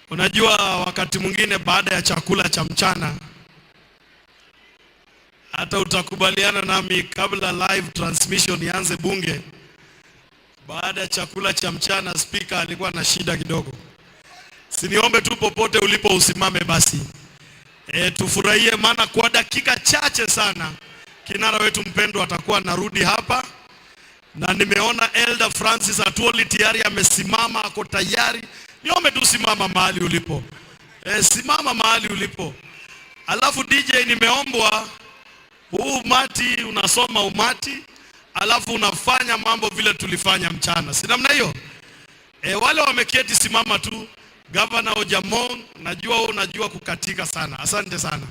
Unajua wakati mwingine baada ya chakula cha mchana, hata utakubaliana nami kabla live transmission ianze bunge, baada ya chakula cha mchana speaker alikuwa na shida kidogo. Siniombe tu popote ulipo usimame basi. Tufurahie maana kwa dakika chache sana kinara wetu mpendwa atakuwa narudi hapa, na nimeona Elder Francis Atwoli tayari amesimama, ako tayari. Niombe tu simama mahali ulipo. Simama mahali ulipo. Alafu DJ nimeombwa huu umati unasoma umati, alafu unafanya mambo vile tulifanya mchana. Si namna hiyo? Wale wameketi simama tu. Governor Ojamong, najua unajua kukatika sana. Asante sana.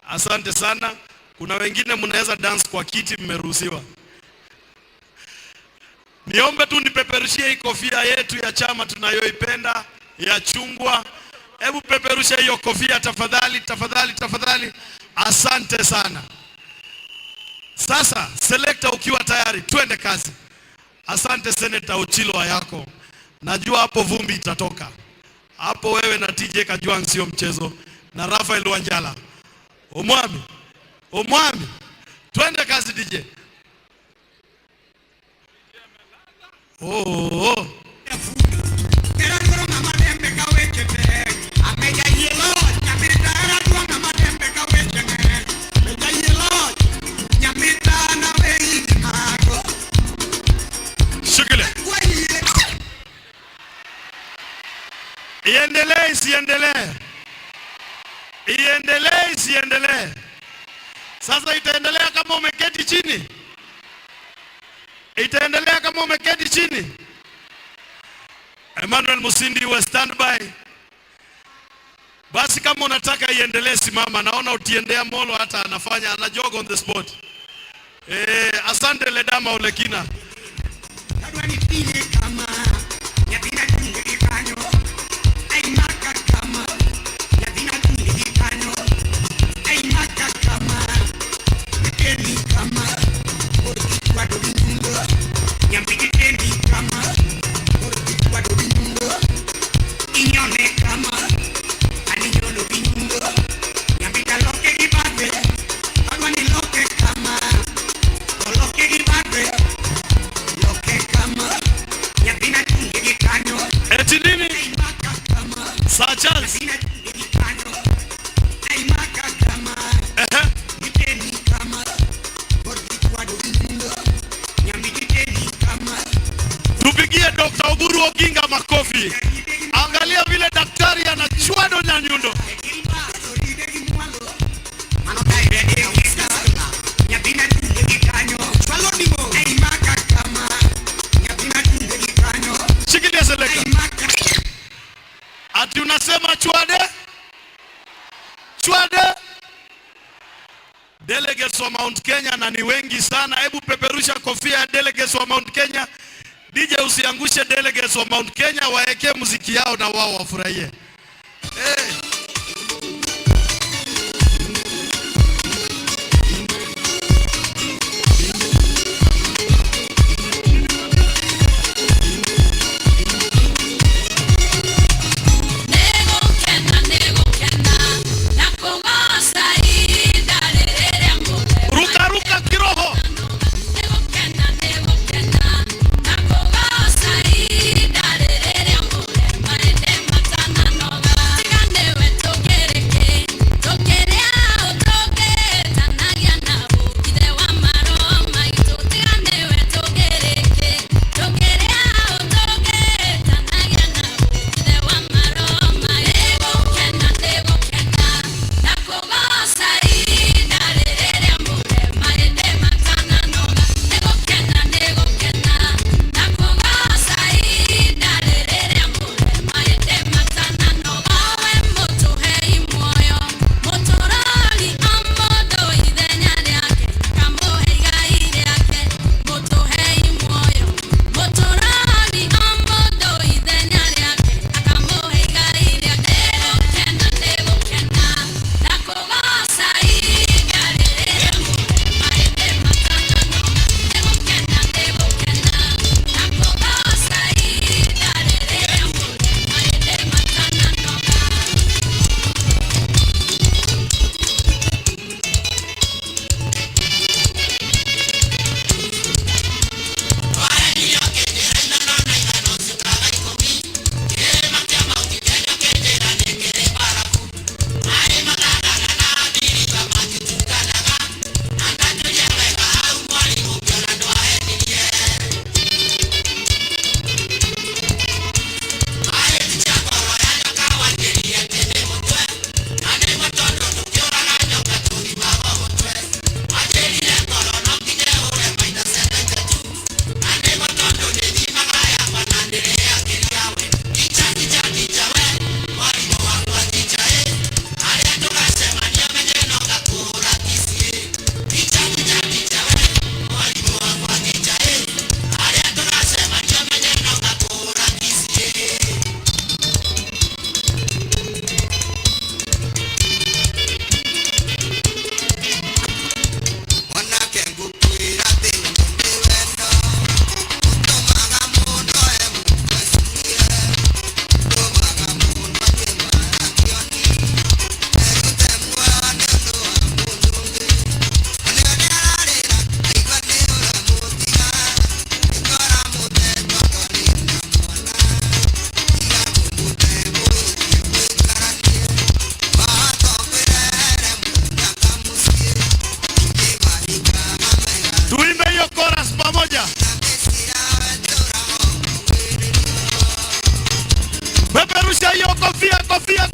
Asante sana. Kuna wengine mnaweza dance kwa kiti, mmeruhusiwa. Niombe tu nipeperushie hii kofia yetu ya chama tunayoipenda ya chungwa. Hebu peperusha hiyo kofia tafadhali, tafadhali, tafadhali. Asante sana. Sasa selector ukiwa tayari, twende kazi. Asante Senator Ochilo Ayako. Najua hapo vumbi itatoka. Hapo wewe na TJ Kajwang sio mchezo, na Rafael Wanjala. Omwami. Twende kazi DJ. Shukile. Iendelee. Sasa itaendelea kama umeketi chini. Emmanuel Musindi wa standby. Basi kama unataka iendelee simama. Naona utiendea Molo hata ana jog on the spot. Asante Ledama Olekina. Tupigie Dr. Oburu Oginga makofi. Angalia vile daktari anachwado na nyundo. Shikilia seleka. Ati unasema chwade? Delegates wa Mount Kenya na ni wengi sana. Hebu peperusha kofia ya delegates wa Mount Kenya. DJ usiangushe delegates wa Mount Kenya, waeke muziki yao na wao wafurahie. Ruka kiroho.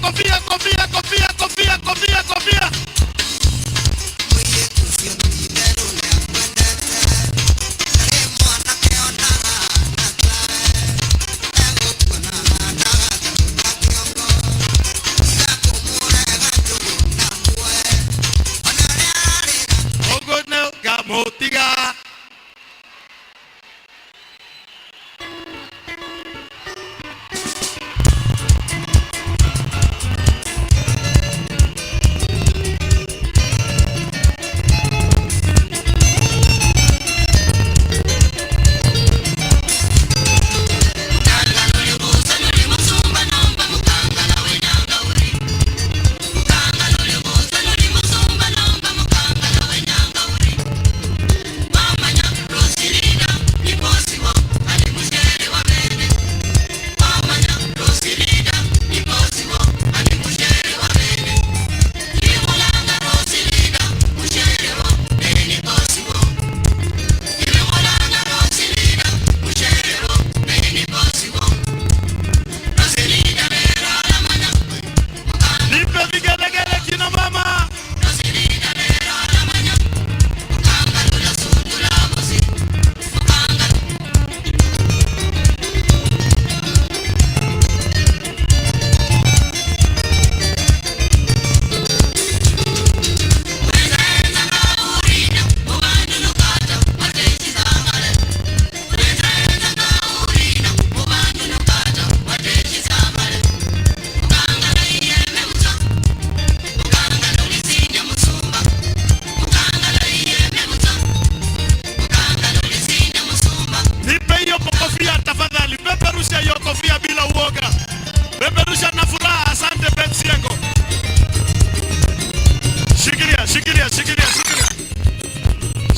kofia, kofia, kofia, kofia, kofia, kofia. Ogono gamotiga.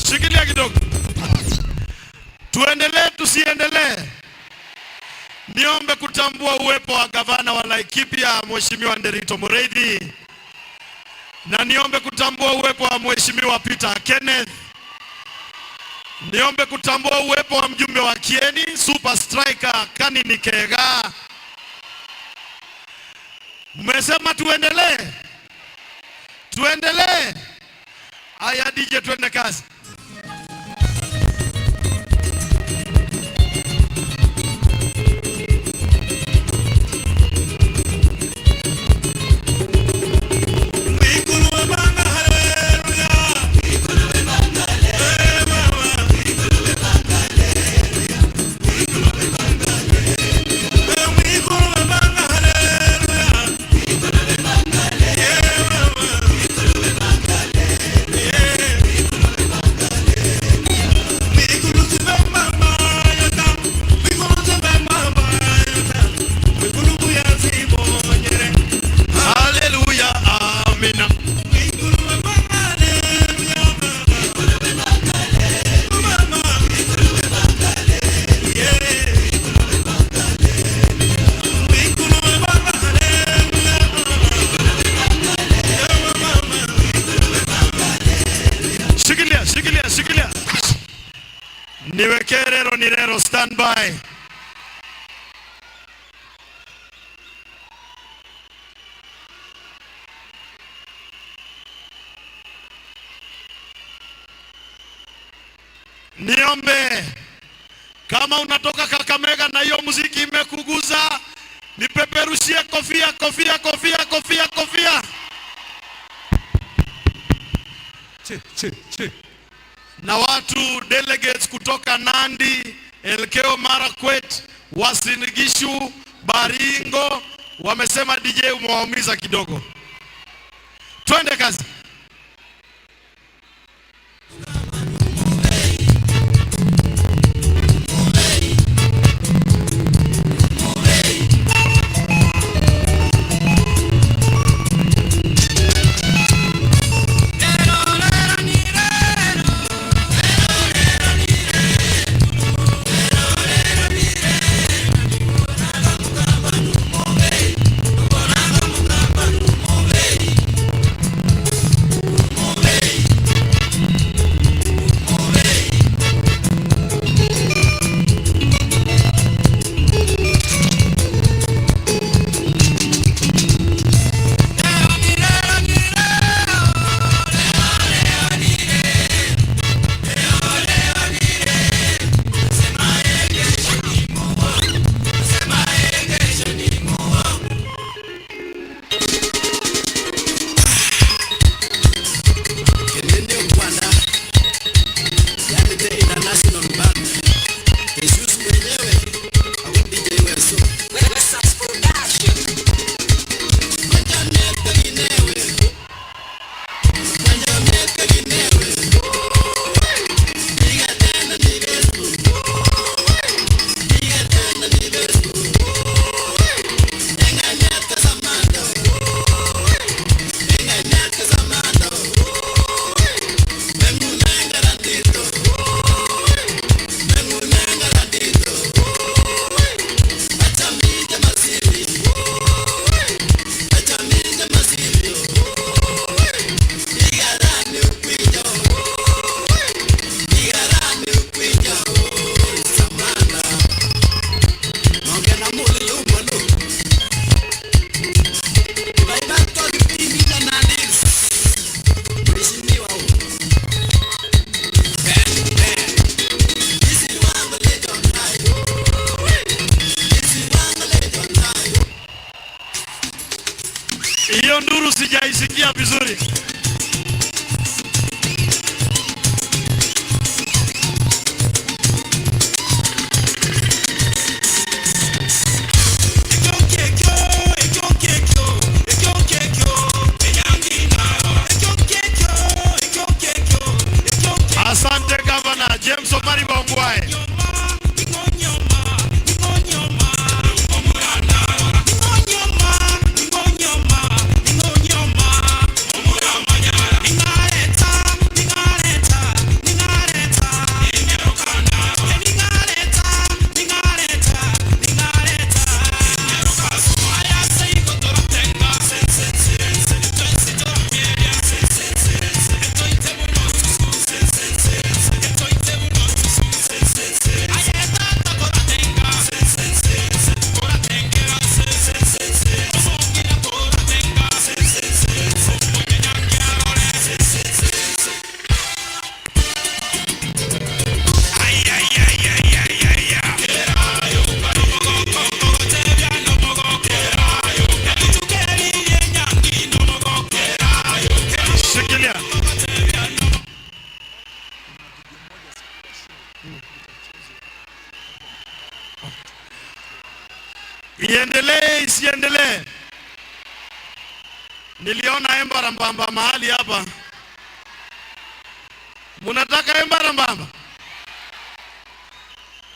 Shikilia kidogo. Tuendelee tusiendelee? Niombe kutambua uwepo wa gavana wa Laikipia Mheshimiwa Nderitu Mureithi. Na niombe kutambua uwepo wa Mheshimiwa Peter Kenneth. Niombe kutambua uwepo wa mjumbe wa Kieni Super Striker Kanini Kega. Mmesema tuendelee? Tuendelee? Aya DJ tuende kazi. Shikilia. Niweke rero stand by. Niombe kama unatoka Kakamega na hiyo muziki imekuguza, nipeperushie kofia. Che. Na watu delegates kutoka Nandi, Elgeyo Marakwet, Uasin Gishu, Baringo wamesema DJ umewaumiza kidogo. Twende kazi. Hiyo nduru sijaisikia vizuri. Asante Gavana James Omari Bongwae. Iendelee isiendelee? Niliona Embarambamba mahali hapa. Munataka Embarambamba?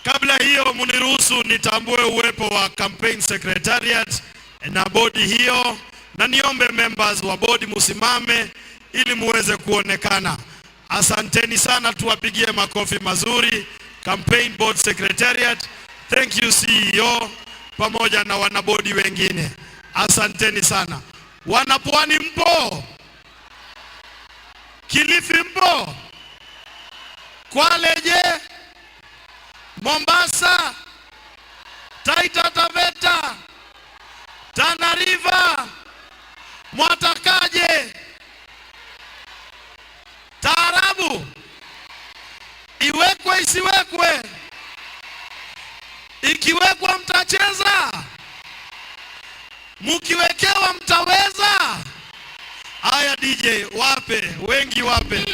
Kabla hiyo muniruhusu nitambue uwepo wa campaign secretariat na bodi hiyo, na niombe members wa bodi musimame ili muweze kuonekana. Asanteni sana, tuwapigie makofi mazuri. Campaign board secretariat, thank you CEO pamoja na wanabodi wengine. Asanteni sana. Wanapwani mpo? Kilifi mpo? Kwale je? Mombasa? Taita Taveta? Tana River? Mwatakaje? Taarabu? Iwekwe isiwekwe? Ikiwekwa mtacheza? Mukiwekewa mtaweza? Aya DJ, wape, wengi wape.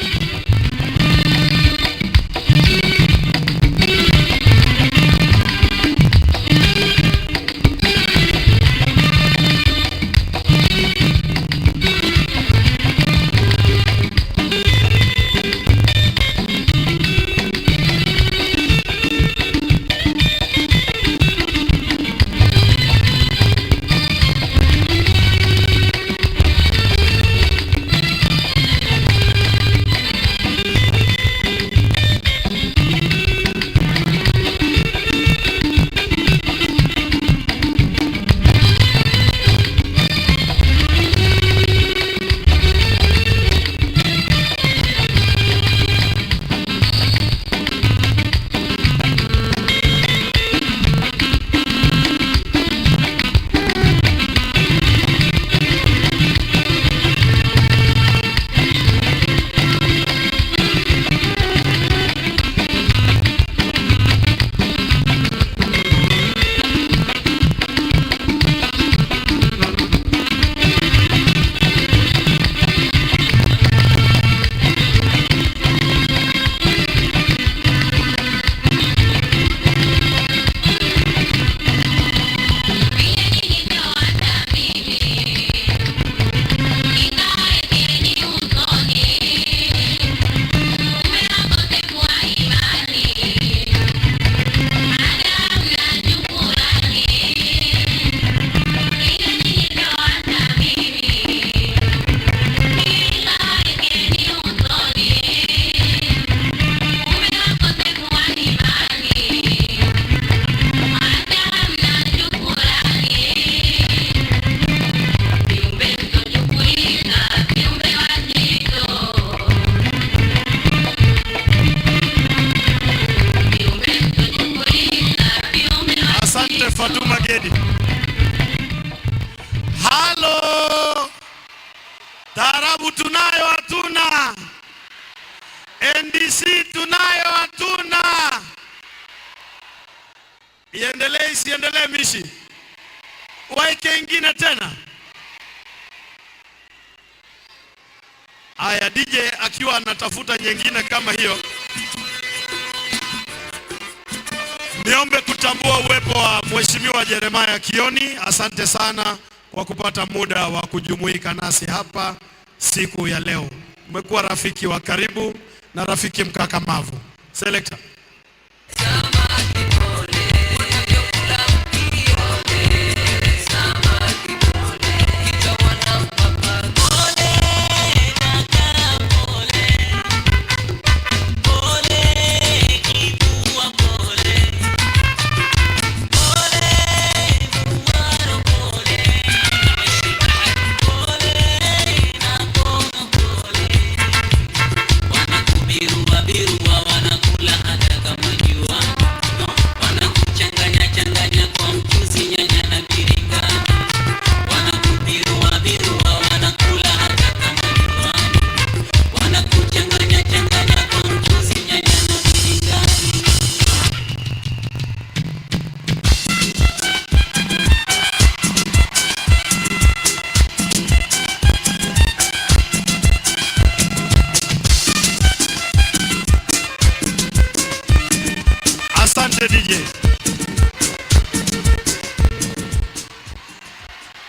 Fatuma Gedi. Halo. Taarabu tunayo hatuna? NDC tunayo hatuna? Iendelee isiendelee mishi? Waike ingine tena? Aya, DJ akiwa anatafuta nyingine kama hiyo. Niombe kutambua uwepo wa Mheshimiwa Jeremiah Kioni. Asante sana kwa kupata muda wa kujumuika nasi hapa siku ya leo. Umekuwa rafiki wa karibu na rafiki mkakamavu. Selector. DJ.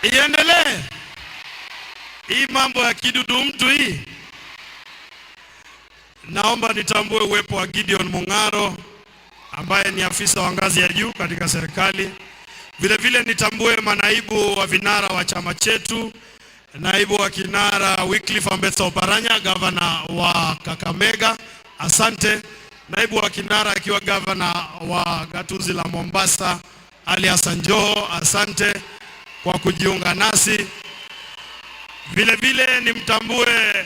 Iendelee. Hii mambo ya kidudu mtu hii. Naomba nitambue uwepo wa Gideon Mung'aro ambaye ni afisa wa ngazi ya juu katika serikali. Vile vile nitambue manaibu wa vinara wa chama chetu, naibu wa kinara Wycliffe Ambetsa Oparanya, gavana wa Kakamega. Asante. Naibu wa kinara akiwa gavana wa gatuzi la Mombasa, Ali Hassan Joho, asante kwa kujiunga nasi. Vile vile nimtambue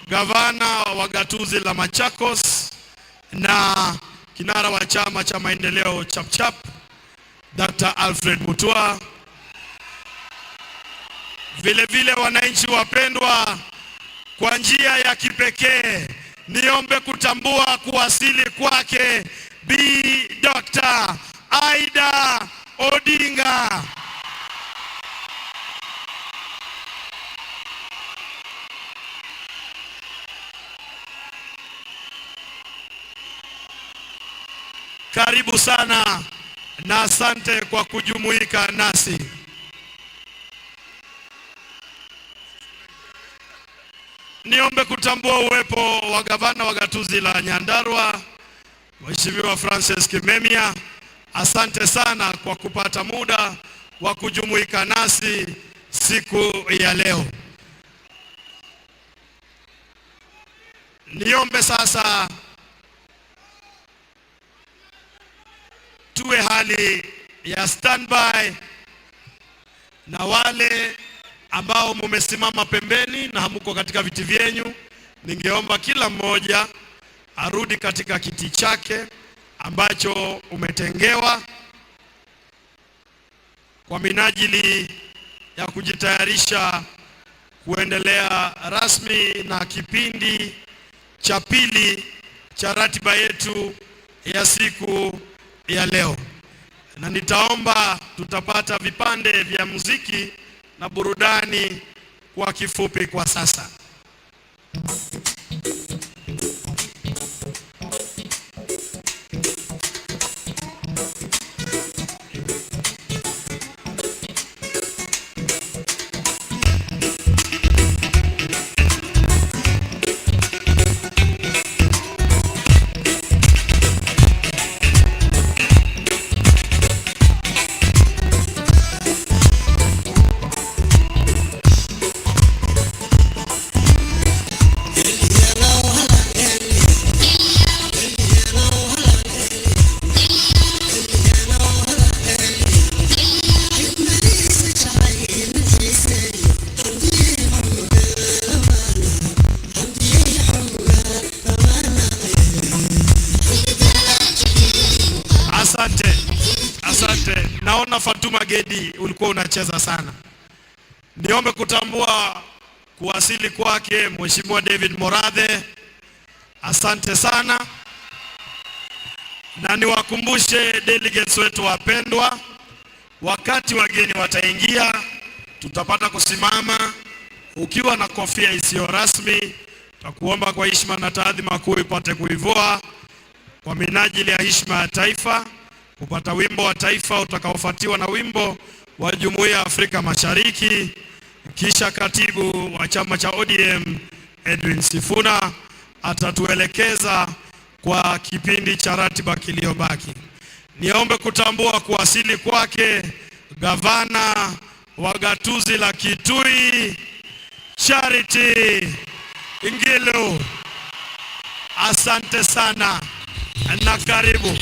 gavana wa gatuzi la Machakos na kinara wa chama cha maendeleo Chapchap, Dr. Alfred Mutua. Vile vile wananchi wapendwa, kwa njia ya kipekee niombe kutambua kuwasili kwake Bi Dr. Aida Odinga. Karibu sana na asante kwa kujumuika nasi. Niombe kutambua uwepo wa gavana wa gatuzi la Nyandarua, Mheshimiwa Francis Kimemia. Asante sana kwa kupata muda wa kujumuika nasi siku ya leo. Niombe sasa tuwe hali ya standby, na wale ambao mumesimama pembeni na hamuko katika viti vyenyu, ningeomba kila mmoja arudi katika kiti chake ambacho umetengewa kwa minajili ya kujitayarisha kuendelea rasmi na kipindi cha pili cha ratiba yetu ya siku ya leo. Na nitaomba tutapata vipande vya muziki na burudani kwa kifupi kwa sasa. Asante. Naona Fatuma Gedi ulikuwa unacheza sana. Niombe kutambua kuwasili kwake Mheshimiwa David Morathe. Asante sana. Na niwakumbushe delegates wetu wapendwa, wakati wageni wataingia, tutapata kusimama. Ukiwa na kofia isiyo rasmi Takuomba kwa heshima na taadhima kuu ipate kuivua kwa minajili ya heshima ya taifa, kupata wimbo wa taifa utakaofuatiwa na wimbo wa Jumuiya ya Afrika Mashariki, kisha katibu wa chama cha ODM Edwin Sifuna atatuelekeza kwa kipindi cha ratiba kiliyobaki. Niombe kutambua kuwasili kwake gavana wa gatuzi la Kitui Charity Ngilu. Asante sana na karibu.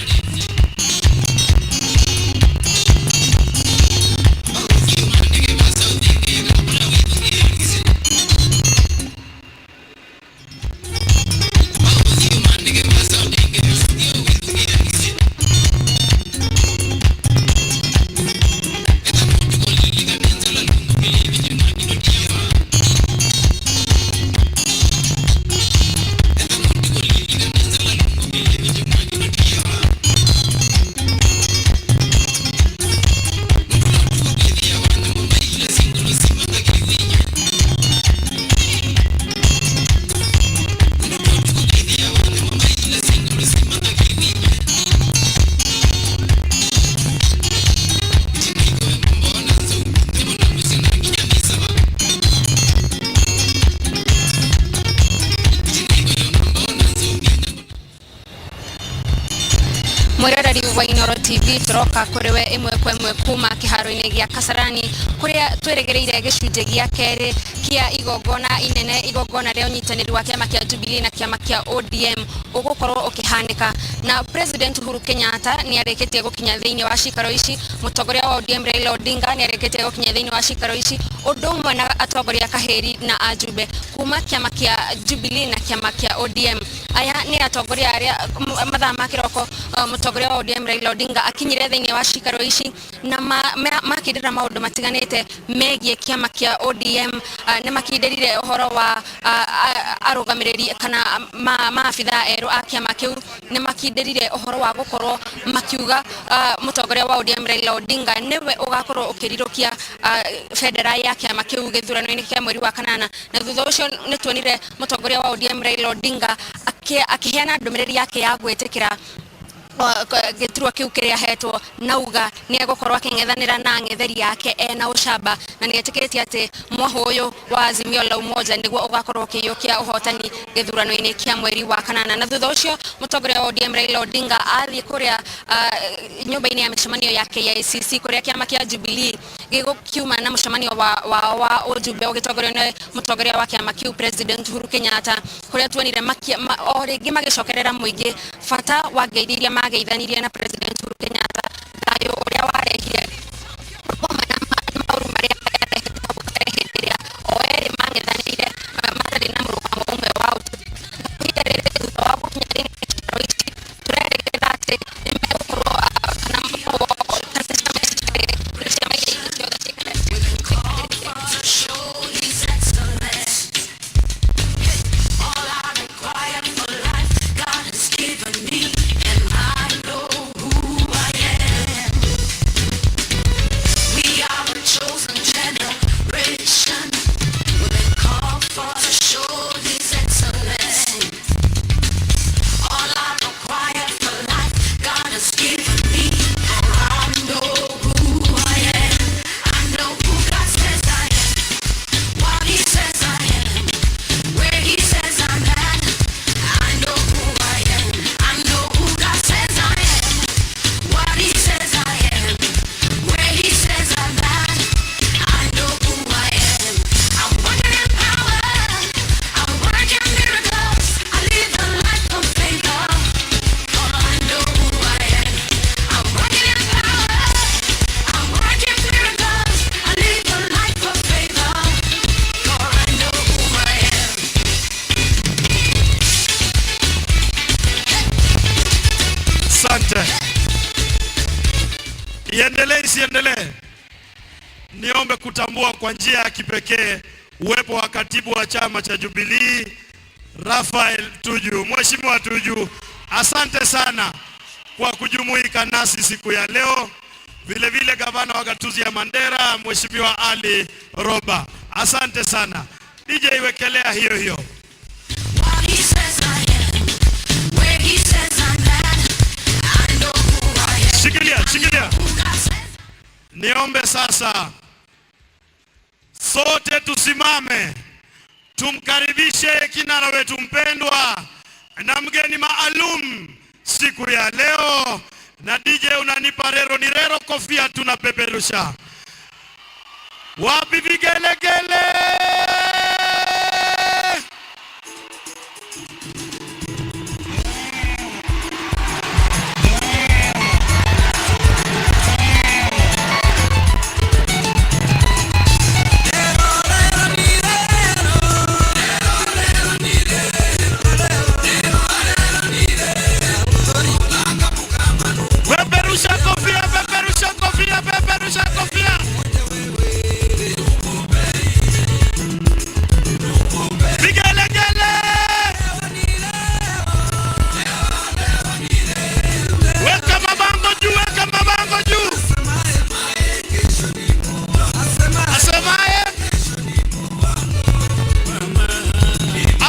Mwiroreri wa Inooro TV turoka kuriwe imwe kwa imwe kuma kiharo-ini gia Kasarani kuria tweregereire gicunje gia keri kia igongona inene, igongona ria unyitaniri wa kiama kia Jubilee na kiama kia ODM ugukorwo ukihanika. Na President Uhuru Kenyatta ni areketie gukinya thiini wa cikaro ici, mutongoria wa ODM Raila Odinga ni areketie gukinya thiini wa cikaro ici, undu umwe na atongoria kaheri na ajumbe kuma kiama kia Jubilee na kiama kia ODM. Aya ni atongoria aria mathaa ma kiroko mutongoria wa ODM Raila Odinga akinyire thiini wa cikaro ici na makindira maundu matiganite megie kiama kia ODM. Ni makindirire uhoro wa arugamiriri kana maabitha eru a kiama kiu, ni makindirire uhoro wa gukorwo makiuga mutongoria wa ODM Raila Odinga niwe ugakorwo ukirirukia federa ya kiama kiu githurano-ini kia mweri wa kanana. Na thutha ucio ni tuonire mutongoria wa ODM Raila Odinga akiheana ndumiriri yake ya gwetikira giturwa kiu kiria hetwo nauga ni egukorwo aking'ethanira na ng'etheri yake ena ucamba, na ni etikitie ati mwaho uyu wa Azimio la Umoja niguo ugakorwo ukiyukia uhotani githurano-ini kia mweri wa kanana. Na thutha ucio mutongoria wa ODM Raila Odinga athie kuria nyumba-ini ya micemanio ya KICC kuria kiama kia Jubilee gigukiuma na mucemanio wa ujumbe ugitongorio ni mutongoria wa kiama kiu President Uhuru Kenyatta, kuria tuonire o ringi magicokerera muingi fata wa ngeithiria mageithanirie na President Uhuru Kenyatta thayo uria warehire mauru maria yarehiria o eri mangethanire matari na murugamo umwe wao kuiterere thutha wa gukinya thiini wa ici turerekera ati nimegukorwo kana Isiendelee. Niombe kutambua kwa njia ya kipekee uwepo wa katibu wa chama cha Jubilee Raphael Tuju. Mheshimiwa Tuju, asante sana kwa kujumuika nasi siku ya leo. Vile vile gavana wa gatuzi ya Mandera Mheshimiwa Ali Roba, asante sana. DJ iwekelea hiyo. Niombe sasa sote tusimame tumkaribishe kinara wetu mpendwa na mgeni maalum siku ya leo. Na DJ unanipa rero ni rero, kofia tunapeperusha. Wapi vigelegele? Peperusha kofia, peperusha kofia, peperusha kofia. Vigelegele. Weka mabango juu, weka mabango juu. Asemaye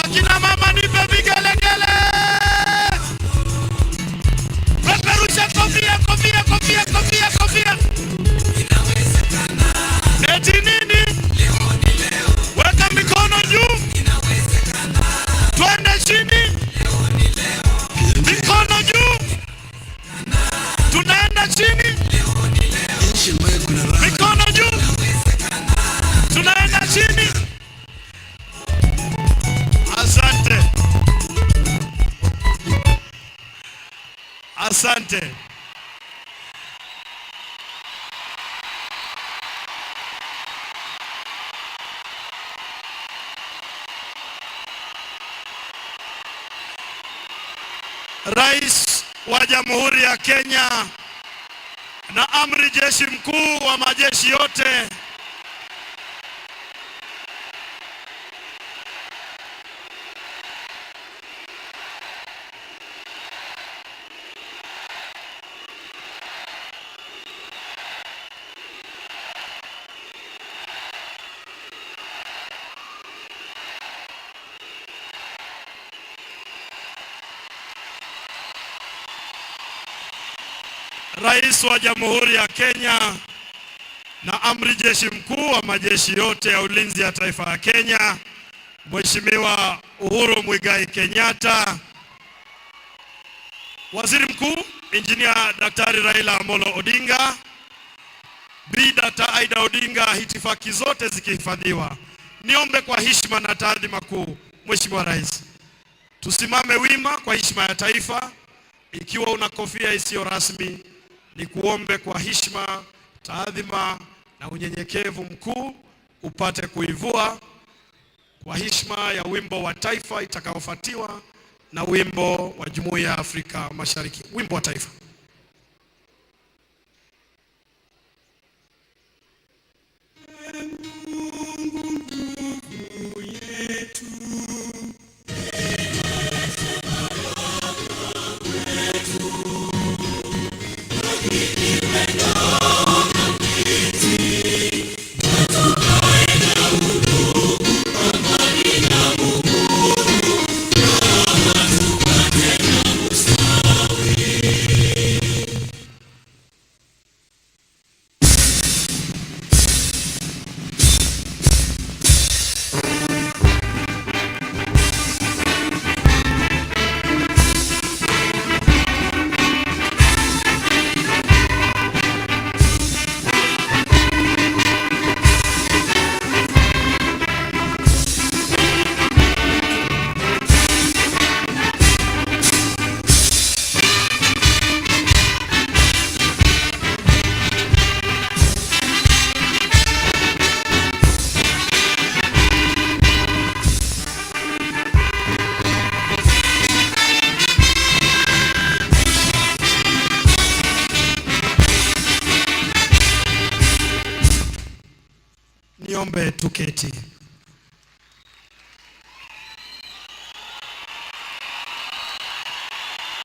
akina mama nipe vigelegele. Peperusha kofia, kofia, kofia, kofia, kofia. Inawezekana. Eti nini? Leo ni leo. Weka mikono juu. Inawezekana. Twende chini. Leo ni leo. Mikono juu. Tunaenda chini. Leo ni leo. Mikono juu. Inawezekana. Tunaenda chini. Asante. Asante. Rais wa Jamhuri ya Kenya na amri jeshi mkuu wa majeshi yote, Rais wa Jamhuri ya Kenya na amri jeshi mkuu wa majeshi yote ya ulinzi ya taifa ya Kenya, Mheshimiwa Uhuru Muigai Kenyatta, Waziri Mkuu Engineer Daktari Raila Amolo Odinga, Bi Dr. Aida Odinga, hitifaki zote zikihifadhiwa. Niombe kwa heshima na taadhima kuu, Mheshimiwa Rais, tusimame wima kwa heshima ya taifa. Ikiwa una kofia isiyo rasmi, ni kuombe kwa heshima, taadhima na unyenyekevu mkuu upate kuivua kwa heshima ya wimbo wa taifa itakaofuatiwa na wimbo wa Jumuiya ya Afrika Mashariki. Wimbo wa taifa. Niombe tuketi.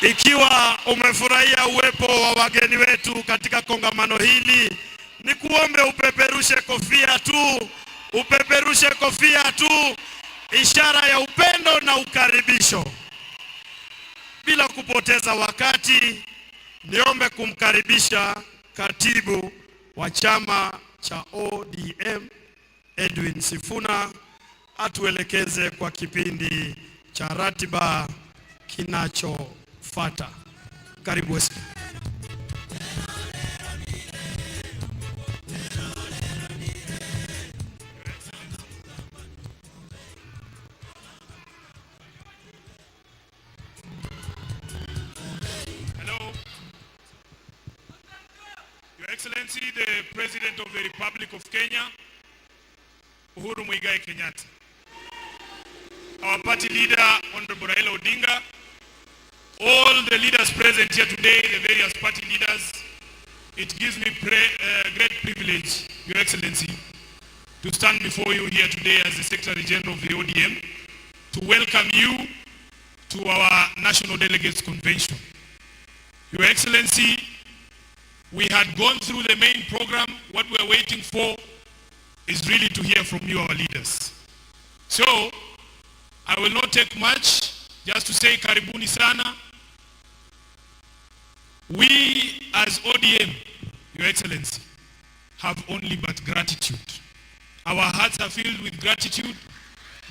Ikiwa umefurahia uwepo wa wageni wetu katika kongamano hili, ni kuombe upeperushe kofia tu, upeperushe kofia tu, ishara ya upendo na ukaribisho. Bila kupoteza wakati, niombe kumkaribisha Katibu wa chama cha ODM Edwin Sifuna atuelekeze kwa kipindi cha ratiba kinachofuata. Karibu Wesley. Excellency, the President of the Republic of Kenya, Uhuru Muigai Kenyatta. Our party leader, Honorable Raila Odinga, all the leaders present here today, the various party leaders, it gives me great privilege, Your Excellency, to stand before you here today as the Secretary General of the ODM, to welcome you to our National Delegates Convention. Your Excellency, we had gone through the main program. What we are waiting for is really to hear from you, our leaders. So, I will not take much, just to say karibuni sana. We as ODM, Your Excellency, have only but gratitude. Our hearts are filled with gratitude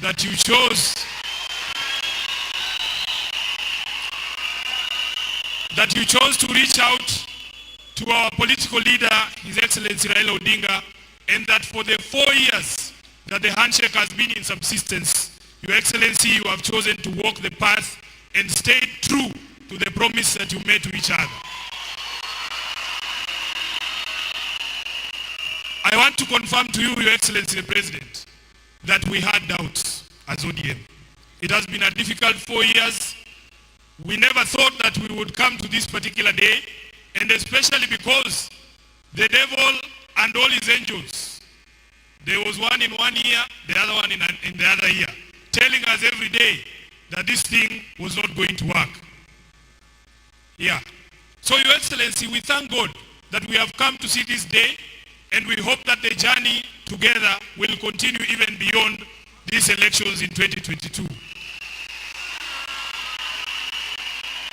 that you chose to reach out to our political leader, His Excellency Raila Odinga, and that for the 4 years that the handshake has been in subsistence, Your Excellency, you have chosen to walk the path and stay true to the promise that you made to each other. I want to confirm to you, Your Excellency the President, that we had doubts as ODM. It has been a difficult 4 years. We never thought that we would come to this particular day, and especially because the devil and all his angels, there was one in 1 year, the other one in the other year, telling us every day that this thing was not going to work. Yeah. So, Your Excellency, we thank God that we have come to see this day, and we hope that the journey together will continue even beyond these elections in 2022.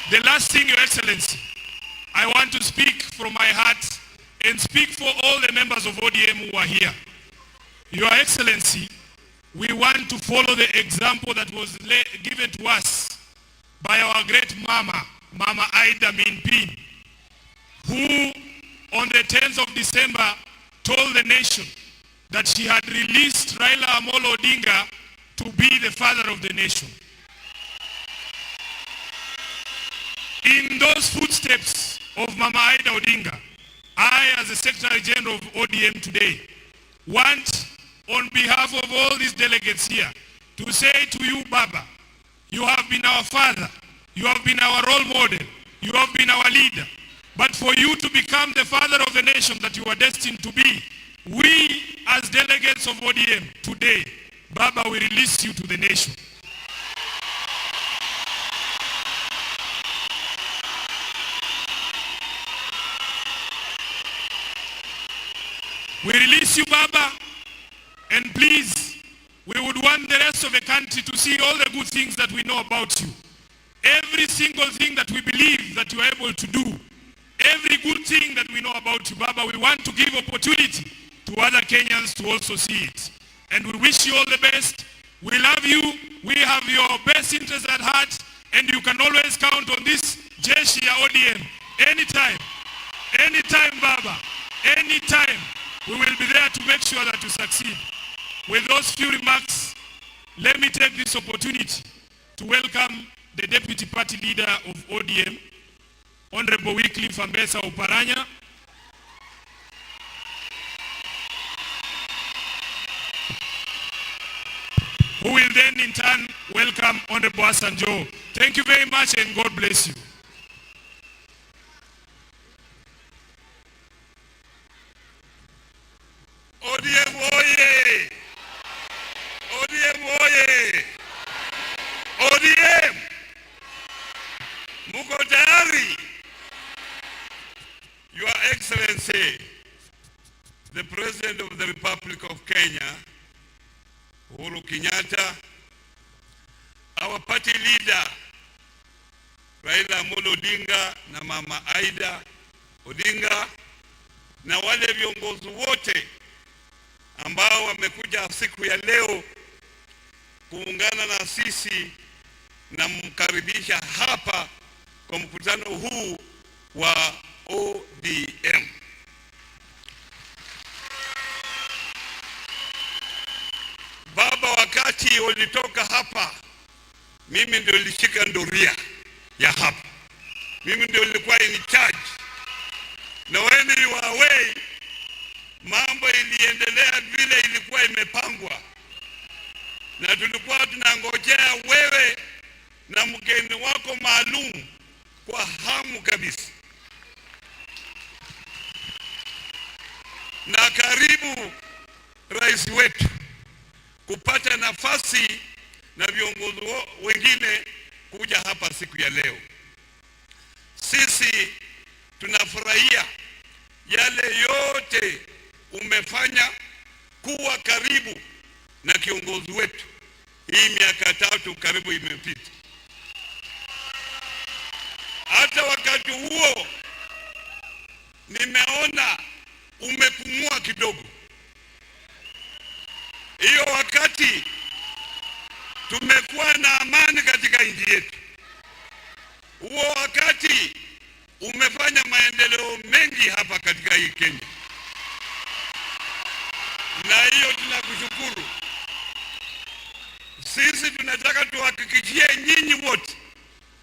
The last thing, Your Excellency, I want to speak from my heart and speak for all the members of ODM who are here. Your Excellency, we want to follow the example that was given to us by our great Mama Ida Minpin, who on the 10th of December told the nation that she had released Raila Amolo Odinga to be the father of the nation. In those footsteps of Mama Ida Odinga, I, as the Secretary General of ODM today, want, on behalf of all these delegates here, to say to you, Baba, you have been our father, you have been our role model, you have been our leader. But for you to become the father of the nation that you are destined to be, we, as delegates of ODM today, Baba, we release you to the nation. We release you, Baba, and please, we would want the rest of the country to see all the good things that we know about you. Every single thing that we believe that you are able to do, every good thing that we know about you, Baba, we want to give opportunity to other Kenyans to also see it. And we wish you all the best. We love you. We have your best interests at heart, and you can always count on this Jeshi ya ODM. Anytime, Baba, anytime. We will be there to make sure that you succeed. With those few remarks, let me take this opportunity to welcome the Deputy Party Leader of ODM, Honorable Wycliffe Ambesa Oparanya, who will then in turn welcome Honorable Hassan Joho. Thank you very much, and God bless you. ODM oye! ODM oye! ODM! Muko tayari? Your Excellency, the President of the Republic of Kenya, Uhuru Kenyatta, our party leader, Raila Amolo Odinga na Mama Ida Odinga, na wale viongozi wote ambao wamekuja siku ya leo kuungana na sisi na mkaribisha hapa kwa mkutano huu wa ODM. Baba, wakati ulitoka hapa, mimi ndio nilishika ndoria ya hapa. Mimi ndio nilikuwa in charge. Na when you were away, mambo iliendelea vile ilikuwa imepangwa. Na tulikuwa tunangojea wewe na mgeni wako maalum kwa hamu kabisa. Na karibu rais wetu kupata nafasi na viongozi wengine kuja hapa siku ya leo. Sisi tunafurahia yale yote umefanya kuwa karibu na kiongozi wetu. Hii miaka 3 karibu imepita. Hata wakati huo nimeona umepumua kidogo. Hiyo wakati tumekuwa na amani katika nchi yetu. Huo wakati umefanya maendeleo mengi hapa katika hii Kenya. Na hiyo tunakushukuru. Sisi tunataka tuhakikishie nyinyi wote,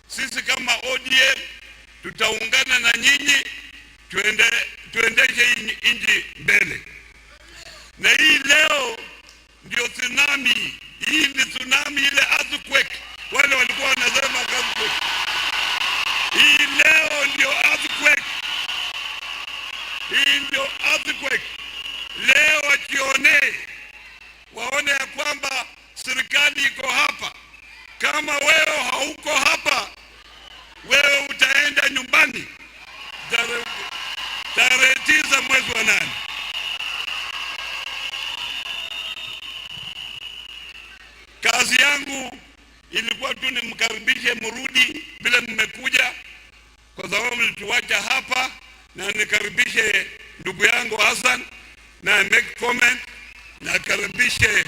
sisi kama ODM tutaungana na nyinyi tuendeshe nchi mbele. Na hii leo ndio tsunami. Hii ni tsunami, ile earthquake wale walikuwa wanasema earthquake. Hii leo ndio earthquake. Hii ndio earthquake. Leo waone ya kwamba serikali iko hapa. Kama wewe hauko hapa, wewe utaenda nyumbani tarehe 9 mwezi wa 8. Kazi yangu ilikuwa tu nimkaribishe mrudi bila mmekuja, kwa sababu mlituacha hapa, na nikaribishe ndugu yangu Hassan na make comment na karibishe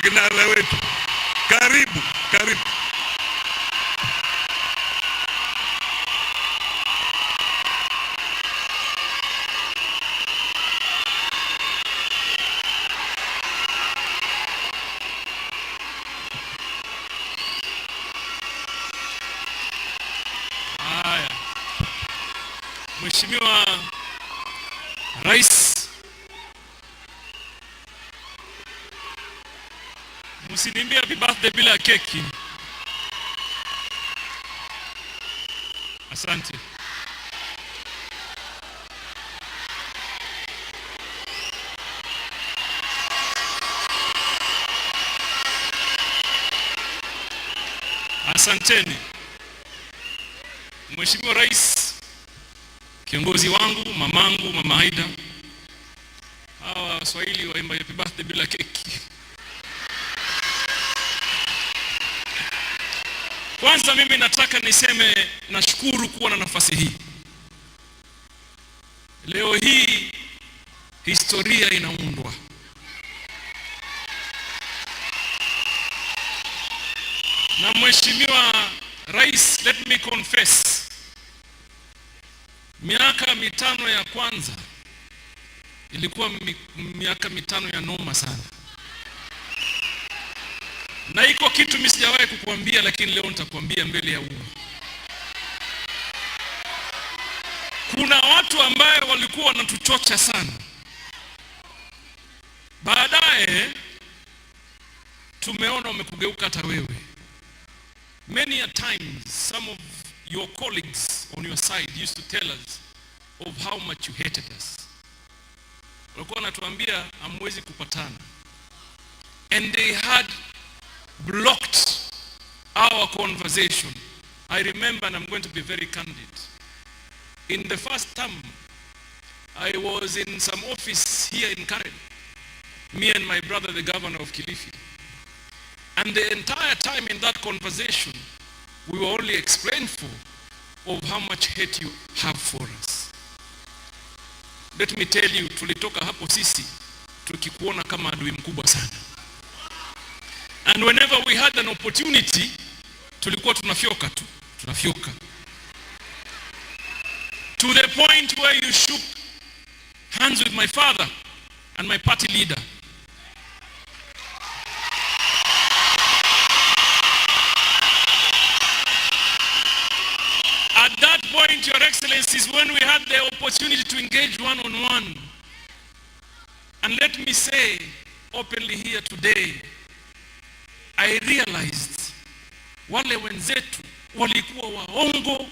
kinara wetu. Karibu. Mheshimiwa Rais, msinimbie happy birthday bila keki. Asante. Asanteni. Mheshimiwa Rais, kiongozi wangu, mamangu, Mama Aida, hawa Waswahili waimba happy birthday bila keki. Kwanza mimi nataka niseme nashukuru kuwa na nafasi hii. Leo hii historia inaundwa. Na Mheshimiwa Rais, let me confess, miaka 5 ya kwanza ilikuwa miaka 5 ya noma sana. Na iko kitu mimi sijawahi kukuambia, lakini leo nitakwambia mbele ya umma. Kuna watu ambao walikuwa wanatuchocha sana. Baadaye tumeona wamekugeuka hata wewe. Many a times some of your colleagues on your side used to tell us of how much you hated us. Walikuwa wanatuambia hamwezi kupatana. And they had blocked our conversation. I remember, and I'm going to be very candid. In the first term, I was in some office here in Karen, me and my brother, the governor of Kilifi. And the entire time in that conversation, we were only explainful of how much hate you have for us. let me tell you, tulitoka hapo sisi tukikuona kama adui mkubwa sana. And whenever we had an opportunity, tulikuwa tunafyoka tu, tunafyoka. To the point where you shook hands with my father and my party leader. At that point, Your Excellencies, when we had the opportunity to engage one-on-one, and let me say openly here today, I realized wale wenzetu walikuwa waongo,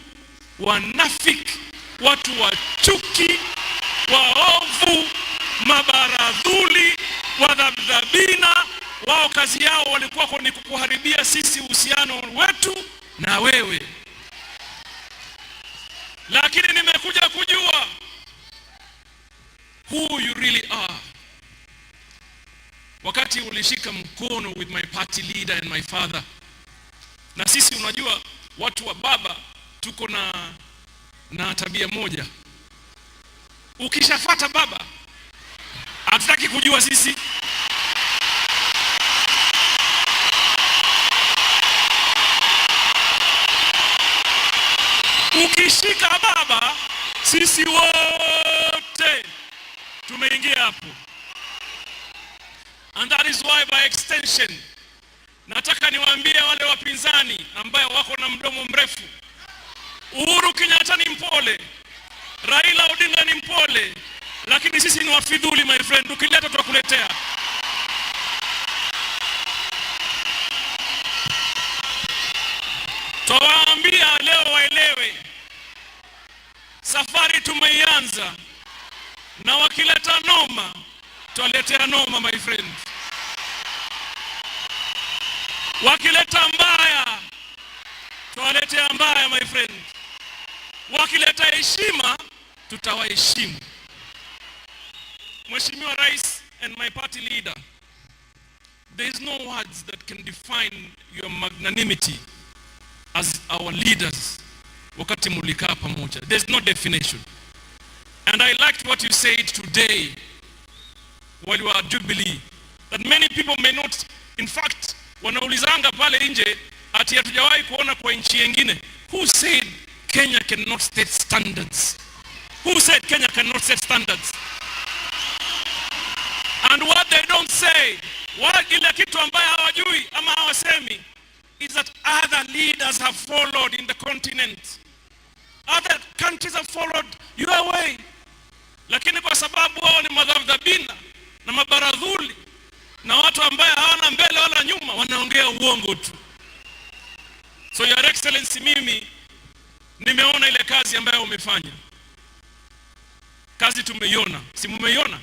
wanafiki, watu wa chuki, waovu, mabaradhuli, wadhabdhabina. Wao kazi yao walikuwa ni kukuharibia sisi uhusiano wetu na wewe. Lakini nimekuja kujua who you really are. Wakati ulishika mkono with my party leader and my father. Na sisi unajua watu wa baba tuko na tabia moja. Ukishafuata baba, hatutaki kujua sisi. Ukishika baba, sisi wote tumeingia hapo. And that is why by extension, nataka niwaambie wale wapinzani ambao wako na mdomo mrefu. Uhuru Kenyatta ni mpole, Raila Odinga ni mpole, lakini sisi ni wafidhuli my friend. Ukileta tutakuletea. Tuwaambia leo waelewe, safari tumeianza, na wakileta noma tuwaletea noma my friend. Wakileta mbaya tuwaletea mbaya my friend. Wakileta heshima tutawaheshimu. Mheshimiwa Rais and my party leader, there is no words that can define your magnanimity as our leaders wakati mulikaa pamoja. There's no definition. And I liked what you said today while you were at Jubilee, that many people may not, in fact, wanaulizanga pale nje ati hatujawahi kuona kwa nchi nyingine. Who said Kenya cannot set standards? Who said Kenya cannot set standards? And what they don't say, what ile kitu ambaye hawajui ama hawasemi, is that other leaders have followed in the continent. Other countries have followed your way. Lakini kwa sababu wao ni madhabdhabina na mabaradhuli na watu ambaye hawana mbele wala nyuma, wanaongea uongo tu. So Your Excellency, mimi nimeona ile kazi ambayo umefanya. Kazi tumeiona, si mmeiona?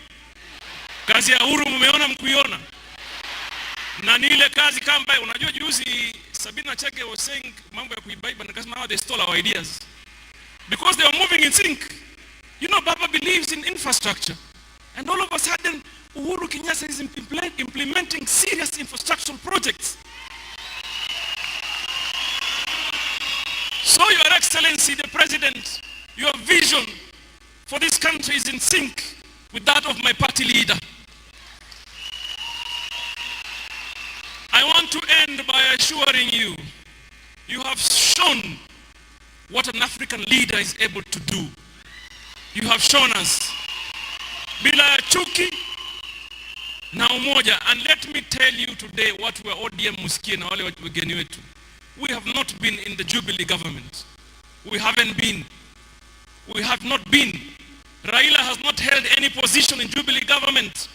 Kazi ya Uhuru mmeona, mkuiona? Na ni ile kazi kama unajua juzi Sabina Chege was saying mambo ya kuibaiba, nikasema how they stole our ideas. Because they are moving in sync. You know, Baba believes in infrastructure. And all of a sudden, Uhuru Kenyatta is implementing serious infrastructural projects. So Your Excellency, the President, your vision for this country is in sync with that of my party leader. I want to end by assuring you, you have shown what an African leader is able to do. You have shown us bila chuki na umoja. And let me tell you today what we are ODM musikie na wale wageni wetu. We have not been in the Jubilee government. We haven't been. We have not been. Raila has not held any position in Jubilee government.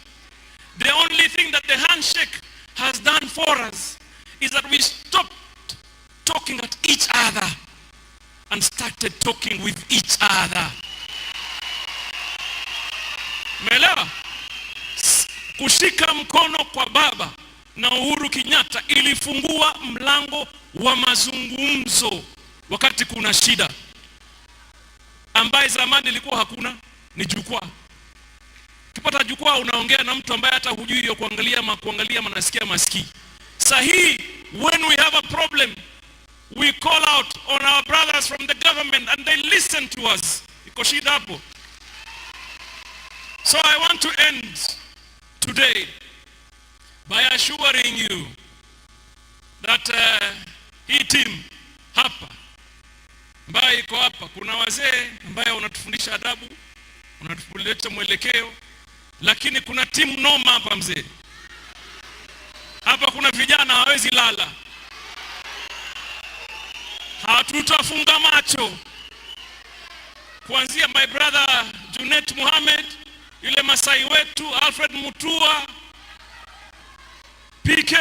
The only thing that the handshake has done for us is that we stopped talking at each other and started talking with each other. Melewa? Kushika mkono kwa baba na Uhuru Kenyatta ilifungua mlango wa mazungumzo wakati kuna shida ambaye zamani ilikuwa hakuna. Ni jukwaa. Ukipata jukwaa unaongea na mtu ambaye hata hujui hiyo kuangalia manasikia masikii. Sahi, when we have a problem, we call out on our brothers from the government and they listen to us. Iko shida hapo. So I want to end today by assuring you that hii team hapa ambayo iko hapa, kuna wazee ambao wanatufundisha adabu, wanatufundisha mwelekeo, lakini kuna timu noma hapa mzee. Hapa kuna vijana hawezi lala. Hatutafunga macho. Kuanzia my brother Junet Mohamed, yule Masai wetu Alfred Mutua, PK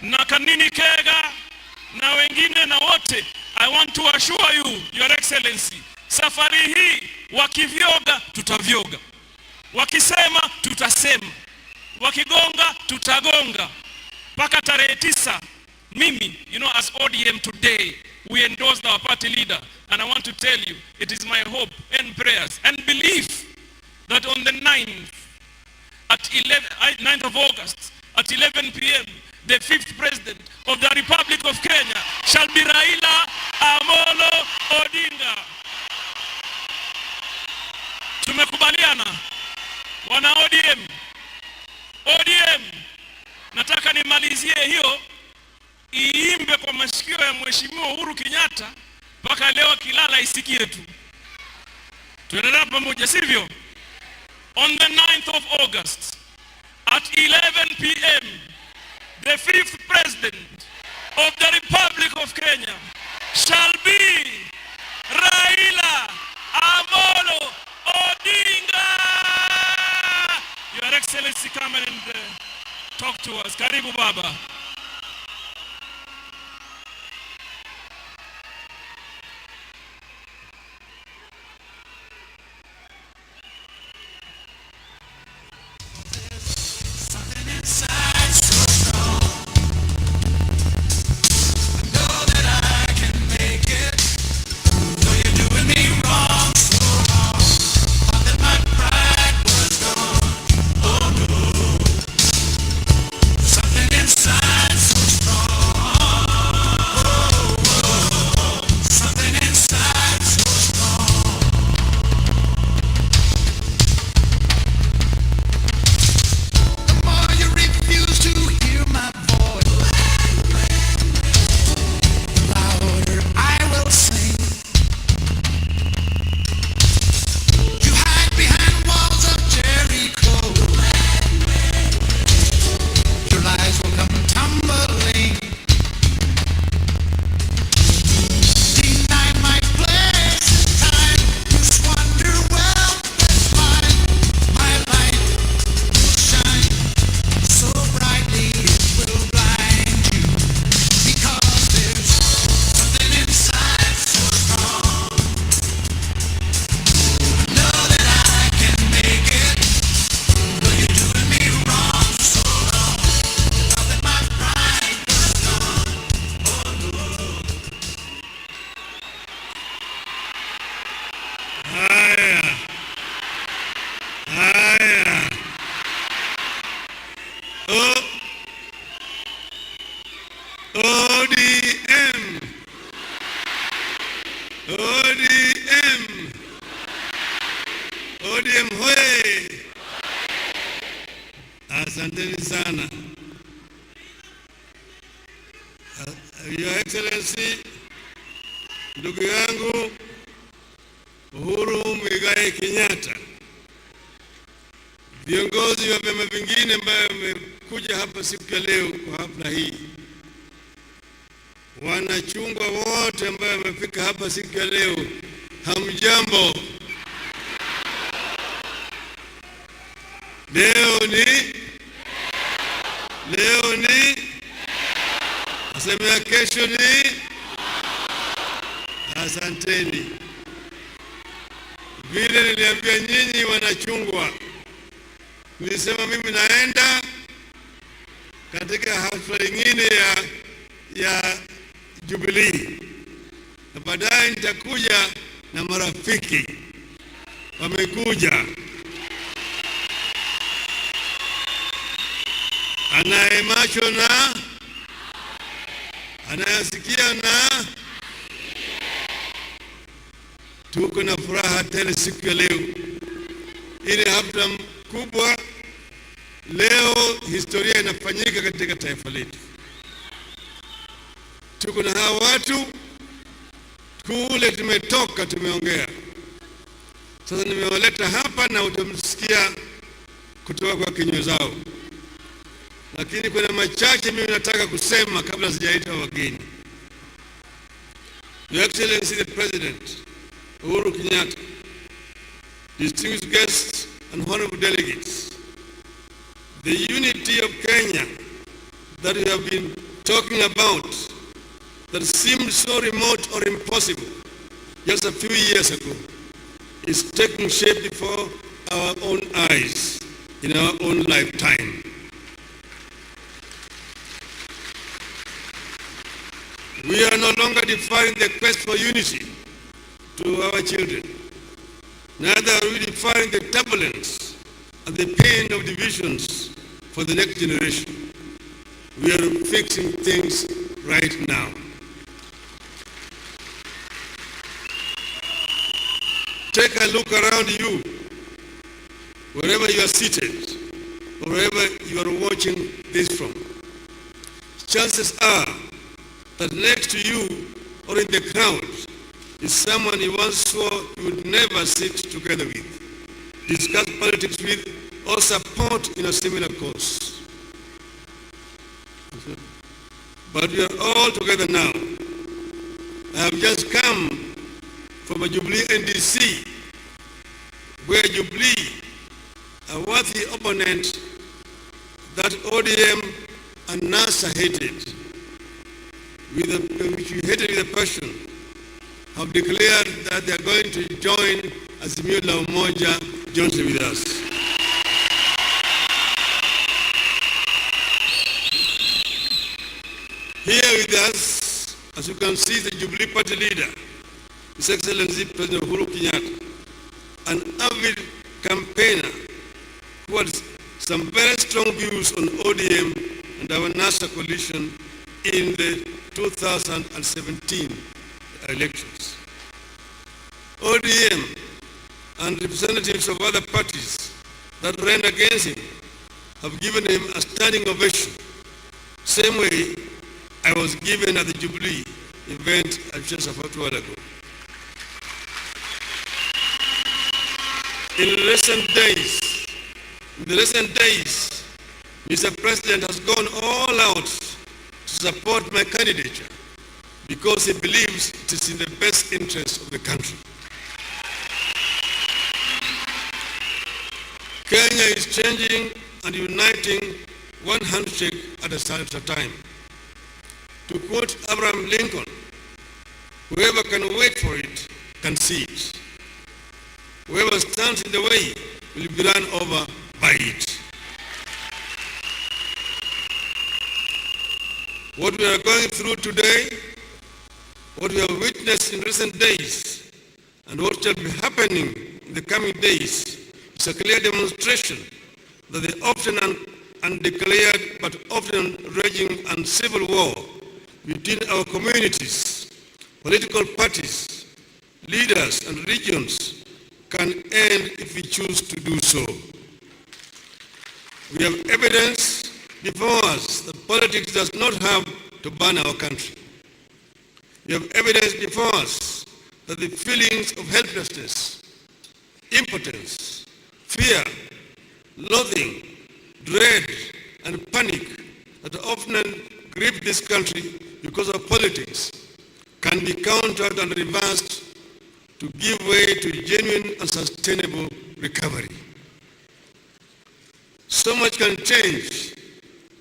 na Kanini Kega na wengine na wote, I want to assure you, Your Excellency, safari hii wakivyoga tutavyoga, wakisema tutasema, wakigonga tutagonga. Paka tarehe 9 mimi, as ODM today, we endorsed our party leader, and I want to tell you, it is my hope and prayers and belief that on the 9th of August at 11 p.m. the 5th president of the Republic of Kenya shall be Raila Amolo Odinga. Tumekubaliana wana ODM. Nataka nimalizie hiyo iimbe kwa masikio ya Mheshimiwa Uhuru Kenyatta mpaka leo kilala isikie tu. Tuendelea pamoja, sivyo? On the 9th of August at 11 p.m. the 5th president of the Republic of Kenya shall be Raila Amolo Odinga. Your Excellency, come and talk to us. Karibu baba. ODM hoye! Asanteni sana. Your Excellency, ndugu yangu Uhuru Muigai Kenyatta, viongozi wa vyama vingine ambao wamekuja hapa siku ya leo kwa hafla hii, wanachungwa wote ambao wamefika hapa siku ya leo, hamjambo. Leo ni asemea, kesho ni. Asanteni. Vile niliambia nyinyi wanachungwa, nilisema mimi naenda katika hafla nyingine ya Jubilee, na baadaye nitakuja na marafiki wamekuja. Anaye macho na anayasikia na, tuko na furaha tele siku ya leo. Ile hafla kubwa leo, historia inafanyika katika taifa letu. Tuko na hawa watu kule, tumetoka tumeongea. Sasa nimewaleta hapa na utamsikia kutoka kwa kinywa zao, lakini kuna machache mimi nataka kusema kabla sijaita wageni. Your Excellency the President Uhuru Kenyatta, distinguished guests and honorable delegates, the unity of Kenya that we have been talking about, that seemed so remote or impossible just a few years ago, is taking shape before our own eyes in our own lifetime. We are no longer deferring the quest for unity to our children. Neither are we deferring the turbulence and the pain of divisions for the next generation. We are fixing things right now. Take a look around you, wherever you are seated, or wherever you are watching this from. Chances are that next to you or in the crowd is someone you once swore you would never sit together with, discuss politics with, or support in a similar cause. But we are all together now. I have just come from a Jubilee NDC, where Jubilee, a worthy opponent that ODM and NASA hated, which we hated with a passion, have declared that they are going to join Azimio la Umoja jointly with us. Here with us, as you can see, the Jubilee Party leader, His Excellency President Uhuru Kenyatta, an avid campaigner who had some very strong views on ODM and our NASA coalition in the 2017 elections. ODM and representatives of other parties that ran against him have given him a standing ovation, same way I was given at the Jubilee event at just a few hours ago. In the recent days, Mr. President has gone all out to support my candidature because he believes it is in the best interest of the country. Kenya is changing and uniting one handshake at a time. To quote Abraham Lincoln, whoever can wait for it can see it. Whoever stands in the way will be run over by it. What we are going through today, what we have witnessed in recent days, and what shall be happening in the coming days is a clear demonstration that the often undeclared but often raging and civil war between our communities, political parties, leaders and regions can end if we choose to do so. We have evidence before us that politics does not have to burn our country. We have evidence before us that the feelings of helplessness, impotence, fear, loathing, dread, and panic that often grip this country because of politics can be countered and reversed to give way to genuine and sustainable recovery. So much can change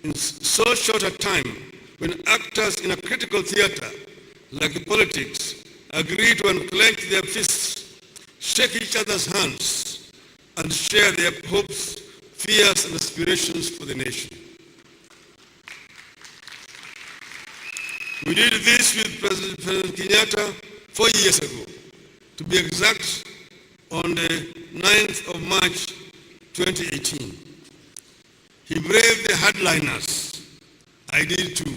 in so short a time when actors in a critical theater like politics agree to unclench their fists, shake each other's hands, and share their hopes, fears, and aspirations for the nation. We did this with President Kenyatta 4 years ago, to be exact, on the 9th of March 2018. He braved the hardliners. I did too.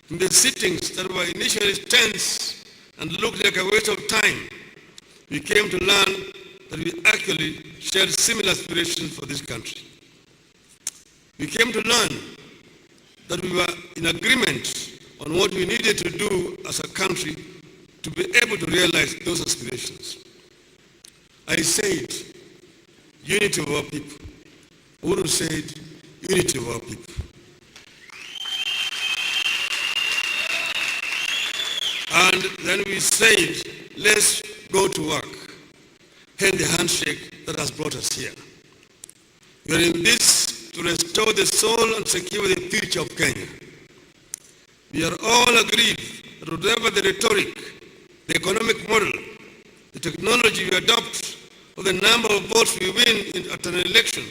In the sittings that were initially tense and looked like a waste of time, we came to learn that we actually shared similar aspirations for this country. We came to learn that we were in agreement on what we needed to do as a country to be able to realize those aspirations. I said, unity of our people. Uhuru said, unity of our people. And then we said, let's go to work. Hence the handshake that has brought us here. We are in this to restore the soul and secure the future of Kenya. We are all agreed that whatever the rhetoric, the economic model, the technology we adopt, or the number of votes we win at an election,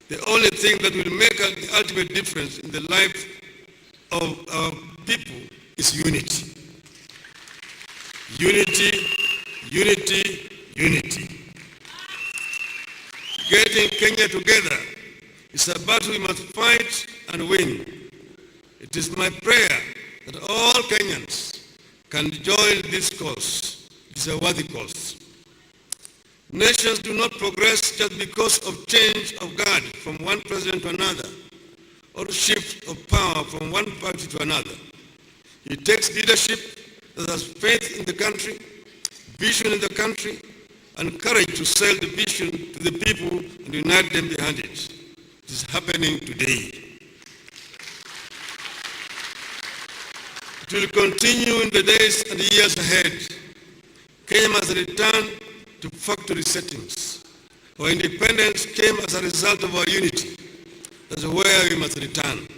the only thing that will make the ultimate difference in the life of our people is unity. Unity, unity, unity. Getting Kenya together is a battle we must fight and win. It is my prayer that all Kenyans can join this cause. It is a worthy cause. Nations do not progress just because of change of guard from one president to another or shift of power from one party to another. It takes leadership that has faith in the country, vision in the country, and courage to sell the vision to the people and unite them behind it. It is happening today. It will continue in the days and years ahead. Kenya must return to factory settings. Our independence came as a result of our unity. That's where we must return.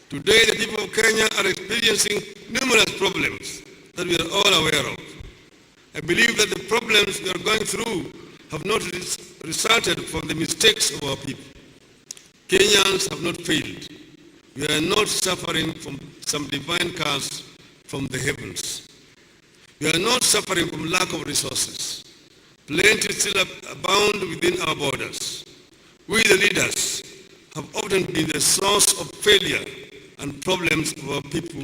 Today, the people of Kenya are experiencing numerous problems that we are all aware of. I believe that the problems we are going through have not resulted from the mistakes of our people. Kenyans have not failed. We are not suffering from some divine curse from the heavens. We are not suffering from lack of resources. Plenty still abound within our borders. We, the leaders, have often been the source of failure and problems of our people,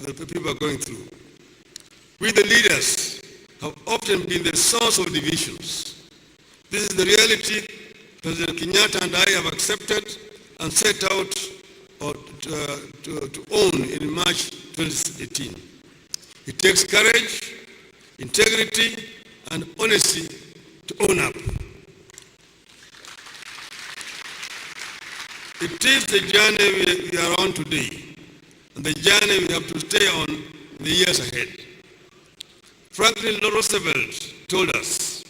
that the people are going through. We, the leaders, have often been the source of divisions. This is the reality President Kenyatta and I have accepted and set out to own in March 2018. It takes courage, integrity, and honesty to own up. It is the journey we are on today, and the journey we have to stay on in the years ahead. Franklin Roosevelt told us,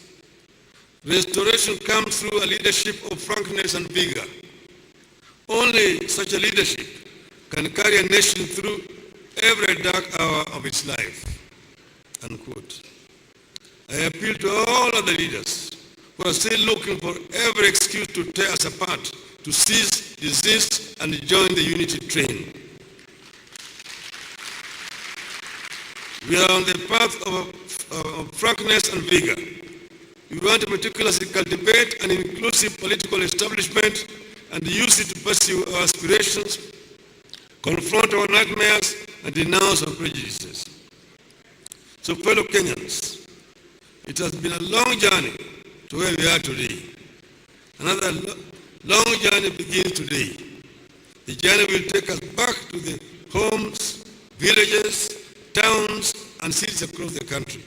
restoration comes through a leadership of frankness and vigor. Only such a leadership can carry a nation through every dark hour of its life. Unquote. I appeal to all other leaders who are still looking for every excuse to tear us apart, to cease, desist, and join the unity train. We are on the path of frankness and vigor. We want to meticulously cultivate an inclusive political establishment and use it to pursue our aspirations, confront our nightmares, and denounce our prejudices. So, fellow Kenyans, it has been a long journey to where we are today. Another long journey begins today. The journey will take us back to the homes, villages, towns, and cities across the country,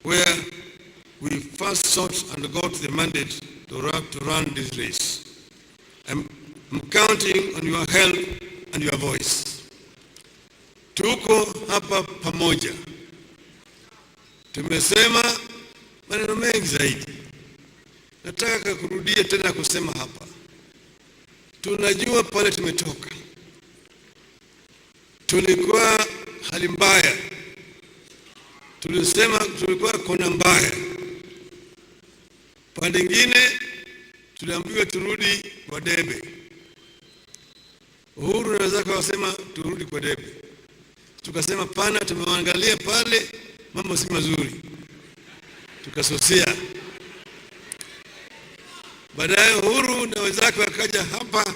where we first sought and got the mandate to run this race. I'm counting on your help and your voice. Tuko hapa pamoja. Tumesema maneno mengi zaidi. Nataka kurudia tena kusema hapa. Tunajua pale tumetoka. Tulikuwa hali mbaya. Tulisema tulikuwa kona mbaya. Pande nyingine tuliambiwa turudi kwa debe. Uhuru anaweza kusema turudi kwa debe. Tukasema pana, tumeangalia pale mambo si mazuri. Tukasusia. Baadaye Uhuru na wenzake wakaja hapa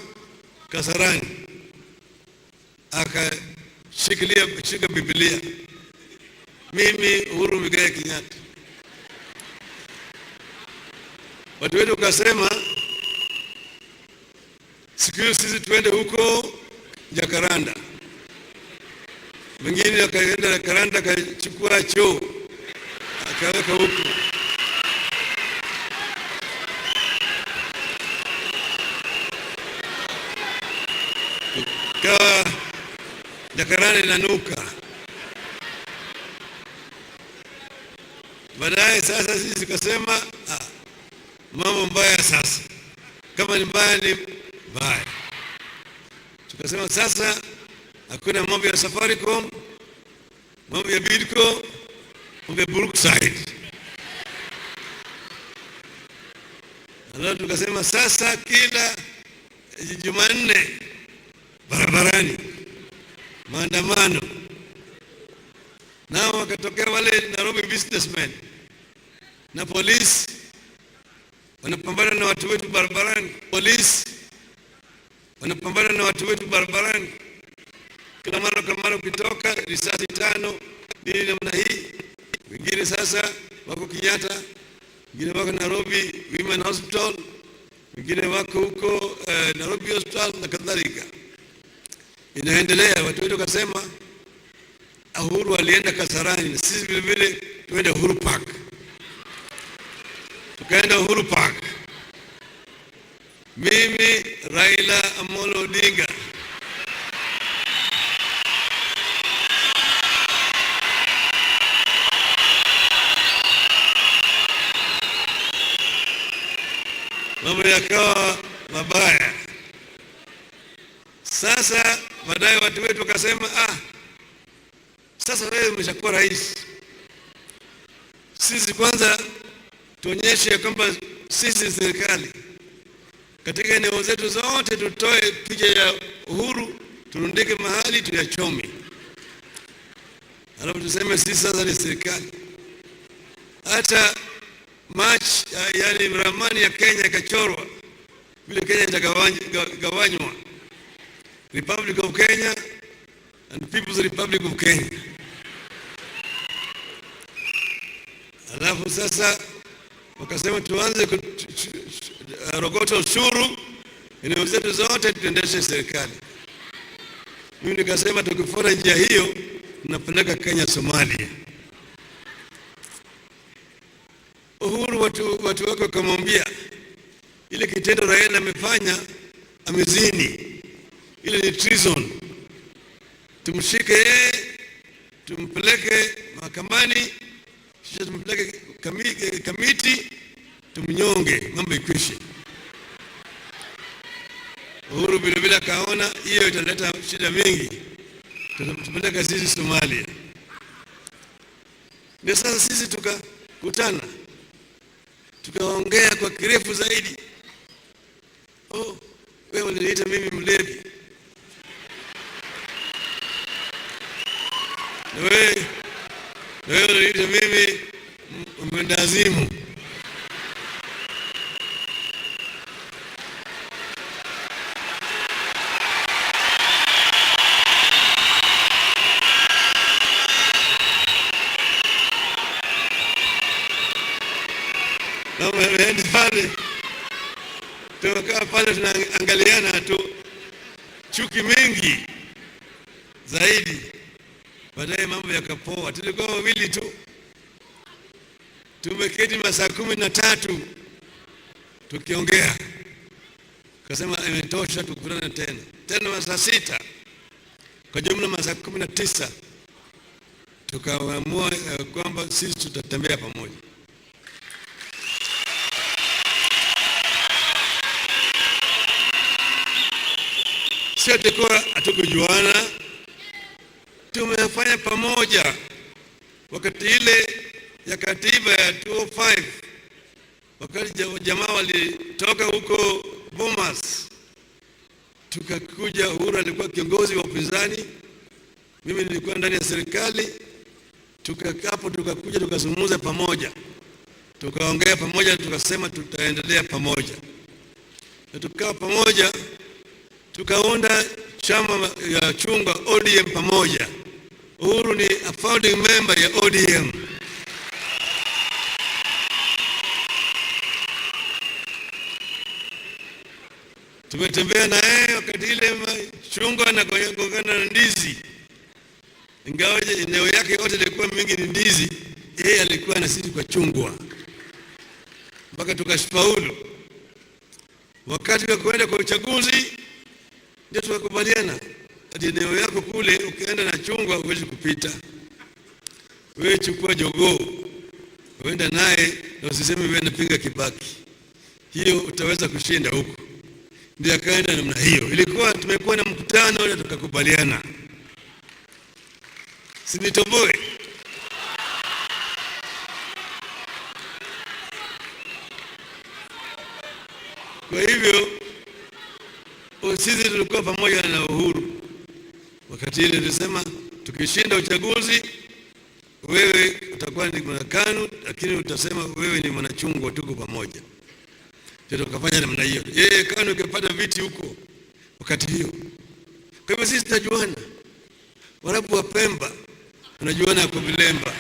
Kasarani. Shika Biblia. Mimi Uhuru Muigai Kenyatta. watu wetu wakasema siku hiyo sisi tuende huko Jacaranda. Wengine wakaenda Jacaranda akachukua choo akaweka huko. Kwa Jacaranda inanuka. Baadaye sasa sisi tukasema mambo mbaya sasa. Kama ni mbaya ni mbaya. Tukasema sasa hakuna mambo ya Safaricom, mambo ya Bidco, mambo ya Brookside. Alafu tukasema sasa kila Jumanne barabarani maandamano. Nao wakatokea wale Nairobi businessmen na polisi wanapambana na watu wetu barabarani. Polisi wanapambana na watu wetu barabarani. Kila mara ukitoka risasi 5 nini namna hii. Wengine sasa wako Kenyatta, wengine wako Nairobi Women Hospital, wengine wako huko Nairobi Hospital na kadhalika. Inaendelea. Watu wetu wakasema Uhuru alienda Kasarani na sisi vile vile tuende Uhuru Park. Tukaenda Uhuru Park. Mimi Raila Amolo Odinga mambo yakawa mabaya. Sasa baadaye watu wetu wakasema sasa wewe umeshakuwa rais, sisi kwanza tuonyeshe kwamba sisi serikali katika eneo zetu zote, tutoe picha ya Uhuru turundike mahali tuyachome, alafu tuseme sisi sasa ni serikali. Hata yani ramani ya Kenya ikachorwa vile Kenya itagawanywa, Republic of Kenya and People's Republic of Kenya. Alafu sasa wakasema tuanze rogota ushuru eneo zetu zote tuendeshe serikali. Mimi nikasema tukifuata njia hiyo tunapeleka Kenya Somalia. Uhuru watu wake wakamwambia ile kitendo Raila amefanya amezini, ile ni treason, tumshike tumpeleke mahakamani, kisha tumpeleke kamiti tumnyonge, mambo ikwishe. Uhuru vile vile akaona hiyo italeta shida mingi, tutapeleka sisi Somalia. Ndio sasa sisi tukakutana tukaongea kwa kirefu zaidi. Wewe unaniita mimi mlevi, wewe unaniita mimi mwendazimu. Pale tukakaa pale tunaangaliana tu, chuki mingi zaidi. Baadaye mambo yakapoa. Tulikuwa wawili tu, tumeketi masaa 13 tukiongea. Kasema imetosha, tukutane tena masaa 6, kwa jumla masaa 19. Tukaamua kwamba sisi tutatembea pamoja. Sio tukua hatukujuana, tumefanya pamoja. Wakati ile ya katiba ya 2005, wakati jamaa walitoka huko Bomas, tukakuja. Uhuru alikuwa kiongozi wa upinzani, mimi nilikuwa ndani ya serikali. Tukakapo tukakuja tukazungumza pamoja, tukaongea pamoja, tukasema tutaendelea pamoja, na tukawa pamoja. Tukaunda chama ya chungwa ODM pamoja. Uhuru ni a founding member ya ODM. Tumetembea na yeye wakati ile chungwa na gongana na ndizi. Ingawaje eneo yake yote ilikuwa mingi ni ndizi, yeye alikuwa na sisi kwa chungwa. Mpaka tukashafaulu. Wakati wa kwenda kwa uchaguzi ndio tukakubaliana ati eneo yako kule ukienda na chungwa huwezi kupita. Wewe chukua jogoo, uenda naye na usiseme wewe unapinga Kibaki. Hiyo utaweza kushinda huko. Ndio akaenda namna hiyo. Ilikuwa tumekuwa na mkutano na tukakubaliana. Sinitoboe. Kwa hivyo sisi tulikuwa pamoja na Uhuru. Wakati ile tulisema tukishinda uchaguzi wewe utakuwa ni mwanakanu, lakini utasema wewe ni mwanachungwa, tuko pamoja. Tukafanya namna hiyo. Yeye KANU ikapata viti huko wakati hiyo. Kwa hivyo sisi tunajuana. Warabu wa Pemba tunajuana kwa Vilemba.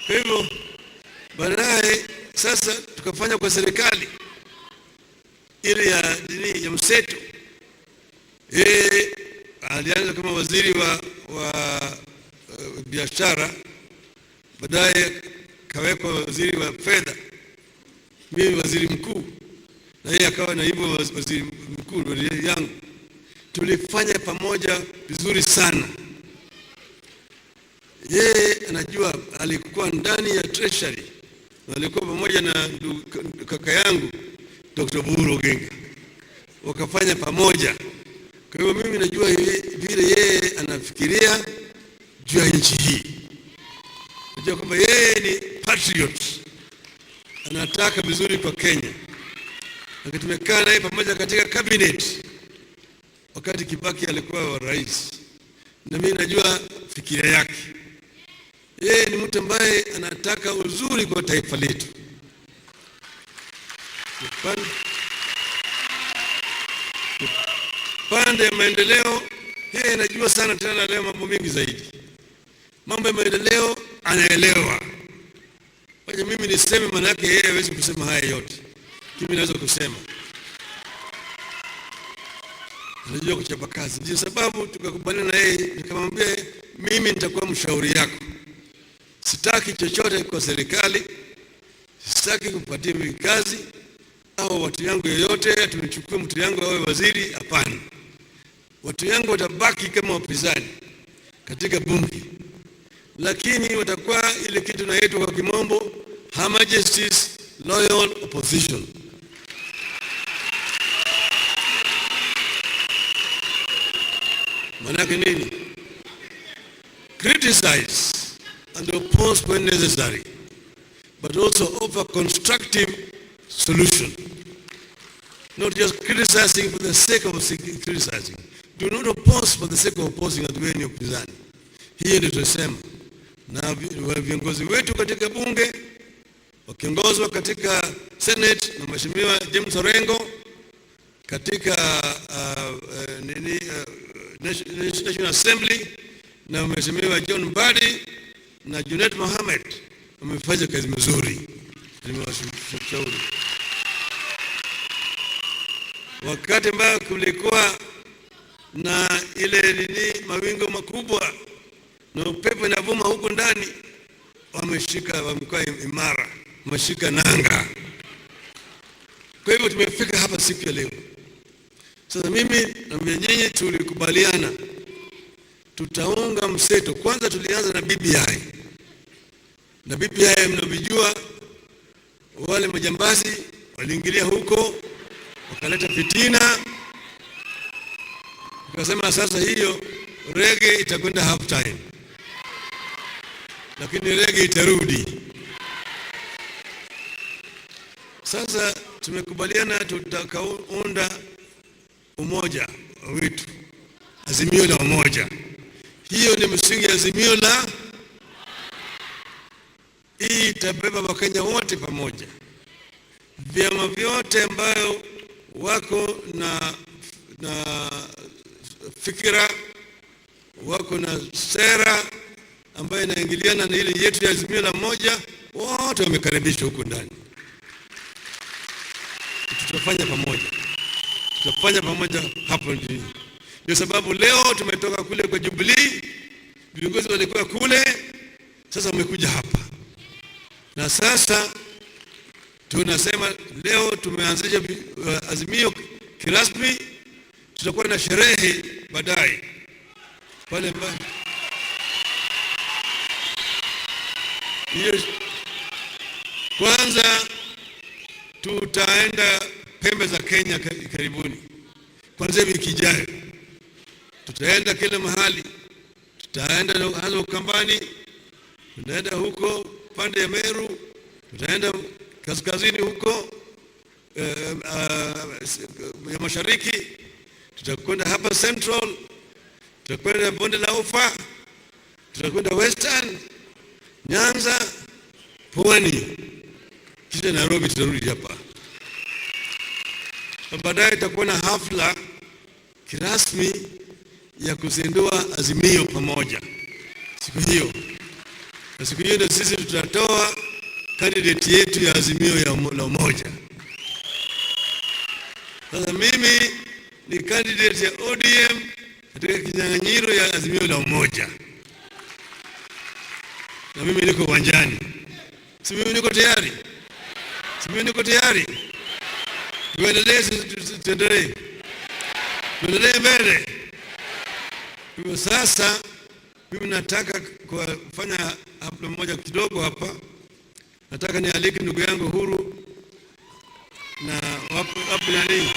Kwa hivyo baadaye sasa tukafanya kwa serikali ile ya mseto. Alianza kama waziri wa biashara, baadaye kawekwa waziri wa fedha, mimi waziri mkuu, na yeye akawa naibu waziri mkuu yangu. Tulifanya pamoja vizuri sana. Yeye anajua alikuwa ndani ya treasury, na alikuwa pamoja na kaka yangu Dr. Buhuru Oginga, wakafanya pamoja. Kwa hiyo mimi najua vile yeye anafikiria juu ya nchi hii. Najua kwamba yeye ni patriot, anataka vizuri kwa Kenya. Na tumekaa naye pamoja katika cabinet wakati Kibaki alikuwa wa rais, na mimi najua fikiria yake. Yeye ni mtu ambaye anataka uzuri kwa taifa letu. Pande ya maendeleo, yeye anajua sana, tena anaelewa mambo mengi zaidi. Mambo ya maendeleo anaelewa. Kwa hiyo mimi niseme, maana yake yeye hawezi kusema haya yote. Mimi naweza kusema. Anajua kuchapa kazi. Ndio sababu tukakubaliana na yeye, nikamwambia mimi nitakuwa mshauri yako. Sitaki chochote kwa serikali. Sitaki kupatia mimi kazi au watu yangu yoyote tunichukue mtu yangu awe waziri, hapana. Watu yangu watabaki kama wapinzani katika bunge, lakini watakuwa ile kitu inaitwa kwa kimombo Her Majesty's Loyal Opposition. Manake nini? Criticize and oppose when necessary, but also offer constructive solution. Not just criticizing for the sake of criticizing. Do not oppose for the sake of opposing at wenye upinzani. Hiyo ndio tunasema. Na viongozi wetu katika bunge, wakiongozwa katika Senate na Mheshimiwa James Orengo, katika National Assembly na Mheshimiwa John Mbadi na Junet Mohamed, wamefanya kazi nzuri. Nimewashauri. Wakati ambao kulikuwa na ile mawingu makubwa na upepo inavuma huko ndani, wamekuwa imara, wameshika nanga. Kwa hivyo tumefika hapa siku ya leo. Sasa mimi na nyinyi tulikubaliana tutaunga mseto. Kwanza tulianza na BBI. Na BBI mnavijua, wale majambazi waliingilia huko wakaleta fitina. Tukasema sasa hiyo rege itakwenda half time, lakini rege itarudi. Sasa tumekubaliana tutakaunda umoja wetu, azimio la umoja. Hiyo ni msingi ya azimio la hii, itabeba Wakenya wote pamoja. Vyama vyote ambayo wako na fikira, wako na sera ambayo inaingiliana na ile yetu ya azimio la moja, wote wamekaribishwa huko ndani. tutafanya pamoja. Tutafanya pamoja hapo ndio sababu leo tumetoka kule kwa Jubilee, viongozi walikuwa kule, sasa wamekuja hapa. Na sasa tunasema leo tumeanzisha azimio kirasmi, tutakuwa na sherehe baadaye pale mbali. Hiyo kwanza tutaenda pembe za Kenya karibuni. Kwanza wiki ijayo tutaenda kila mahali. Tutaenda hasa Ukambani, tutaenda huko pande ya Meru, tutaenda kaskazini huko ya mashariki, tutakwenda hapa Central, tutakwenda bonde la Ufa, tutakwenda Western, Nyanza, Pwani, kisha Nairobi tutarudi hapa. Baadaye itakuwa na hafla kirasmi ya kuzindua azimio pamoja siku hiyo. Na siku hiyo ndio sisi tutatoa candidate yetu ya azimio la umoja. Sasa mimi ni candidate ya ODM katika kinyang'anyiro ya azimio la umoja, na mimi niko uwanjani. Si mimi niko tayari? Si mimi niko tayari? Tuendelee mbele. Kwa sasa mimi nataka kufanya hafla moja kidogo hapa. Nataka nialike ndugu yangu Huru na wapi nani?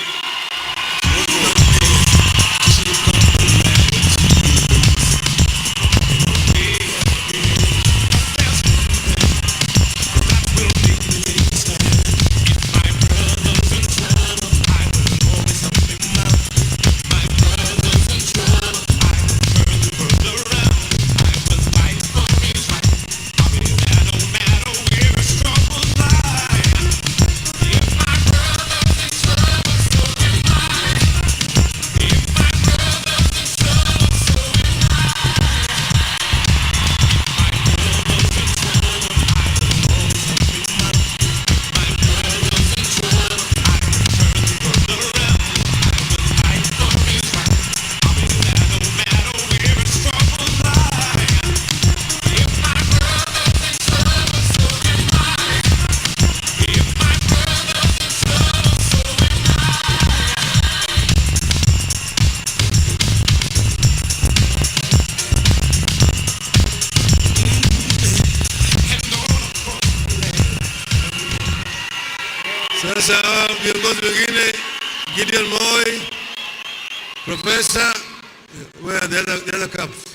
Sasa viongozi wengine, Gideon Moi, Professor, where are the other cups?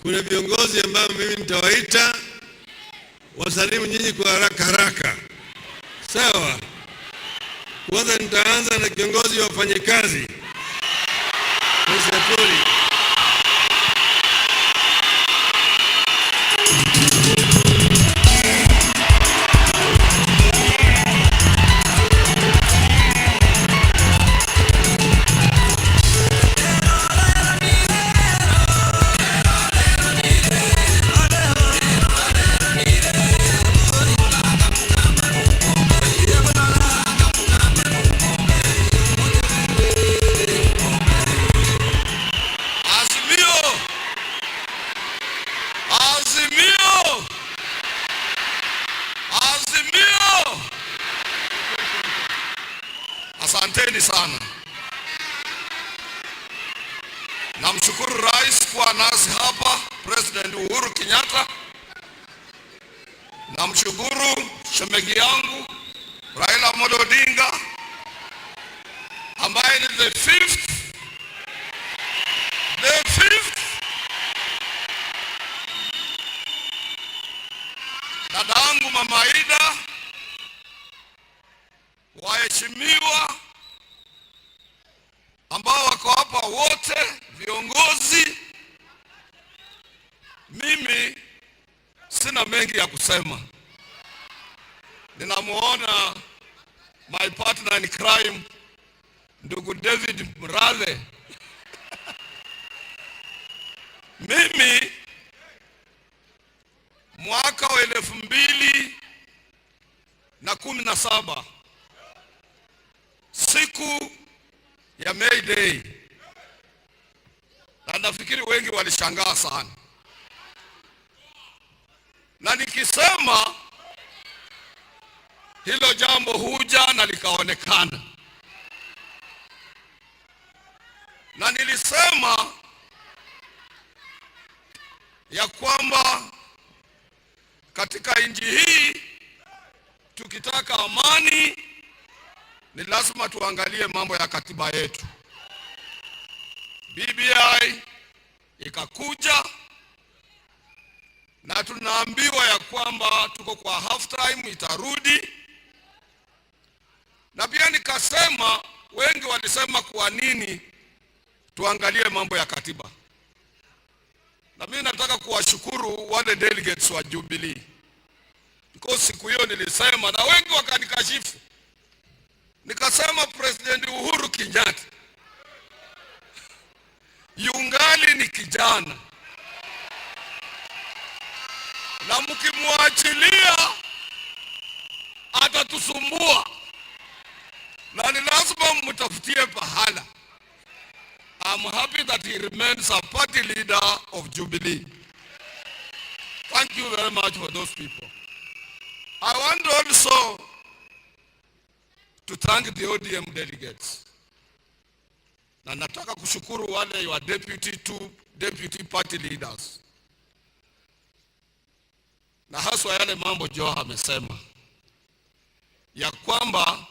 kuna viongozi ambao mimi nitawaita wasalimu nyinyi kwa haraka haraka. Sawa? Kwanza nitaanza na kiongozi wa wafanyakazi. Msafiri. Asanteni sana. Namshukuru Rais kwa nasi hapa, President Uhuru Kenyatta. Namshukuru shemegi yangu Raila Amolo Odinga ambaye ni the fifth dadangu Mama Ida, waheshimiwa ambao wako hapa wote, viongozi. Mimi sina mengi ya kusema. Ninamuona my partner in crime, ndugu David Mrathe. Mimi mwaka wa 2017 siku ya May Day, na nafikiri wengi walishangaa sana, na nikisema hilo jambo huja na likaonekana, na nilisema ya kwamba katika nchi hii tukitaka amani ni lazima tuangalie mambo ya katiba yetu. BBI ikakuja na tunaambiwa ya kwamba tuko kwa half time, itarudi. Na pia nikasema, wengi walisema kwa nini tuangalie mambo ya katiba. Na mimi nataka kuwashukuru wale delegates wa Jubilee, because siku hiyo nilisema na wengi wakanikashifu. Nikasema, President Uhuru Kenyatta, yungali ni kijana, na mkimwachilia atatusumbua, na ni lazima mtafutie pahala. I'm happy that he remains a party leader of Jubilee. Thank you very much for those people. I want also to thank the ODM delegates. Na nataka kushukuru wale your deputy party leaders. Na haswa yale mambo Joe amesema, ya kwamba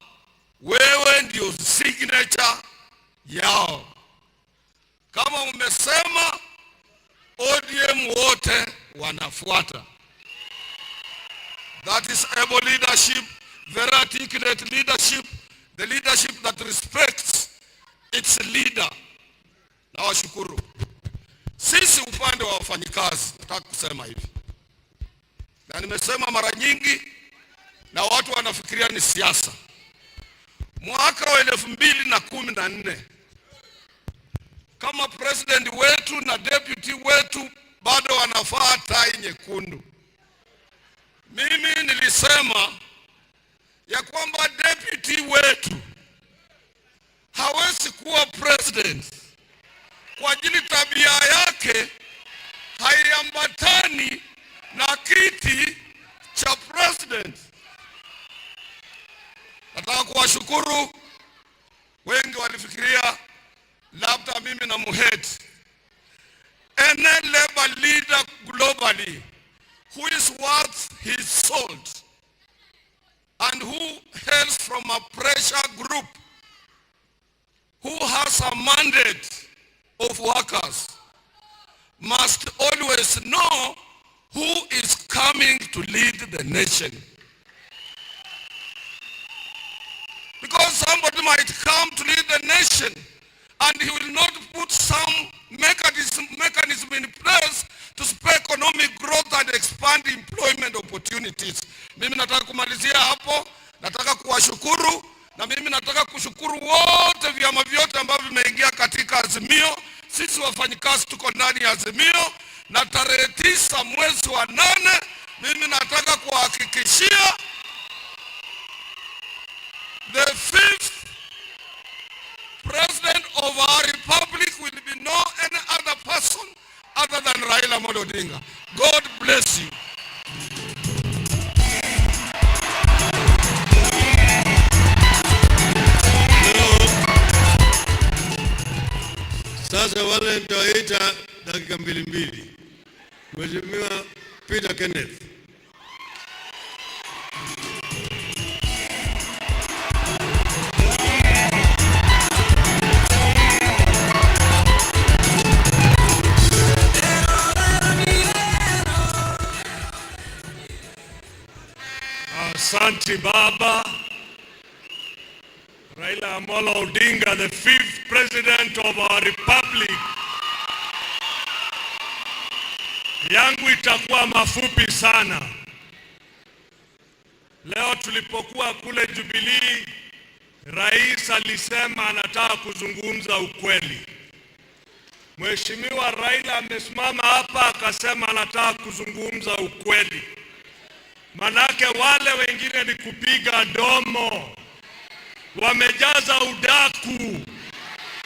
wewe ndio signature yao. Kama umesema, ODM wote wanafuata. That is able leadership, very articulate leadership, the leadership that respects its leader. Na washukuru. Sisi upande wa wafanyikazi, nataka kusema hivi, na nimesema mara nyingi na watu wanafikiria ni siasa. Mwaka wa 2014 kama president wetu na deputy wetu bado wanafaa tai nyekundu, mimi nilisema ya kwamba deputy wetu hawezi kuwa president kwa ajili tabia yake haiambatani na kiti cha president. Nataka kuwashukuru, wengi walifikiria labda mimi na muhead. Any labor leader globally who is worth his salt and who hails from a pressure group, who has a mandate of workers, must always know who is coming to lead the nation. Because somebody might come to lead the nation and he will not put some mechanism in place to spur economic growth and expand employment opportunities. Mimi nataka kumalizia hapo, nataka kuwashukuru, na mimi nataka kushukuru wote vyama vyote ambavyo vimeingia katika Azimio. Sisi wafanyikazi tuko ndani ya Azimio, na tarehe 9 mwezi wa 8 mimi nataka kuhakikishia the 5th president of our republic will be no any other person other than Raila Amolo Odinga. God bless you. Sasa wale nitaita dakika mbili. Mheshimiwa Peter Kenneth. Asante Baba. Raila Amolo Odinga, the 5th president of our republic. Yangu itakuwa mafupi sana. Leo tulipokuwa kule Jubilee, rais alisema anataka kuzungumza ukweli. Mheshimiwa Raila amesimama hapa akasema anataka kuzungumza ukweli. Manake wale wengine ni kupiga domo, wamejaza udaku.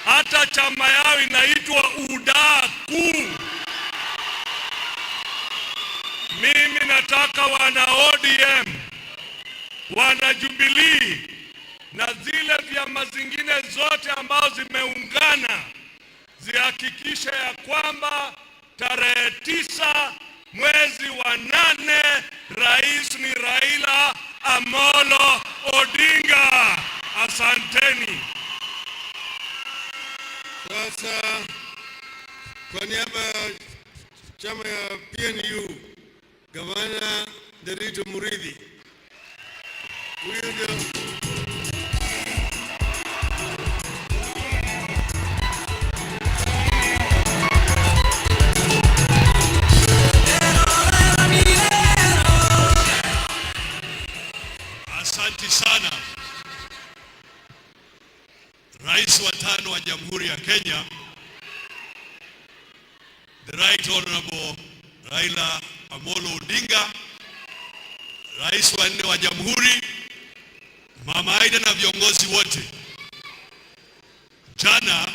Hata chama yao inaitwa udaku. Mimi nataka wana ODM, wana Jubilee na zile vyama zingine zote ambao zimeungana zihakikishe ya kwamba tarehe 9 mwezi wa 8 rais ni Raila Amolo Odinga. Asanteni. Sasa kwa niaba ya chama ya PNU, Gavana Derito Muridhi. Huyu ndio Asante sana. Rais wa 5 wa Jamhuri ya Kenya, the Right Honorable Raila Amolo Odinga, Rais wa 4 wa Jamhuri, Mama Aida na viongozi wote. Jana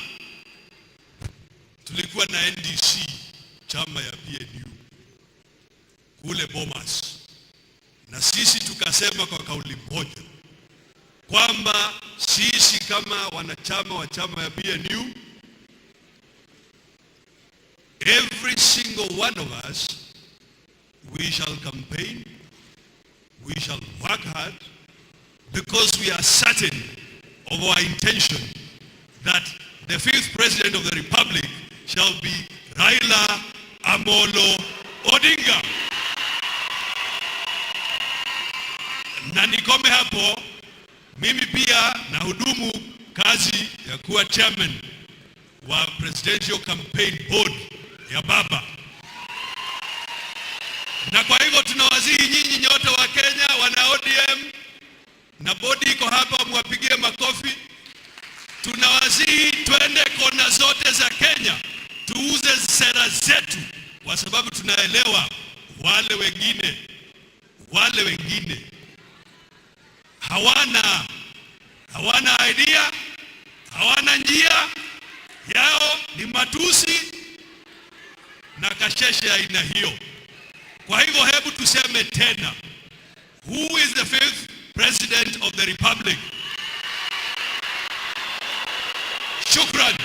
tulikuwa na NDC, chama ya PNU kule Bomas, na sisi tukasema kwa kauli moja kwamba sisi kama wanachama wa chama ya PNU, every single one of us, we shall campaign, we shall work hard, because we are certain of our intention that the 5th president of the republic shall be Raila Amolo Odinga. Na nikome hapo, mimi pia nahudumu kazi ya kuwa chairman wa Presidential Campaign Board ya Baba. Na kwa hivyo tunawasihi nyinyi nyote wa Kenya, wana ODM, na bodi iko hapa, mwapigie makofi. Tunawasihi twende kona zote za Kenya, tuuze sera zetu, kwa sababu tunaelewa wale wengine hawana idea, hawana njia, yao ni matusi na kasheshe aina hiyo. Kwa hivyo hebu tuseme tena, who is the 5th president of the republic? Shukran.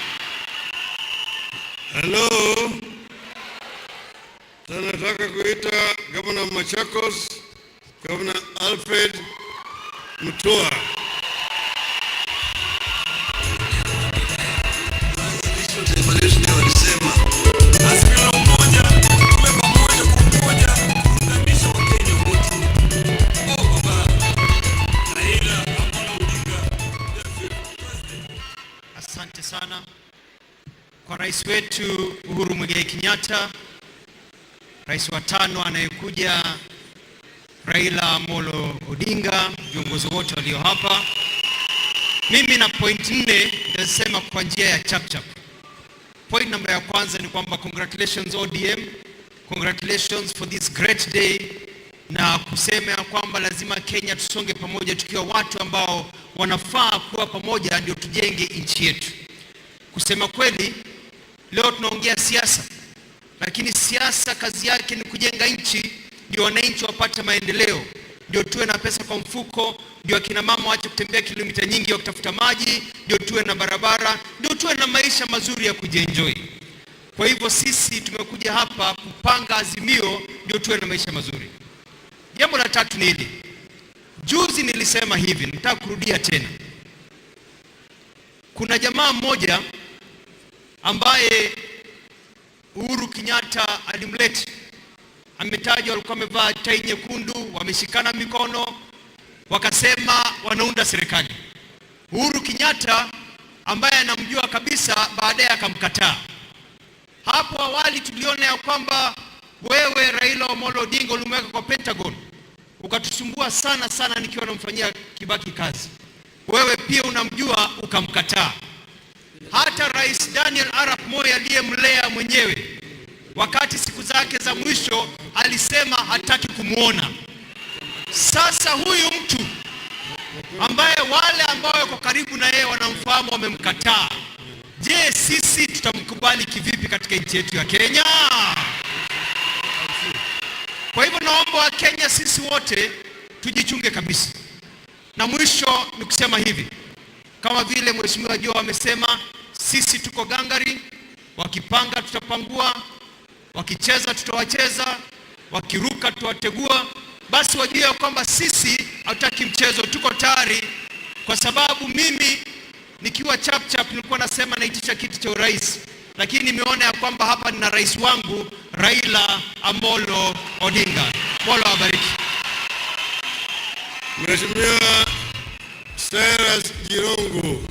Hello. Tunataka kuita Governor Machakos, Governor Alfred Mutua. Asante. rais wetu Uhuru Muigai Kenyatta, rais wa 5 anayekuja Raila Amolo Odinga, viongozi wote walio hapa. Mimi na point 4 nitasema kwa njia ya chap. Point number ya kwanza ni kwamba congratulations ODM, congratulations for this great day, na kusema ya kwamba lazima Kenya tusonge pamoja tukiwa watu ambao wanafaa kuwa pamoja ndio tujenge nchi yetu. Kusema kweli, leo tunaongea siasa, lakini siasa kazi yake ni kujenga nchi, ndio wananchi wapate maendeleo, ndio tuwe na pesa kwa mfuko, ndio akina mama waache kutembea kilomita nyingi wakitafuta maji, ndio tuwe na barabara, ndio tuwe na maisha mazuri ya kujienjoy. Kwa hivyo sisi tumekuja hapa kupanga azimio ndio tuwe na maisha mazuri. Jambo la tatu ni hili. Juzi nilisema hivi, nataka kurudia tena. Kuna jamaa mmoja ambaye Uhuru Kenyatta alimleta. Ametajwa walikuwa wamevaa tai nyekundu, wameshikana mikono, wakasema wanaunda serikali. Uhuru Kenyatta ambaye anamjua kabisa baadaye akamkataa. Hapo awali tuliona ya kwamba wewe Raila Amolo Odinga ulimweka kwa Pentagon, ukatusumbua sana nikiwa namfanyia Kibaki kazi. Wewe pia unamjua ukamkataa. Hata Rais Daniel Arap Moi aliyemlea mwenyewe, wakati siku zake za mwisho alisema hataki kumuona. Sasa huyu mtu ambaye wale ambao wako karibu na yeye wanamfahamu wamemkataa, je, sisi tutamkubali kivipi katika nchi yetu ya Kenya? Kwa hivyo naomba wa Kenya sisi wote tujichunge kabisa. Na mwisho ni kusema hivi, kama vile Mheshimiwa Joho amesema, sisi tuko gangari, wakipanga tutapangua, wakicheza tutawacheza, wakiruka tutawategua. Basi wajue kwamba sisi hatutaki mchezo, tuko tayari, kwa sababu mimi nikiwa chap nilikuwa nasema naitisha kiti cha urais, lakini nimeona ya kwamba hapa nina rais wangu Raila Amolo Odinga. Mola wabariki. Mheshimiwa Cyrus Jirongo.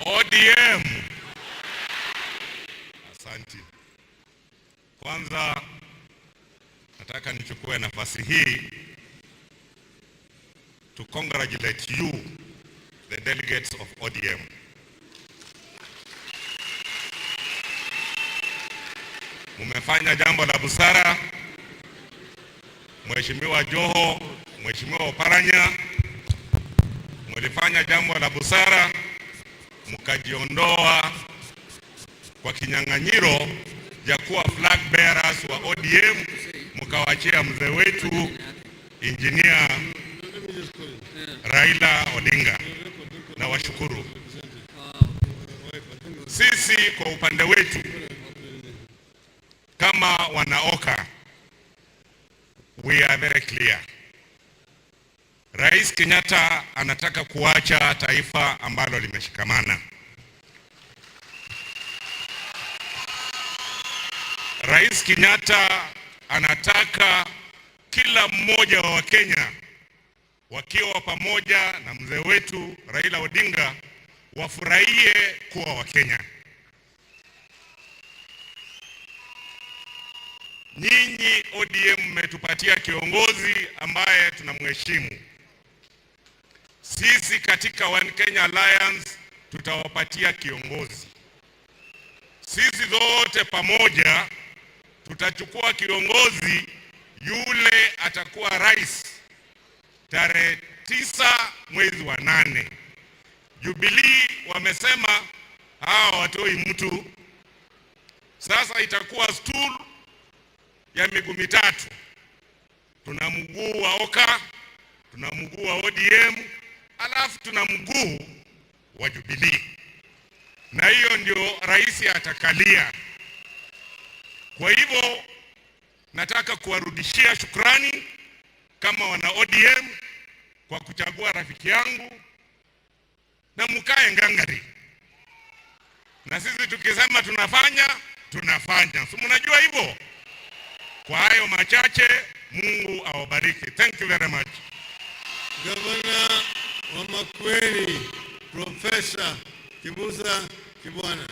ODM. Asante. Kwanza nataka nichukue nafasi hii to congratulate you, the delegates of ODM. Mumefanya jambo la busara. Mheshimiwa Joho, Mheshimiwa Oparanya, mlifanya jambo la busara, mkajiondoa kwa kinyang'anyiro ya kuwa flag bearers wa ODM, mkawachia mzee wetu Engineer Raila Odinga. Na washukuru. Sisi kwa upande wetu kama wanaoka, we are very clear. Rais Kenyatta anataka kuacha taifa ambalo limeshikamana. Rais Kenyatta anataka kila mmoja wa Wakenya wakiwa pamoja na mzee wetu Raila Odinga wafurahie kuwa Wakenya. Nyinyi ODM mmetupatia kiongozi ambaye tunamheshimu. Sisi katika One Kenya Alliance tutawapatia kiongozi. Sisi zote pamoja tutachukua kiongozi yule atakuwa rais tarehe 9 mwezi wa 8. Jubilee wamesema hawa watoi mtu. Sasa itakuwa stool ya miguu mitatu. Tuna mguu wa OKA, tuna mguu wa ODM, alafu tuna mguu wa Jubilee. Na hiyo ndio rais atakalia. Kwa hivyo nataka kuwarudishia shukrani kama wana ODM kwa kuchagua rafiki yangu, na mkae ngangari. Na sisi tukisema tunafanya. Si mnajua hivyo? Kwa hayo machache, Mungu awabariki. Thank you very much. Gavana wa Makueni, Profesa Kibuza Kibwana.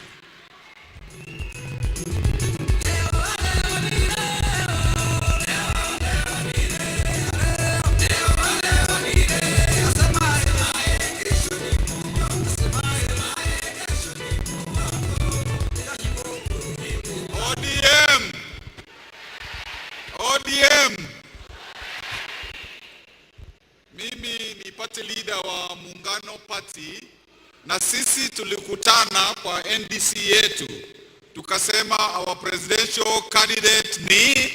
ODM. Mimi ni party leader wa Muungano Party, na sisi tulikutana kwa NDC yetu tukasema our presidential candidate ni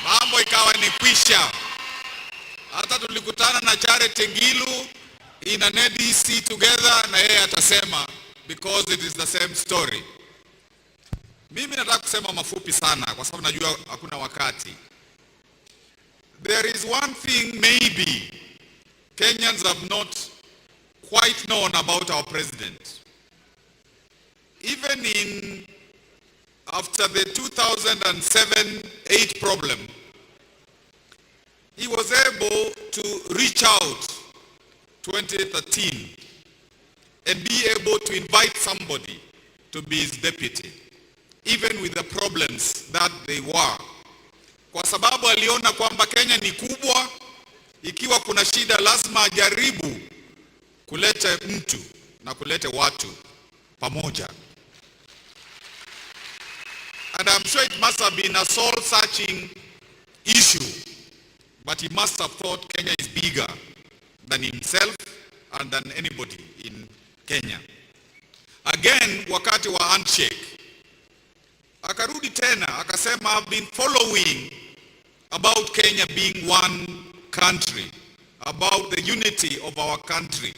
mambo ikawa ni kwisha. Hata tulikutana na Charity Ngilu in an NDC together, na yeye atasema because it is the same story. Mimi nataka kusema mafupi sana kwa sababu najua hakuna wakati. There is one thing maybe Kenyans have not quite known about our president. Even after the 2007-8 problem, he was able to reach out 2013 and be able to invite somebody to be his deputy, even with the problems that they were. Kwa sababu aliona kwamba Kenya ni kubwa, ikiwa kuna shida lazima ajaribu kuleta mtu na kuleta watu pamoja. And I'm sure it must have been a soul-searching issue, but he must have thought Kenya is bigger than himself and than anybody in Kenya. Again, wakati wa handshake, akarudi tena, akasema I've been following about Kenya being one country, about the unity of our country.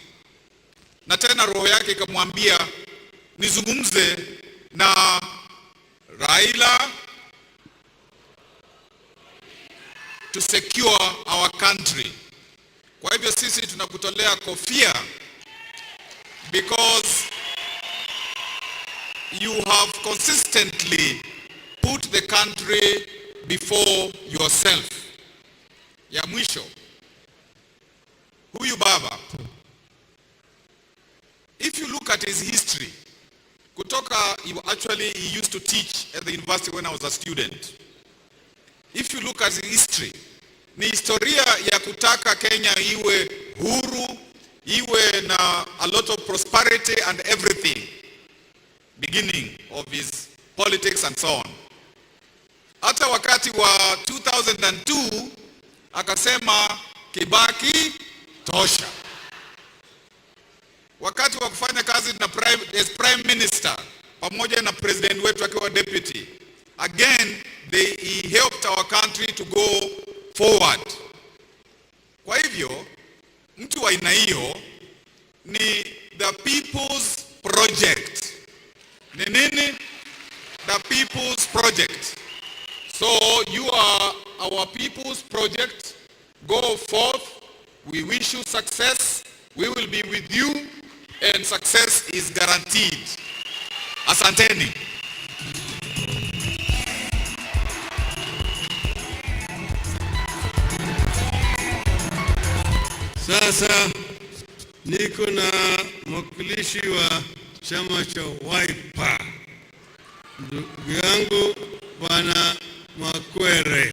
Na tena roho yake ikamwambia nizungumze na Raila to secure our country. Kwa hivyo sisi tunakutolea kofia because you have consistently put the country before yourself. Ya mwisho, huyu baba, if you look at his history, kutoka, he used to teach at the university when I was a student. If you look at his history, ni historia ya kutaka Kenya iwe huru, iwe na a lot of prosperity and everything, beginning of his politics and so on. Hata wakati wa 2002 akasema Kibaki tosha. Wakati wa kufanya kazi na as prime minister pamoja na president wetu akiwa deputy, again he helped our country to go forward. Kwa hivyo mtu wa aina hiyo ni the people's project. Ni nini? The people's project. So you are our people's project. Go forth. We wish you success. We will be with you, and success is guaranteed. Asanteni. Sasa niko na mwakilishi wa chama cha Wiper, ndugu yangu Bwana Makwere.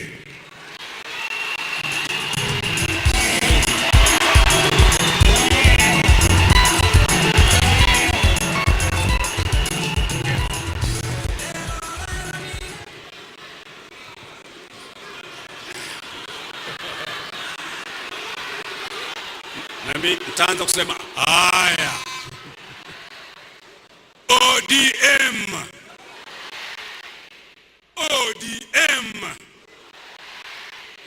Nami nitaanza kusema haya. ODM. ODM.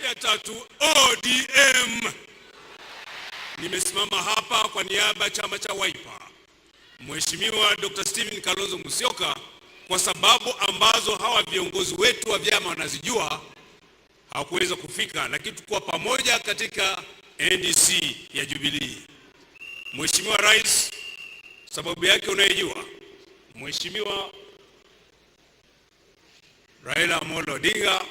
Ya tatu, ODM. Nimesimama hapa kwa niaba ya chama cha Wiper. Mheshimiwa Dr. Stephen Kalonzo Musyoka, kwa sababu ambazo hawa viongozi wetu wa vyama wanazijua, hawakuweza kufika, lakini tulikuwa pamoja katika NDC ya Jubilee. Mheshimiwa Rais, sababu yake unayejua. Mheshimiwa Raila Amolo Odinga,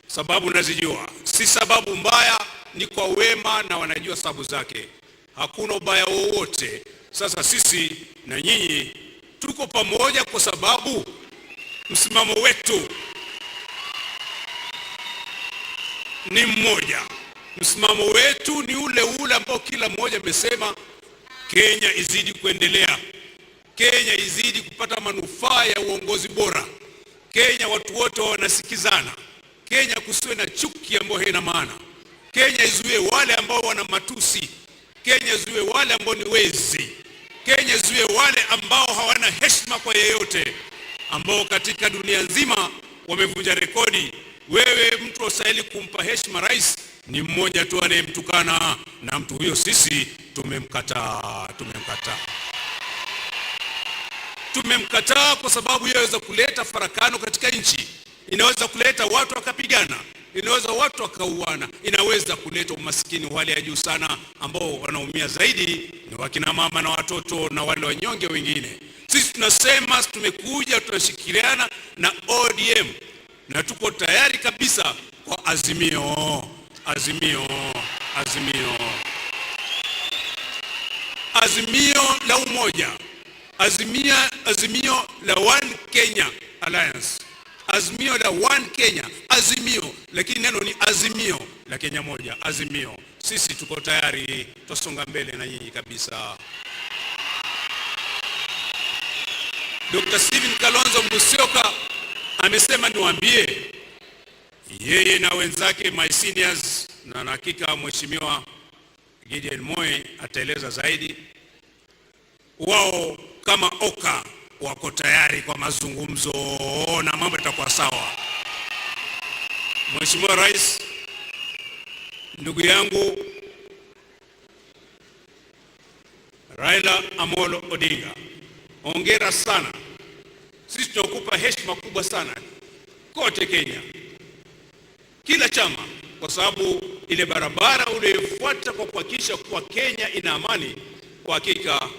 sababu unazijua. Si sababu mbaya, ni kwa wema na wanajua sababu zake. Hakuna ubaya wowote. Sasa sisi na nyinyi tuko pamoja kwa sababu msimamo wetu ni mmoja. Msimamo wetu ni ule ambao kila mmoja amesema Kenya izidi kuendelea. Kenya izidi kupata manufaa ya uongozi bora. Kenya watu wote wanasikizana. Kenya kusiwe na chuki ambayo haina maana. Kenya izuie wale ambao wana matusi. Kenya izuie wale ambao ni wezi. Kenya izuie wale ambao hawana heshima kwa yeyote, ambao katika dunia nzima wamevunja rekodi. Wewe mtu usahili kumpa heshima rais, ni mmoja tu anayemtukana, na mtu huyo sisi tumemkataa. Tumemkataa kwa sababu inaweza kuleta farakano katika nchi, inaweza kuleta watu wakapigana, inaweza watu wakauana, inaweza kuleta umaskini wa hali ya juu sana, ambao wanaumia zaidi ni wakina mama na watoto na wale wanyonge wengine. Sisi tunasema tumekuja, tunashirikiana na ODM na tuko tayari kabisa kwa azimio la umoja, azimio la One Kenya Alliance, azimio la One Kenya, azimio, lakini neno ni azimio la Kenya moja, azimio. Sisi tuko tayari, tusonga mbele na nyinyi kabisa. Dr. Stephen Kalonzo Musyoka amesema niwaambie yeye na wenzake my seniors, na hakika Mheshimiwa Gideon Moi ataeleza zaidi. Wao kama OKA wako tayari kwa mazungumzo na mambo yatakuwa sawa. Mheshimiwa Rais, ndugu yangu Raila Amolo Odinga, hongera sana. Sisi tunakupa heshima kubwa sana kote Kenya, kila chama, kwa sababu ile barabara uliyofuata kwa kuhakikisha kwa Kenya ina amani, kwa hakika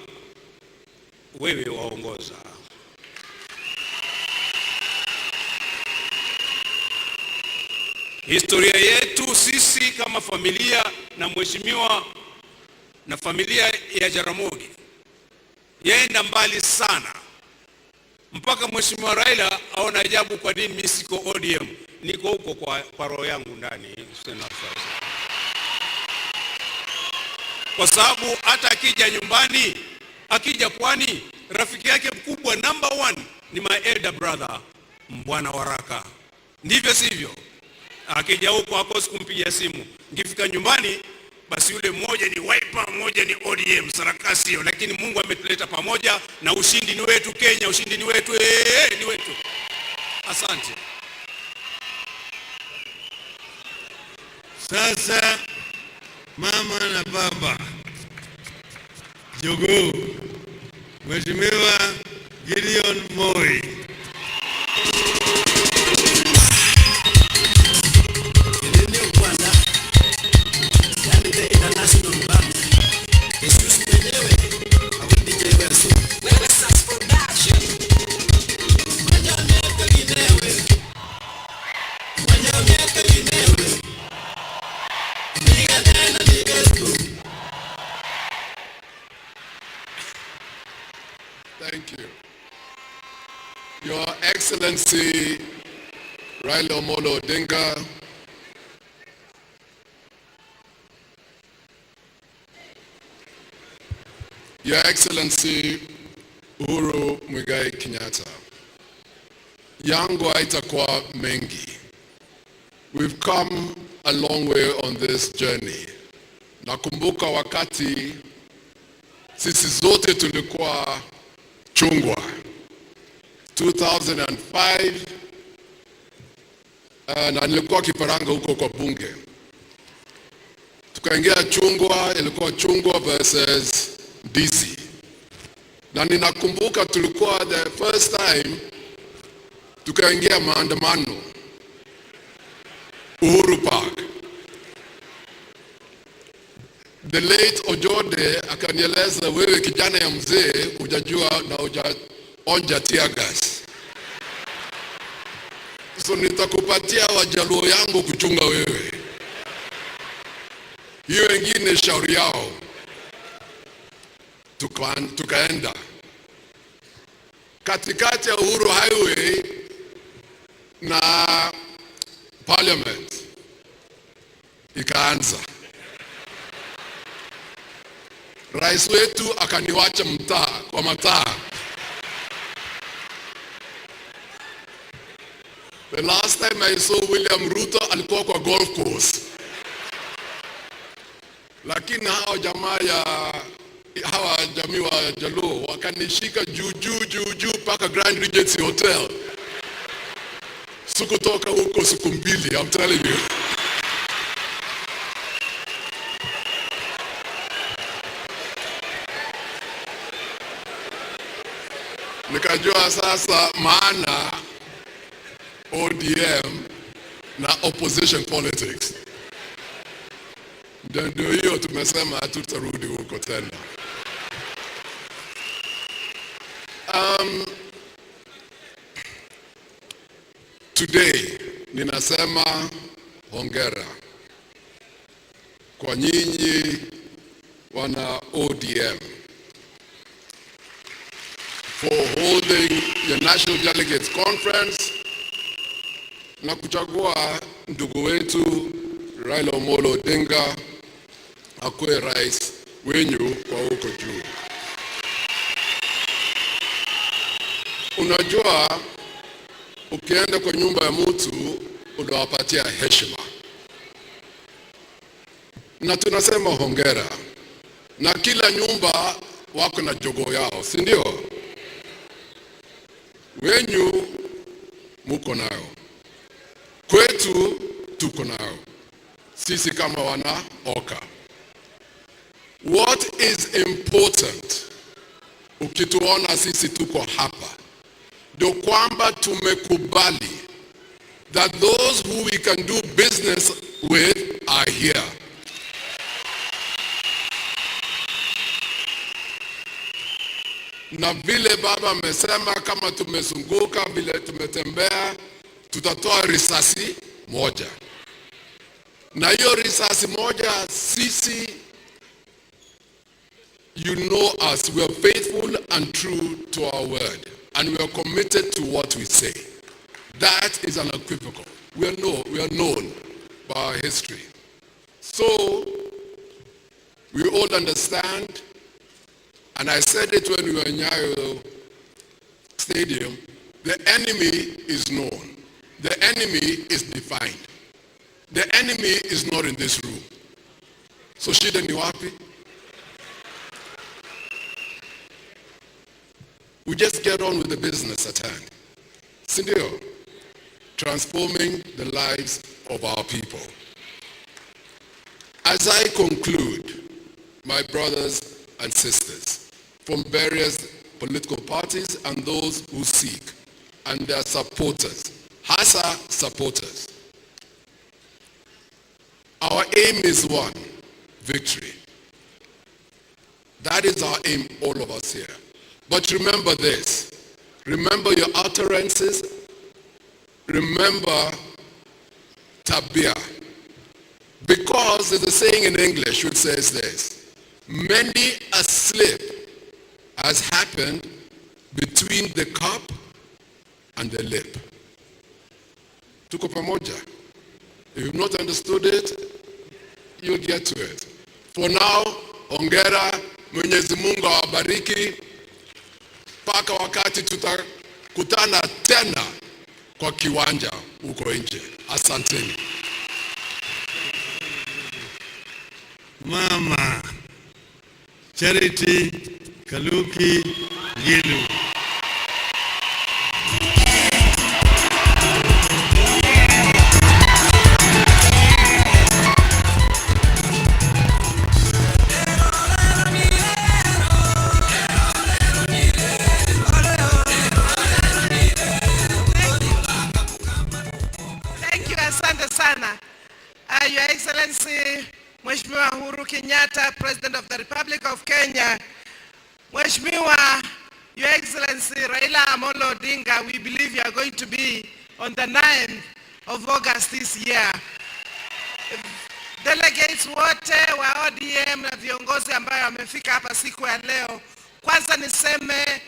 wewe waongoza. Historia yetu sisi kama familia na mheshimiwa na familia ya Jaramogi yaenda mbali sana, mpaka Mheshimiwa Raila aona ajabu kwa nini mimi siko ODM. Niko huko kwa roho yangu ndani, kwa sababu hata akija nyumbani, akija Pwani, rafiki yake mkubwa number 1 ni my elder brother Mbwana Waraka. Ndivyo sivyo? Akija huko hakosi kumpigia simu. Ngifika nyumbani, basi yule mmoja ni Wiper, mmoja ni ODM, sarakasi hiyo. Lakini Mungu ametuleta pamoja na ushindi ni wetu Kenya, ushindi ni wetu, ni wetu. Asante. Sasa mama na baba Jogoo, Mheshimiwa Gideon Moi. Thank you. Your Excellency Raila Amolo Odinga, Your Excellency Uhuru Muigai Kenyatta, yangu haitakuwa mengi. We've come a long way on this journey. Nakumbuka wakati sisi zote tulikuwa chungwa 2005, na nilikuwa kiparanga huko kwa bunge. Tukaingia chungwa, ilikuwa chungwa versus hizi. Na ninakumbuka tulikuwa the first time tukaingia maandamano Uhuru Park. The late Ojode akanieleza, wewe kijana ya mzee hujajua na hujaonja tear gas. So nitakupatia Wajaluo yangu kuchunga wewe. Hiyo wengine shauri yao. Tukaenda katikati ya Uhuru Highway na Parliament. Ikaanza. Rais wetu akaniwacha mtaa kwa mataa. The last time I saw William Ruto alikuwa kwa golf course. Lakini hawa jamii wa Jaluo wakanishika juu paka Grand Regency Hotel. Sikutoka huko siku mbili, I'm telling you. Nikajua sasa maana ODM na opposition politics. Ndio hiyo tumesema hatutarudi huko tena. Today ninasema hongera kwa nyinyi wana ODM for holding your National Delegates Conference na kuchagua ndugu wetu Raila Amolo Odinga akuwe rais wenyu kwa huko juu. Unajua, ukienda kwa nyumba ya mtu unawapatia heshima, na tunasema hongera. Na kila nyumba wako na jogoo yao, si ndio? Wenyu muko nayo, kwetu tuko nayo, sisi kama wana Oka. What is important, ukituona sisi tuko hapa, ndio kwamba tumekubali that those who we can do business with are here. Na vile baba amesema, kama tumezunguka, vile tumetembea, tutatoa risasi moja. Na hiyo risasi moja, sisi, you know us, we are faithful and true to our word. And we are committed to what we say. That is unequivocal. We are known by our history. So, we all understand, and I said it when we were in Nyayo Stadium, the enemy is known. The enemy is defined. The enemy is not in this room. So shida ni wapi? We just get on with the business at hand. Sindio, transforming the lives of our people. As I conclude, my brothers and sisters from various political parties and those who seek, and their supporters, HASA supporters, our aim is one, victory. That is our aim, all of us here. But remember this, remember your utterances, remember tabia. Because there's a saying in English which says this, many a slip has happened between the cup and the lip. Tuko pamoja. If you've not understood it, you'll get to it. For now, hongera, Mwenyezi Mungu awabariki. Paka wakati tutakutana tena kwa kiwanja uko nje. Asanteni. Mama Charity Kaluki Gilu. Mheshimiwa Uhuru Kenyatta, President of the Republic of Kenya, Mheshimiwa Your Excellency Raila Amolo Odinga, we believe you are going to be on the 9th of August this year. Delegates wote wa ODM na viongozi ambayo wamefika hapa siku ya leo, kwanza niseme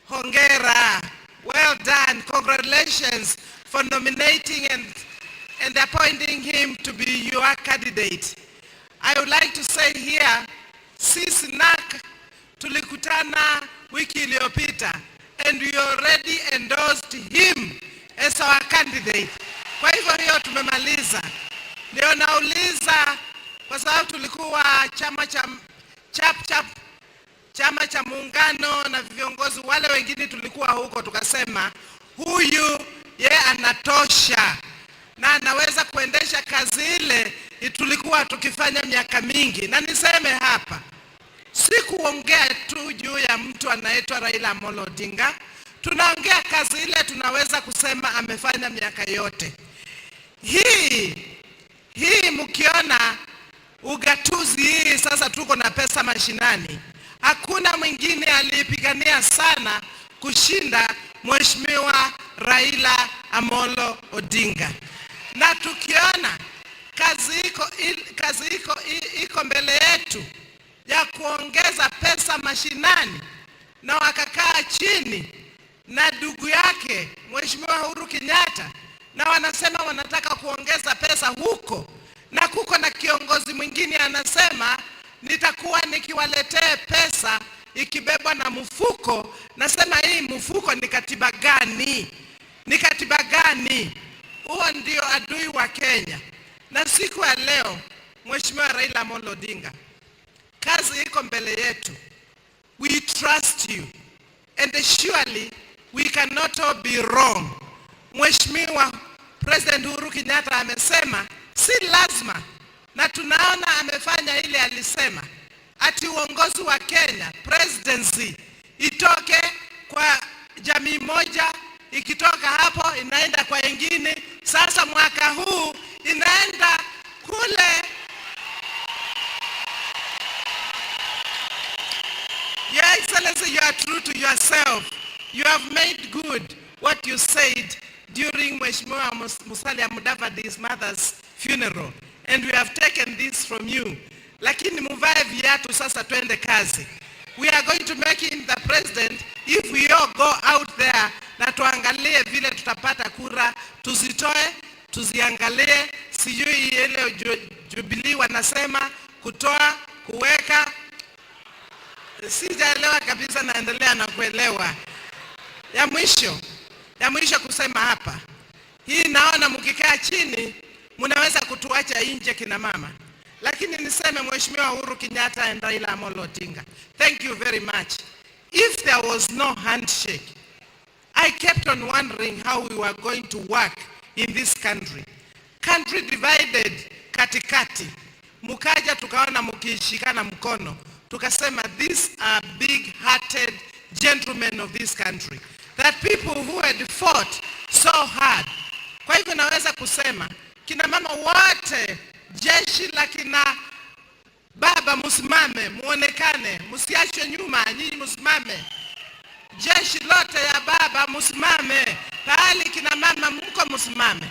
hongera, well done, congratulations for nominating and appointing him to be your candidate. I would like to say here, sisi NAK tulikutana wiki iliyopita and we already endorsed him as our candidate. Kwa hivyo hiyo tumemaliza. Ndio nauliza kwa sababu tulikuwa chama cha muungano na viongozi wale wengine tulikuwa huko, tukasema huyu anatosha na anaweza kuendesha kazi ile tulikuwa tukifanya miaka mingi. Na niseme hapa, sikuongea tu juu ya mtu anaitwa Raila Amolo Odinga, tunaongea kazi ile tunaweza kusema amefanya miaka yote. Hii mkiona ugatuzi hii sasa tuko na pesa mashinani, hakuna mwingine alipigania sana kushinda Mheshimiwa Raila Amolo Odinga. Na tukiona kazi iko mbele yetu ya kuongeza pesa mashinani, na wakakaa chini na ndugu yake Mheshimiwa Uhuru Kenyatta na wanasema wanataka kuongeza pesa huko, na kuko na kiongozi mwingine anasema nitakuwa nikiwaletea pesa ikibebwa na mfuko. Nasema hii mfuko ni katiba gani? Ni katiba gani? Huo ndio adui wa Kenya. Na siku ya leo Mheshimiwa Raila Amolo Odinga, kazi iko mbele yetu. We trust you and surely we cannot all be wrong. Mheshimiwa President Uhuru Kenyatta amesema si lazima, na tunaona amefanya ile alisema, ati uongozi wa Kenya presidency itoke kwa jamii moja, ikitoka hapo inaenda kwa wengine. Sasa mwaka huu inaenda kule. Your Excellency, you are true to yourself. You have made good what you said during Mheshimiwa Musalia Mudavadi's mother's funeral, and we have taken this from you. Lakini muvae viatu sasa, twende kazi. We are going to make him the president if we all go out there na tuangalie vile tutapata kura, tuzitoe, tuziangalie. Sijui ile Jubilee wanasema kutoa, kuweka, sijaelewa kabisa, naendelea na kuelewa. Ya mwisho kusema hapa, hii naona mkikaa chini mnaweza kutuacha nje kina mama. Lakini niseme Mheshimiwa Uhuru Kenyatta and Raila Amolo Odinga, thank you very much. If there was no handshake, I kept on wondering how we were going to work in this country. Country divided katikati. Mukaja tukaona mkishikana mkono. Tukasema these are big-hearted gentlemen of this country. That people who had fought so hard. Kwa hivyo naweza kusema kina mama wote, jeshi la kina baba, musimame, muonekane, musiachwe nyuma, nyinyi musimame. Jeshi lote ya baba musimame, pahali kina mama mko musimame.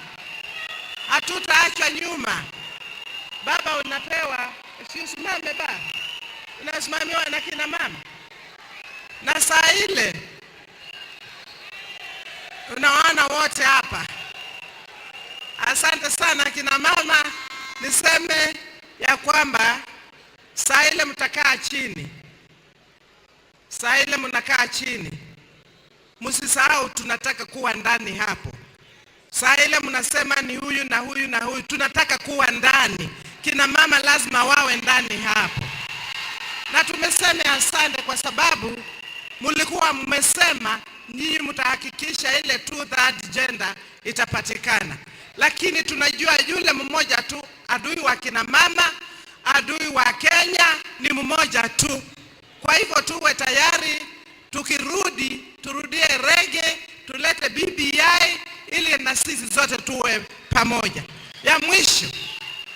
Hatutaachwa nyuma. Baba unapewa, usimame baba. Unasimamiwa na kina mama. Na saa ile unaona wote hapa. Asante sana kina mama. Niseme ya kwamba saa ile mtakaa chini. Saa ile mnakaa chini, msisahau tunataka kuwa ndani hapo. Saa ile mnasema ni huyu na huyu na huyu, tunataka kuwa ndani. Kina mama lazima wawe ndani hapo. Na tumesema asante kwa sababu mlikuwa mmesema nyinyi mtahakikisha ile 2/3 gender itapatikana. Lakini tunajua yule mmoja tu, adui wa kina mama, adui wa Kenya ni mmoja tu. Kwa hivyo tuwe tayari, tukirudi, turudie rege, tulete BBI ili na sisi zote tuwe pamoja. Ya mwisho,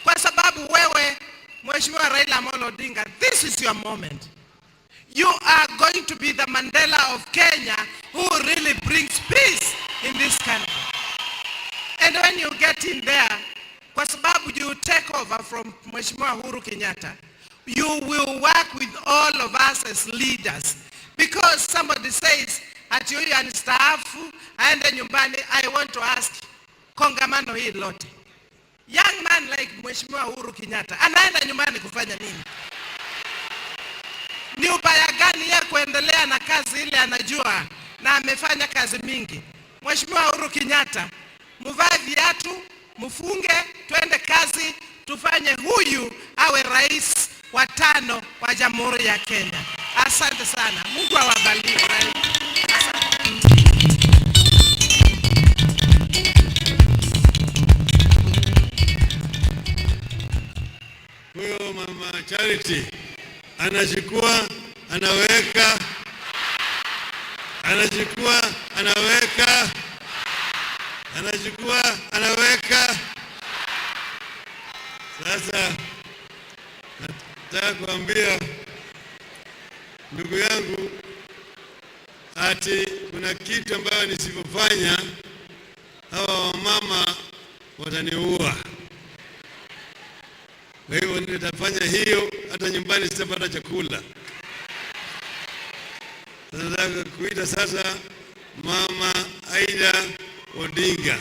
kwa sababu wewe Mheshimiwa Raila Amolo Odinga, this is your moment. You are going to be the Mandela of Kenya who really brings peace in this country. And when you get in there, kwa sababu you take over from Mheshimiwa Uhuru Kenyatta, you will work with all of us as leaders. Because somebody says, ati huyu anistaafu, aende nyumbani, I want to ask, kongamano hii lote. Young man like Mheshimiwa Uhuru Kenyatta, anaenda nyumbani kufanya nini? Ni ubaya gani ya kuendelea na kazi ile anajua na amefanya kazi mingi? Mheshimiwa Uhuru Kenyatta, muvae viatu, mufunge, twende kazi, tufanye huyu awe rais wa 5 wa Jamhuri ya Kenya. Asante sana. Mungu awabariki. Huyo Mama Charity anachukua, anaweka, anachukua, anaweka, anachukua, anaweka. Sasa nataka kuambia ndugu yangu ati kuna kitu ambayo nisipofanya hawa wamama wataniua. Kwa hivyo nitafanya hiyo, hata nyumbani sitapata chakula. Nataka kuita sasa Mama Aida Odinga.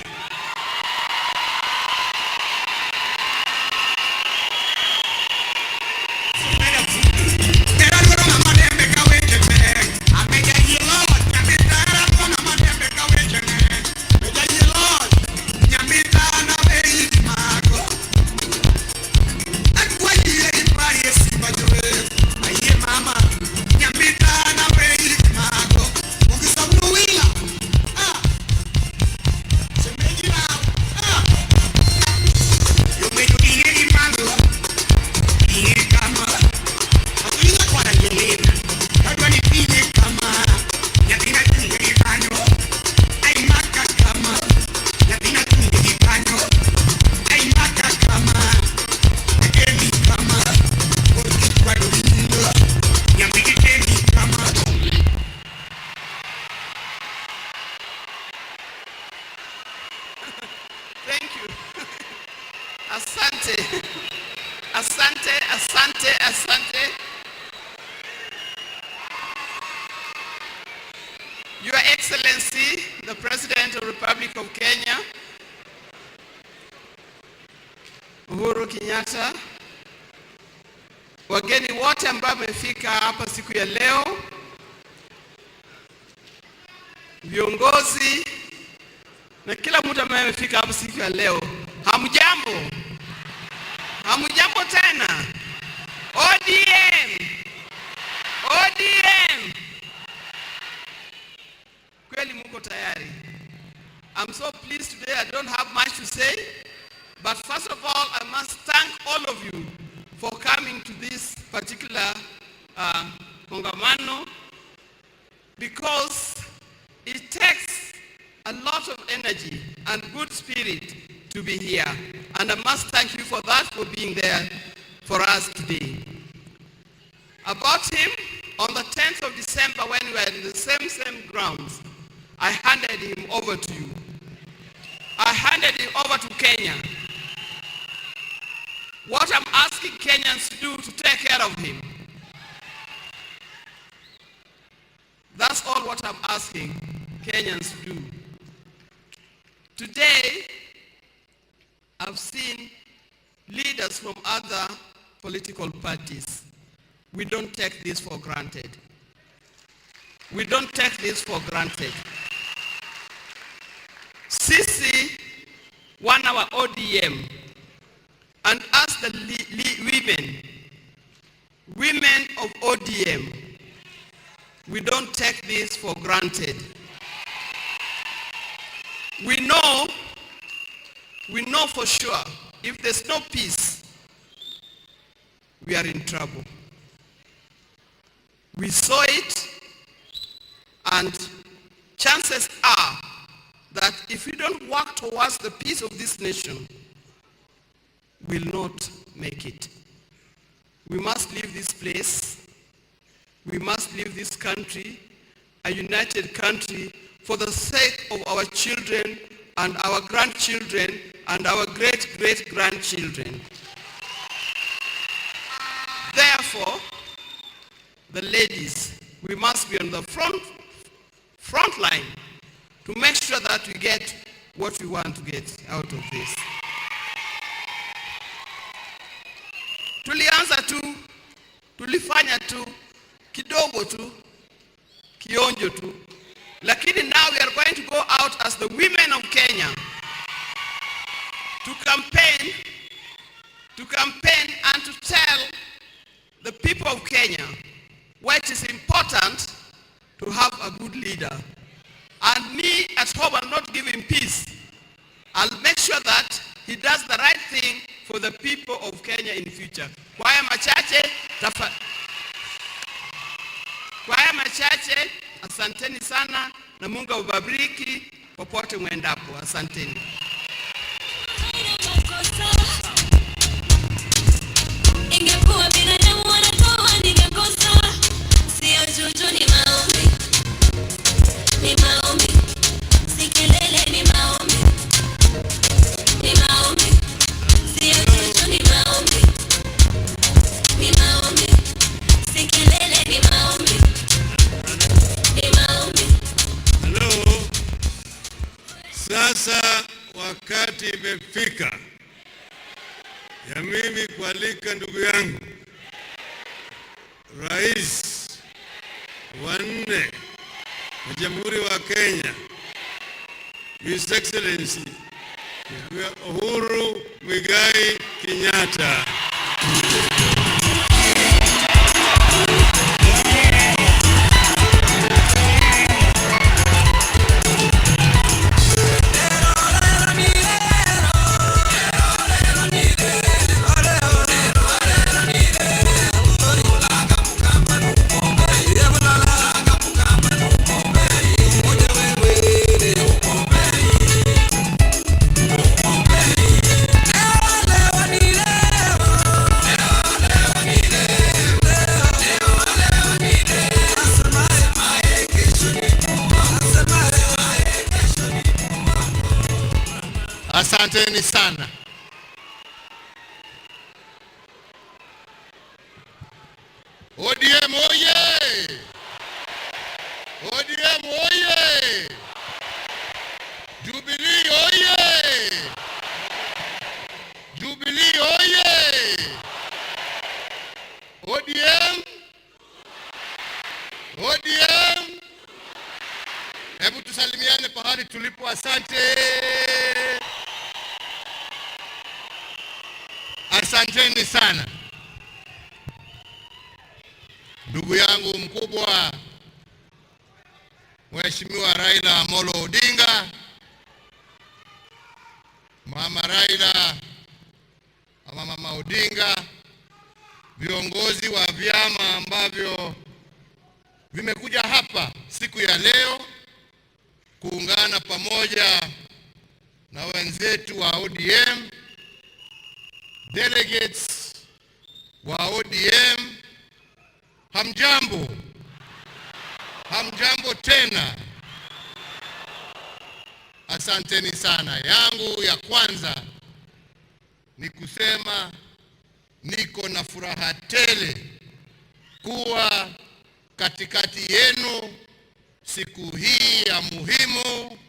Asante. Your Excellency, the President of the Republic of Kenya, Uhuru Kenyatta, wageni wote ambao wamefika hapa siku ya leo, viongozi na kila mtu ambaye amefika hapa siku ya leo, hamjambo. Hamjambo tena. ODM. ODM. Kweli mko tayari? I'm so pleased today. I don't have much to say, but first of all, I must thank all of you for coming to this particular kongamano, because it takes a lot of energy and good spirit to be here. And I must thank you for that, for being there for us today. About him, on the 10th of December, when we were in the same grounds, I handed him over to you. I handed him over to Kenya. What I'm asking Kenyans to do to take care of him. That's all what I'm asking Kenyans to do. Today, I've seen leaders from other political parties. We don't take this for granted. We don't take this for granted. Sisi, wana wa ODM, and us the women of ODM, we don't take this for granted. We know for sure, if there's no peace, we are in trouble. We saw it, and chances are that if we don't work towards the peace of this nation, we'll not make it. we must leave this place, we must leave this country, a united country, for the sake of our children and our grandchildren and our great-great-grandchildren. Therefore, the ladies, we must be on the front line to make sure that we get what we want to get out of this. Tulianza tu, tulifanya tu, kidogo tu, kionjo tu. Lakini now we are going to go out as the women of Kenya to campaign and to tell the people of Kenya why it is important to have a good leader. And me at home, I'll not give him peace. I'll make sure that he does the right thing for the people of Kenya in future. Kwa haya machache, asanteni sana na Mungu awabariki popote mwendapo. Asanteni. Ingekuwa binadamu wanatoa ningekosa. Sio juju, ni maombi. Ni maombi. Si kelele, ni maombi. Ni maombi. Sio juju, ni maombi. Ni maombi. Si kelele, ni maombi. Ni maombi. Hello. Sasa wakati imefika ya mimi kualika ndugu yangu Rais wa 4 wa Jamhuri wa Kenya, His Excellency Uhuru Muigai Kenyatta. Asanteni sana. ODM oye! ODM oye! Jubilee oye! Jubilee oye! ODM! ODM! Hebu tusalimiane pahali tulipo. Asante. Asanteni sana. Ndugu yangu mkubwa Mheshimiwa Raila Amolo Odinga, Mama Raila, Mama Odinga, viongozi wa vyama ambavyo vimekuja hapa siku ya leo kuungana pamoja na wenzetu wa ODM, delegates wa ODM, hamjambo. Hamjambo tena. Asanteni sana. Yangu ya kwanza ni kusema niko na furaha tele kuwa katikati yenu siku hii ya muhimu,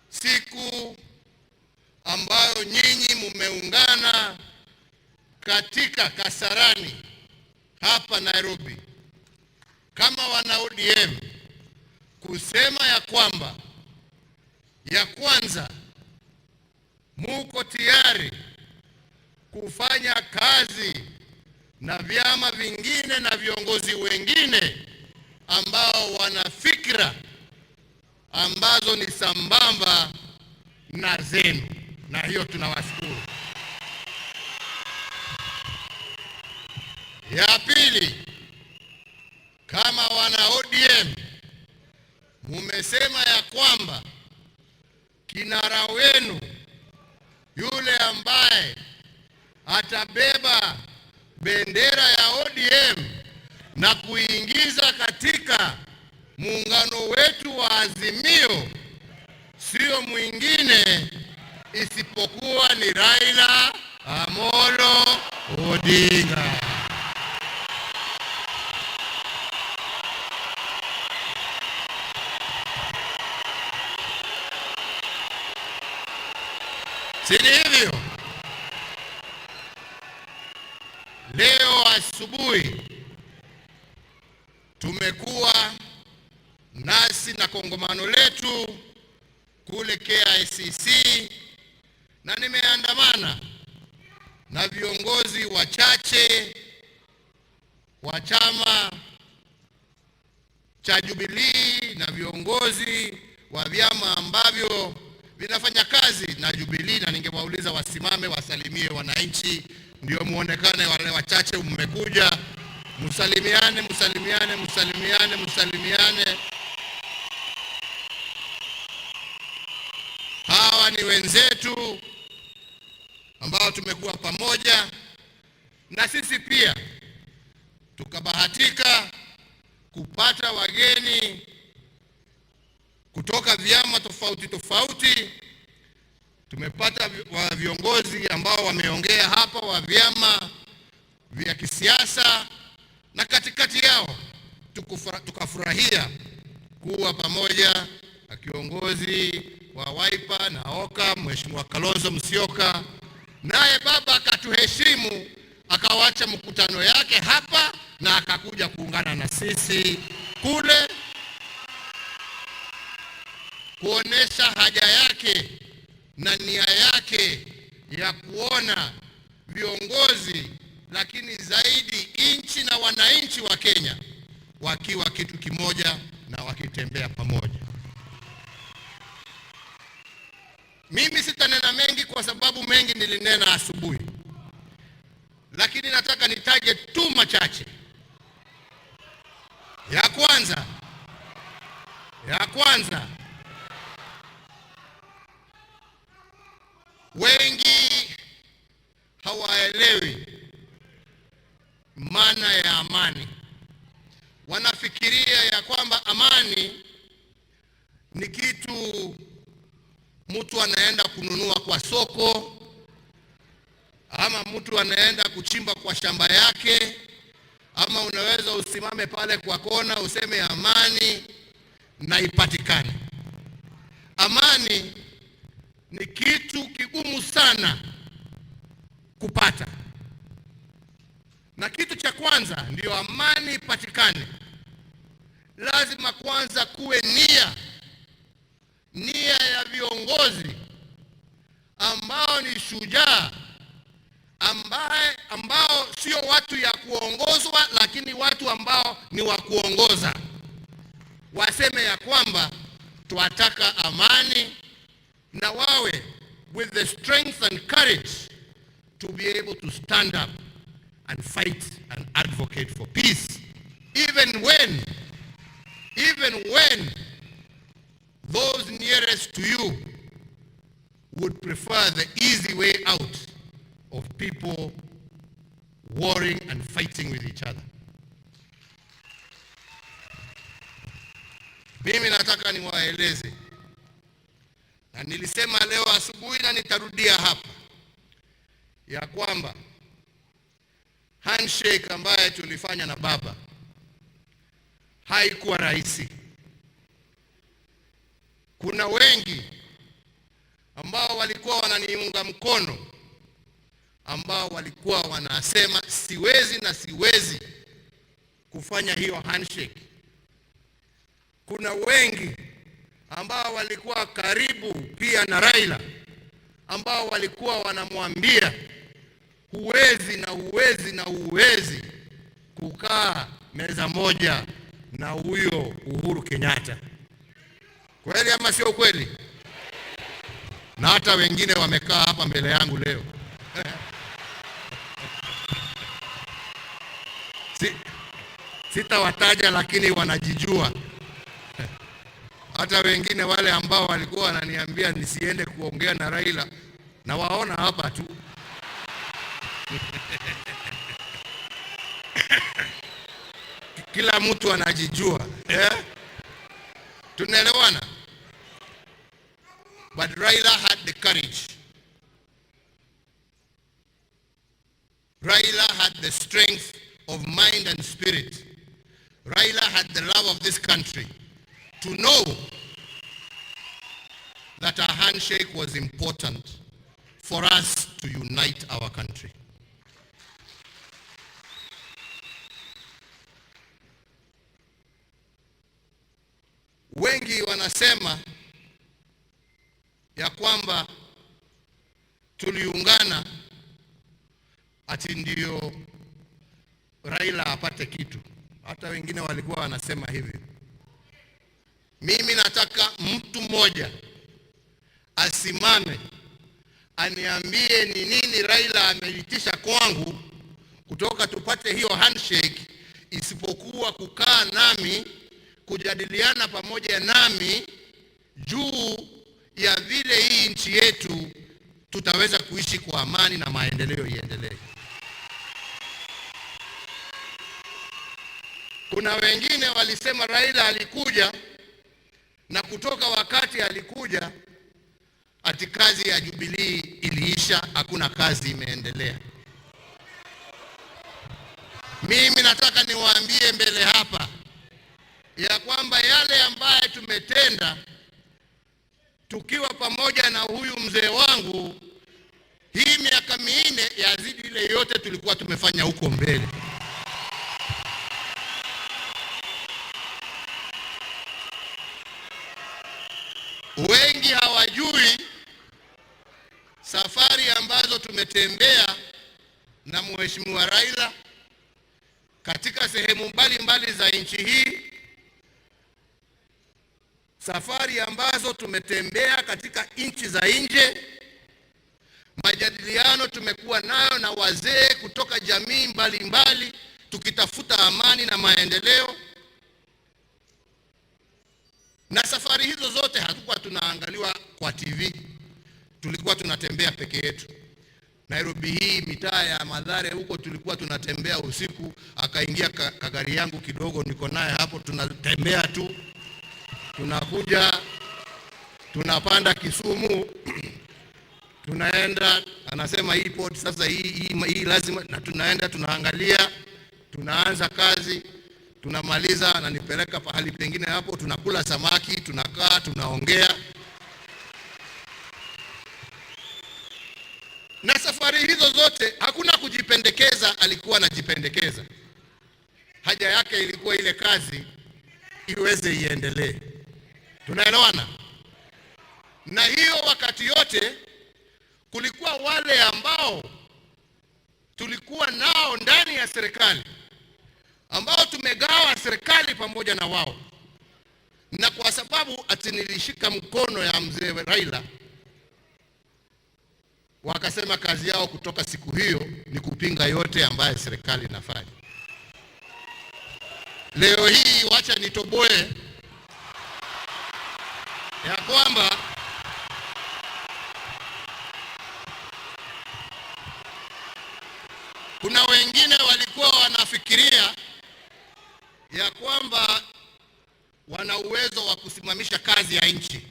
siku ambayo nyinyi mumeungana katika Kasarani hapa Nairobi kama wana ODM kusema ya kwamba ya kwanza muko tayari kufanya kazi na vyama vingine na viongozi wengine ambao wana fikra ambazo ni sambamba na zenu, na hiyo tunawashukuru. Ya pili, kama wana ODM mumesema ya kwamba kinara wenu yule ambaye atabeba bendera ya ODM na kuingiza katika muungano wetu wa Azimio sio mwingine isipokuwa ni Raila Amolo Odinga. Si hivyo? Leo asubuhi tumekuwa nasi na kongamano letu kule KICC, na nimeandamana na viongozi wachache wa chama cha Jubilee na viongozi wa vyama ambavyo vinafanya kazi na Jubilee, na ningewauliza wasimame wasalimie wananchi ndio muonekane wale wachache mmekuja. Msalimiane, msalimiane, msalimiane, msalimiane. Hawa ni wenzetu ambao tumekuwa pamoja, na sisi pia tukabahatika kupata wageni kutoka vyama tofauti tofauti. Tumepata viongozi ambao wameongea hapa wa vyama vya kisiasa, na katikati yao tukafurahia kuwa pamoja na kiongozi wa Wiper na OKA, Mheshimiwa Kalonzo Musyoka. Naye baba akatuheshimu, akawacha mkutano yake hapa na akakuja kuungana na sisi kule kuonesha haja yake na nia yake ya kuona viongozi, lakini zaidi nchi na wananchi wa Kenya wakiwa kitu kimoja na wakitembea pamoja. Mimi sitanena mengi kwa sababu mengi nilinena asubuhi, lakini nataka nitaje tu machache. Ya kwanza, wengi hawaelewi maana ya amani. Wanafikiria ya kwamba amani ni kitu mtu anaenda kununua kwa soko, ama mtu anaenda kuchimba kwa shamba yake, ama unaweza usimame pale kwa kona useme amani na ipatikane. Amani ni kitu kigumu sana kupata, na kitu cha kwanza ndio amani ipatikane, lazima kwanza kuwe nia ya viongozi ambao ni shujaa, ambao sio watu ya kuongozwa, lakini watu ambao ni wa kuongoza. Waseme ya kwamba tuataka amani, na wawe with the strength and courage to be able to stand up and fight and advocate for peace, even when those nearest to you would prefer the easy way out of people warring and fighting with each other. Mimi nataka niwaeleze, na nilisema leo asubuhi na nitarudia hapa, ya kwamba handshake ambayo tulifanya na baba haikuwa rahisi. Kuna wengi ambao walikuwa wananiunga mkono, ambao walikuwa wanasema siwezi kufanya hiyo handshake. Kuna wengi ambao walikuwa karibu pia na Raila, ambao walikuwa wanamwambia huwezi kukaa meza moja na huyo Uhuru Kenyatta. Kweli ama sio kweli? Na hata wengine wamekaa hapa mbele yangu leo. Sitawataja, lakini wanajijua. Hata wengine wale ambao walikuwa wananiambia nisiende kuongea na Raila, na waona hapa tu. Kila mtu anajijua. Tunaelewana? But Raila had the courage. Raila had the strength of mind and spirit. Raila had the love of this country to know that a handshake was important for us to unite our country. Wengi wanasema ya kwamba tuliungana ati ndio Raila apate kitu. Hata wengine walikuwa wanasema hivyo. Mimi nataka mtu mmoja asimame aniambie ni nini Raila ameitisha kwangu kutoka tupate hiyo handshake, isipokuwa kukaa nami, kujadiliana pamoja nami juu ya vile hii nchi yetu tutaweza kuishi kwa amani na maendeleo iendelee. Kuna wengine walisema Raila alikuja na kutoka wakati alikuja ati kazi ya Jubilee iliisha, hakuna kazi imeendelea. Mimi nataka niwaambie mbele hapa ya kwamba yale ambaye tumetenda tukiwa pamoja na huyu mzee wangu, hii miaka 4 yazidi ile yote tulikuwa tumefanya huko mbele. Wengi hawajui safari ambazo tumetembea na Mheshimiwa Raila katika sehemu mbalimbali za nchi hii, safari ambazo tumetembea katika nchi za nje, majadiliano tumekuwa nayo na wazee kutoka jamii mbalimbali tukitafuta amani na maendeleo. Na safari hizo zote hatukuwa tunaangaliwa kwa TV, tulikuwa tunatembea peke yetu. Nairobi hii, mitaa ya Mathare huko tulikuwa tunatembea usiku, akaingia kagari yangu kidogo niko naye hapo, tunatembea tu. Tunakuja, tunapanda Kisumu, tunaenda, anasema hii port sasa hii lazima, na tunaenda tunaangalia, tunaanza kazi, tunamaliza, ananipeleka pahali pengine hapo, tunakula samaki, tunakaa, tunaongea. Na safari hizo zote hakuna kujipendekeza, alikuwa anajipendekeza. Haja yake ilikuwa ile kazi iweze iendelee. Tunaelewana? Na hiyo wakati yote kulikuwa wale ambao tulikuwa nao ndani ya serikali, ambao tumegawa serikali pamoja na wao. Na kwa sababu ati nilishika mkono ya mzee Raila, wakasema kazi yao kutoka siku hiyo ni kupinga yote ambayo serikali inafanya. Leo hii wacha nitoboe ya kwamba kuna wengine walikuwa wanafikiria ya kwamba wana uwezo wa kusimamisha kazi ya nchi,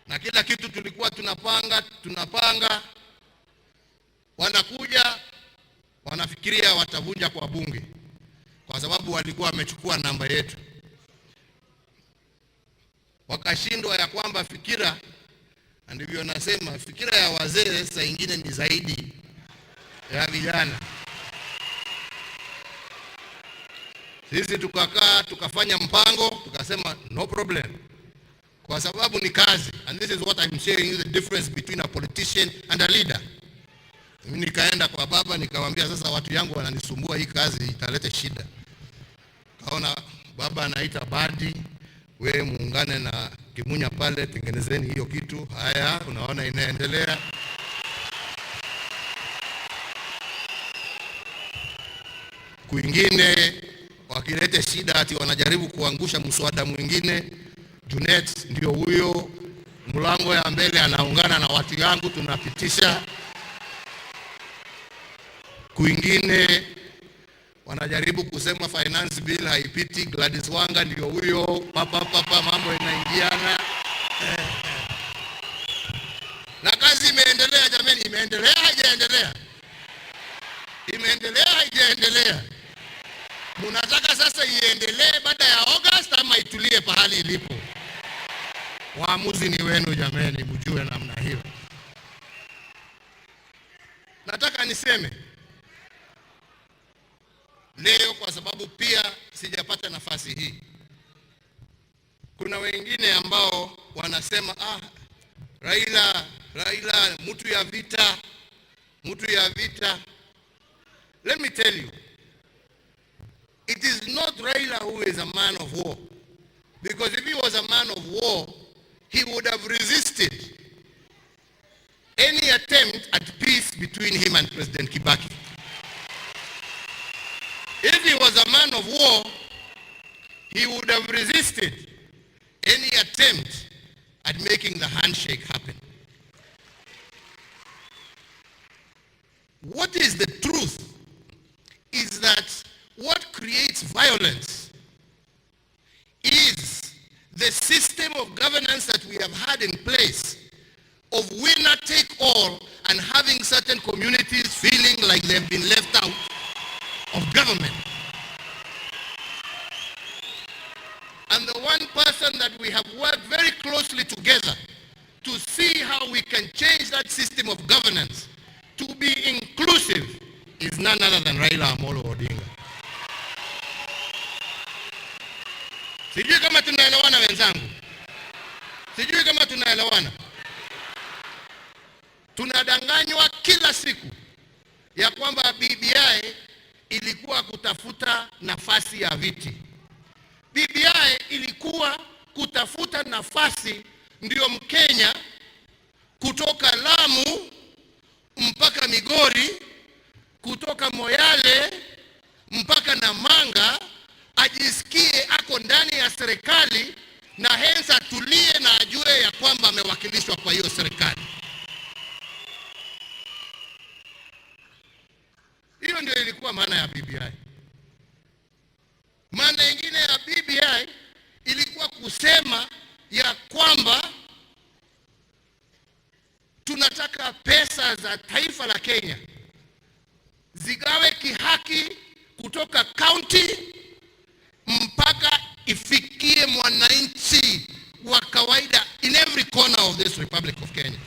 na kila kitu tulikuwa tunapanga, wanakuja wanafikiria watavunja kwa bunge, kwa sababu walikuwa wamechukua namba yetu. Wakashindwa ya kwamba fikira, ndivyo nasema, fikira ya wazee saa nyingine ni zaidi ya vijana. Sisi tukakaa tukafanya mpango, tukasema no problem, kwa sababu ni kazi. And this is what I'm sharing, the difference between a politician and a leader. Mimi nikaenda kwa baba nikamwambia, sasa watu yangu wananisumbua, hii kazi italeta shida. Kaona baba anaita Badi, we muungane na Kimunya pale, tengenezeni hiyo kitu. Haya, unaona inaendelea. Kwingine wakilete shida ati wanajaribu kuangusha mswada mwingine, Junet ndio huyo mlango ya mbele anaungana na watu yangu tunapitisha. Kwingine wanajaribu kusema finance bill haipiti, Gladys Wanga ndio huyo, papa mambo inaingiana. Na kazi imeendelea jamani, imeendelea haijaendelea? Imeendelea haijaendelea? Munataka sasa iendelee baada ya August ama itulie pahali ilipo? Waamuzi ni wenu jamani, mjue namna hiyo. Nataka niseme leo, kwa sababu pia sijapata nafasi hii, kuna wengine ambao wanasema Raila mtu ya vita. Let me tell you, it is not Raila who is a man of war, because if he was a man of war, he would have resisted any attempt at peace between him and President Kibaki. If he was a man of war, he would have resisted any attempt at making the handshake happen. What is the truth is that what creates violence is the system of governance that we have had in place of winner take all, and having certain communities feeling like they've been left out of government. And the one person that we have worked very closely together to see how we can change that system of governance to be inclusive is none other than Raila Amolo Odinga. Sijui kama tunaelewana wenzangu. Sijui kama tunaelewana. Tunadanganywa kila siku ya kwamba BBI ilikuwa kutafuta nafasi ya viti. BBI ilikuwa kutafuta nafasi ndio Mkenya kutoka Lamu mpaka Migori, kutoka Moyale mpaka Namanga ajisikie ako ndani ya serikali, na hence atulie na ajue ya kwamba amewakilishwa kwa hiyo serikali. Hiyo ndio ilikuwa maana ya BBI. Maana nyingine ya BBI ilikuwa kusema ya kwamba tunataka pesa za taifa la Kenya zigawe kihaki kutoka county mpaka ifikie mwananchi wa kawaida in every corner of this Republic of Kenya.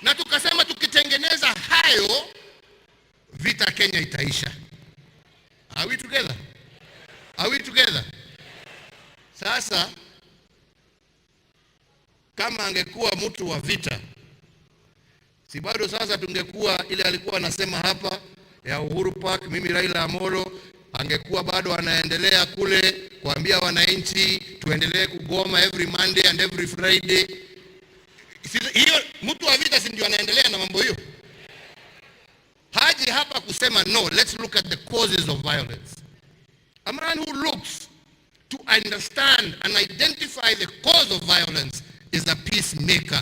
Na tukasema tukitengeneza hayo, vita Kenya itaisha. Are we together? Are we together? Sasa kama angekuwa mtu wa vita, si bado sasa tungekuwa ile alikuwa anasema hapa ya Uhuru Park, mimi Raila Amolo, angekuwa bado anaendelea kule kuambia wananchi tuendelee kugoma every Monday and every Friday. Hiyo mtu wa vita si ndio anaendelea na mambo hiyo? Haji hapa kusema no, let's look at the causes of violence. A man who looks to understand and identify the cause of violence is a peacemaker.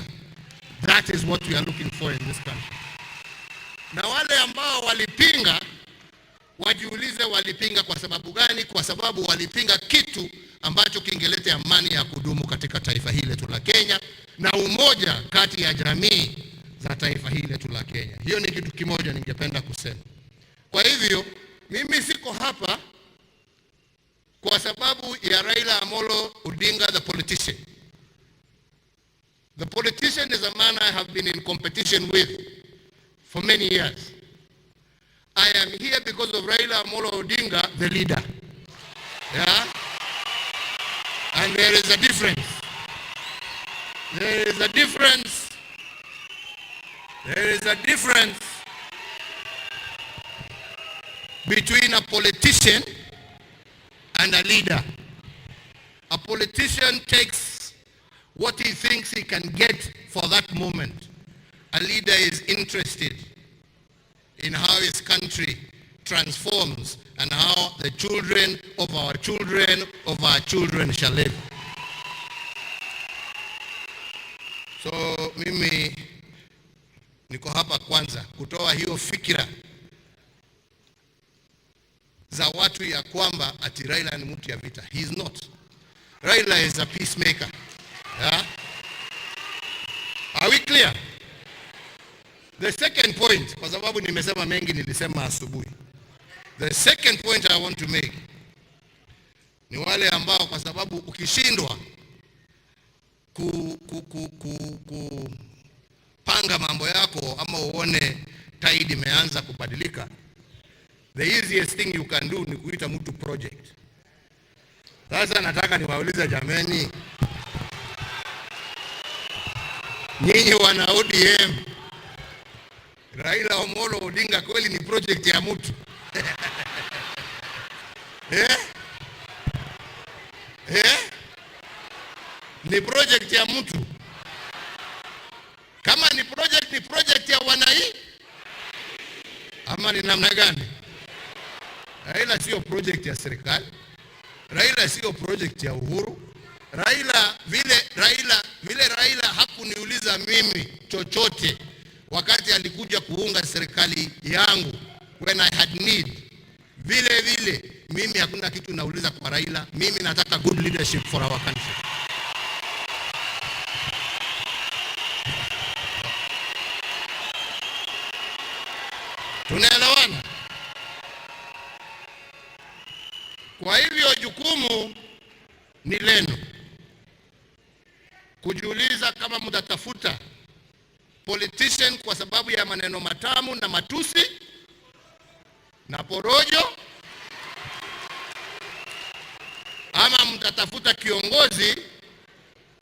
That is what we are looking for in this country. Na wale ambao walipinga, wajiulize walipinga kwa sababu gani? Kwa sababu walipinga kitu ambacho kingelete amani ya kudumu katika taifa hili letu la Kenya na umoja kati ya jamii za taifa hili letu la Kenya. Hiyo ni kitu kimoja ningependa kusema. Kwa hivyo mimi siko hapa kwa sababu ya Raila Amolo Odinga the politician. The politician is a man I have been in competition with for many years. I am here because of Raila Amolo Odinga, the leader. Yeah? And there is a difference. There is a difference. There is a difference between a politician and a leader. A politician takes what he thinks he can get for that moment. A leader is interested in how his country transforms and how the children of our children shall live. So mimi niko hapa kwanza kutoa hiyo fikira za watu ya kwamba ati Raila ni mtu ya vita. He is not. Raila is a peacemaker. Yeah? Are we clear? The second point, kwa sababu nimesema mengi nilisema asubuhi. The second point I want to make ni wale ambao kwa sababu ukishindwa kupanga mambo yako ama uone tide imeanza kubadilika, the easiest thing you can do ni kuita mtu project. Sasa nataka niwaulize jameni, nyinyi wana ODM, Raila Amolo Odinga kweli ni project ya mtu? Ni project ya mtu? Kama ni project ya wanai ama ni namna gani? Raila sio project ya serikali. Raila sio project ya Uhuru. Raila Raila hakuniuliza mimi chochote wakati alikuja kuunga serikali yangu when I had need. Vile mimi hakuna kitu nauliza kwa Raila. Mimi nataka good leadership for our country. Tunaelewana? Kwa hivyo jukumu ni lenu kujiuliza kama mtatafuta politician kwa sababu ya maneno matamu na matusi na porojo, ama mtatafuta kiongozi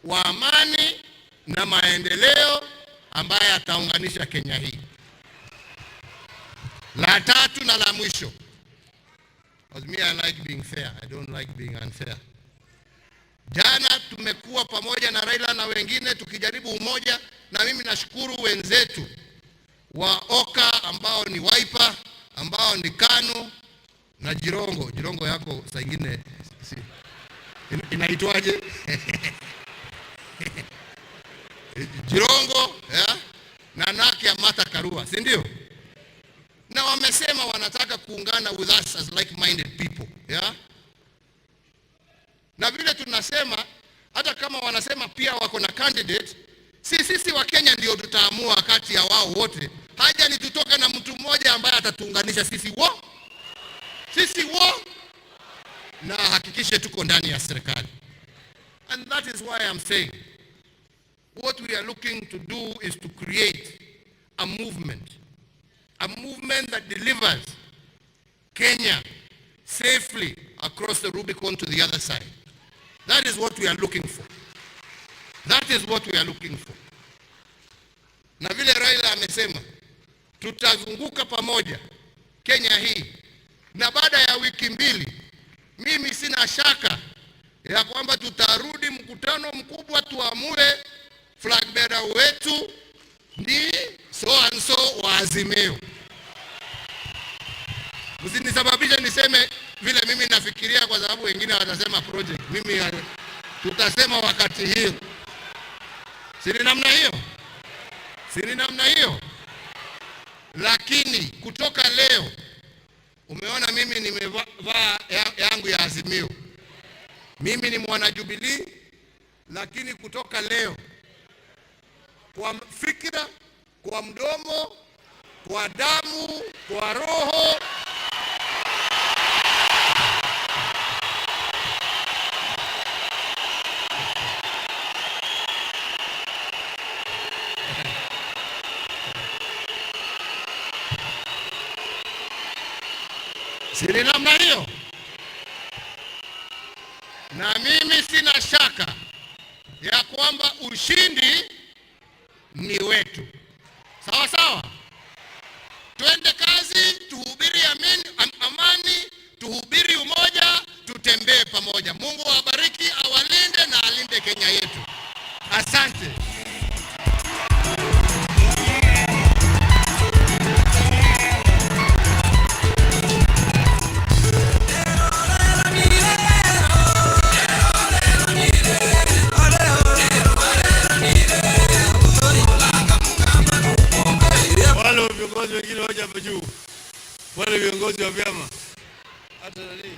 wa amani na maendeleo ambaye ataunganisha Kenya hii. La tatu na la mwisho, because me I like being fair, I don't like being unfair. Jana tumekuwa pamoja na Raila na wengine tukijaribu umoja, na mimi nashukuru wenzetu wa Oka ambao ni Wiper, ambao ni KANU na Jirongo yako saa nyingine inaitwaje? Jirongo na Naki ya Martha Karua, si ndio? Na wamesema wanataka kuungana with us as like-minded people. Na vile tunasema, hata kama wanasema pia wako na candidate, sisi wa Kenya ndio tutaamua kati ya wao wote. Haja ni tutoke na mtu mmoja ambaye atatuunganisha sisi na hakikishe tuko ndani ya serikali. And that is why I'm saying what we are looking to do is to create a movement that delivers Kenya safely across the Rubicon to the other side. That is what we are looking for. Na vile Raila amesema, tutazunguka pamoja Kenya hii, na baada ya wiki mbili mimi sina shaka ya kwamba tutarudi mkutano mkubwa tuamue flag bearer wetu ni so and so wa Azimio. Msinisababisha niseme vile mimi nafikiria, kwa sababu wengine watasema project. Mimi tutasema wakati hiyo. Sini namna hiyo. Lakini kutoka leo, umeona mimi nimevaa yangu ya Azimio. Mimi ni mwana Jubilee, lakini kutoka leo, kwa fikira, kwa mdomo, kwa damu, kwa roho, siri namna hiyo. Na mimi sina shaka ya kwamba ushindi ni wetu. Sawa sawa. Twende kazi, tuhubiri amani, tuhubiri umoja, tutembee pamoja. Mungu awabariki, awalinde na alinde Kenya yetu. Asante. Wale viongozi wengine waje hapa juu, wale viongozi wa vyama hata nani.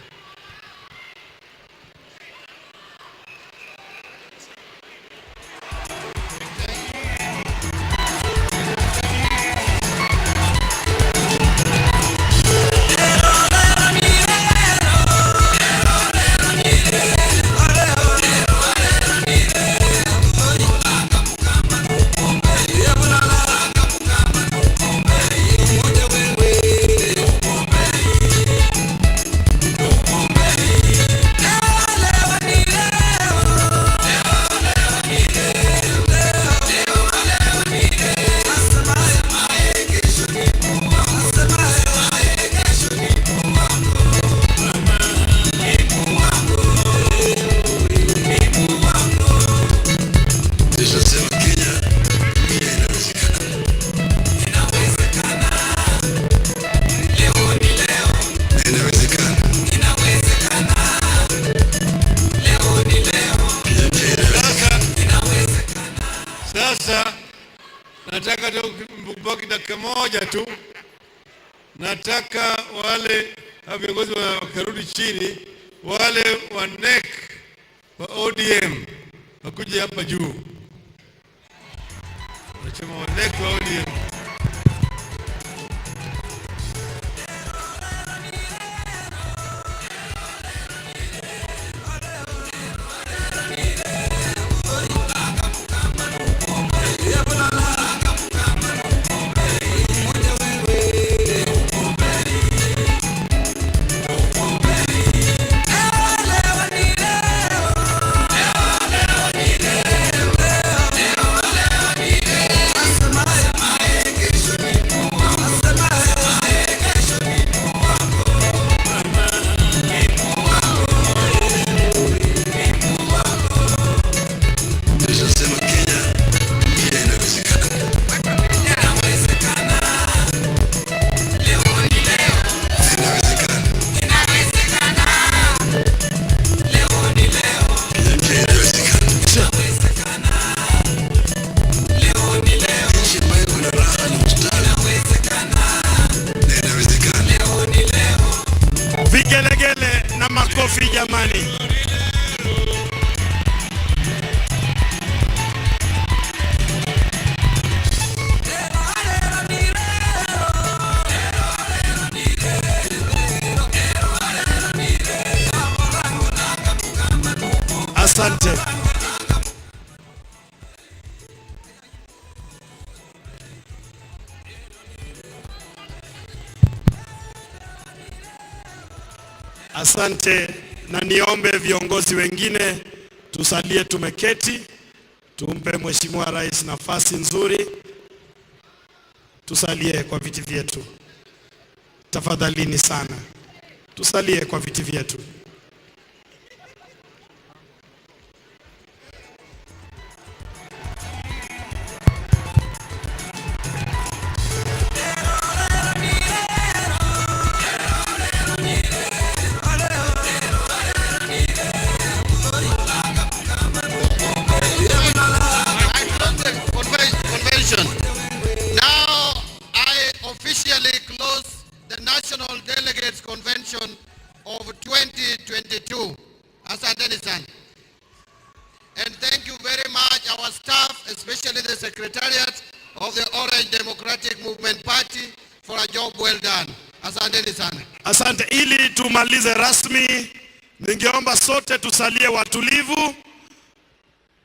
Sasa nataka mbaki dakika moja tu. Nataka wale viongozi wakarudi chini, wale wa NEC wa ODM wakuje hapa juu. Wanachama wa NEC wa ODM. Vigelegele na makofi jamani. Asante. Asante, na niombe viongozi wengine tusalie tumeketi, tumpe Mheshimiwa Rais nafasi nzuri. Tusalie kwa viti vyetu. Tafadhalini sana. Tusalie kwa viti vyetu. Now I officially close the National Delegates Convention of 2022. Asanteni sana. And thank you very much our staff, especially the Secretariat of the Orange Democratic Movement Party for a job well done. Asanteni sana. Asante. Ili tumalize rasmi, ningeomba sote tusalie watulivu,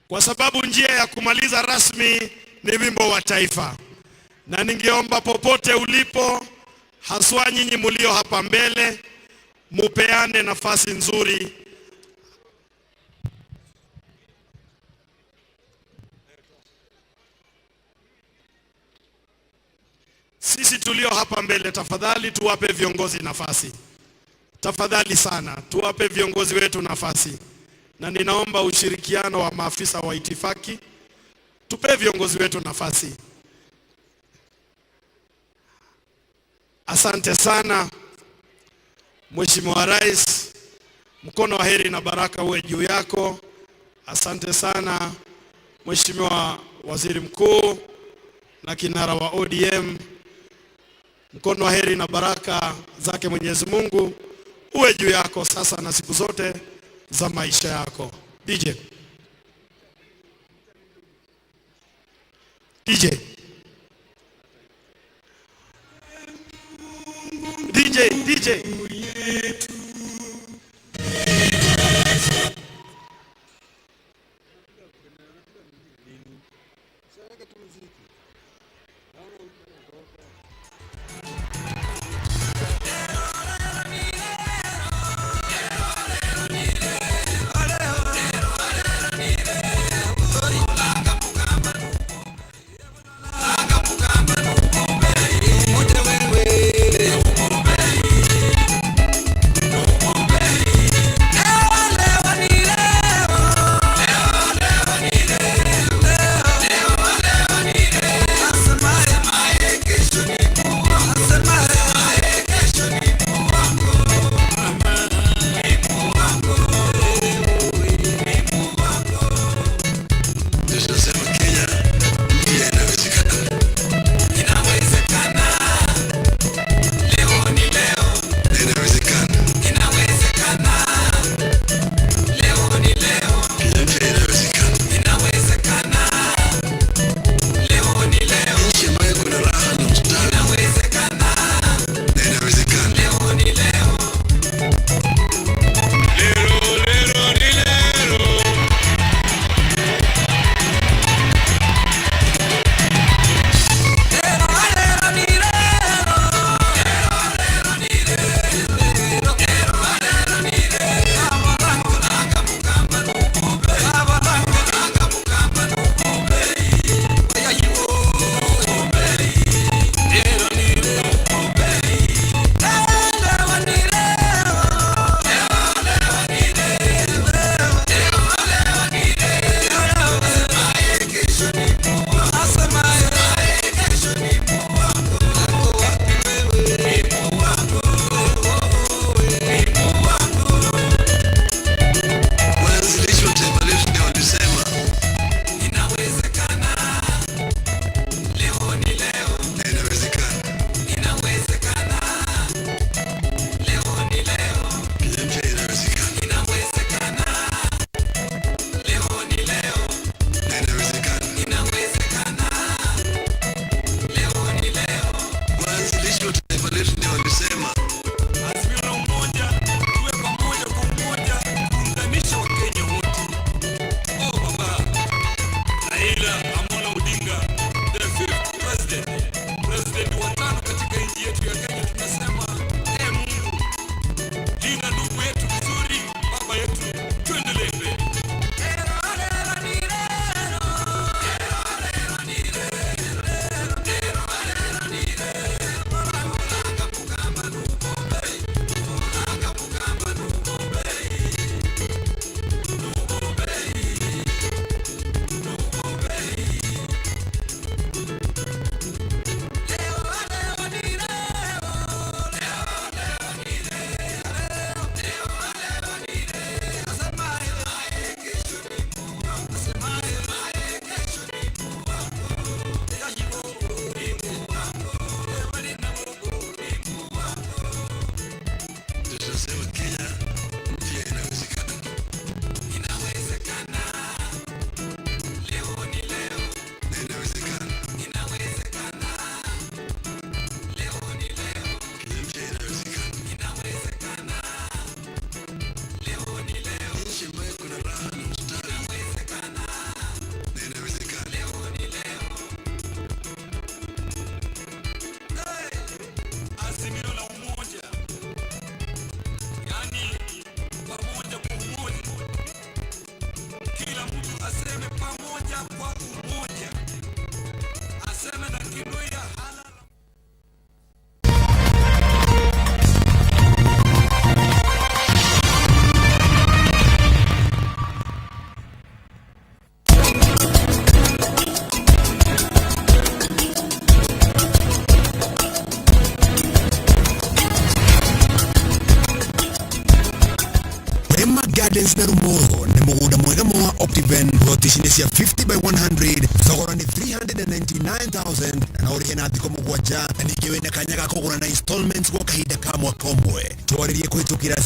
kwa sababu njia ya kumaliza rasmi ni wimbo wa taifa. Na ningeomba popote ulipo, haswa nyinyi mulio hapa mbele, mupeane nafasi nzuri. Sisi tulio hapa mbele, tafadhali tuwape viongozi nafasi. Tafadhali sana, tuwape viongozi wetu nafasi. Na ninaomba ushirikiano wa maafisa wa itifaki. Tupe viongozi wetu nafasi. Asante sana Mheshimiwa Rais, mkono wa heri na baraka uwe juu yako. Asante sana Mheshimiwa Waziri Mkuu na kinara wa ODM, mkono wa heri na baraka zake Mwenyezi Mungu uwe juu yako sasa na siku zote za maisha yako. DJ. Gardens na Rumoho ni mugunda mwega mwa Optiven rotation ya 50 by 100 thogora ni 399 $29,000 na urihe na thiko mugwanja na ningi wena kanya ga kugura na installments gwa kahinda ka mwaka ũmwe. Twaririe kwitukira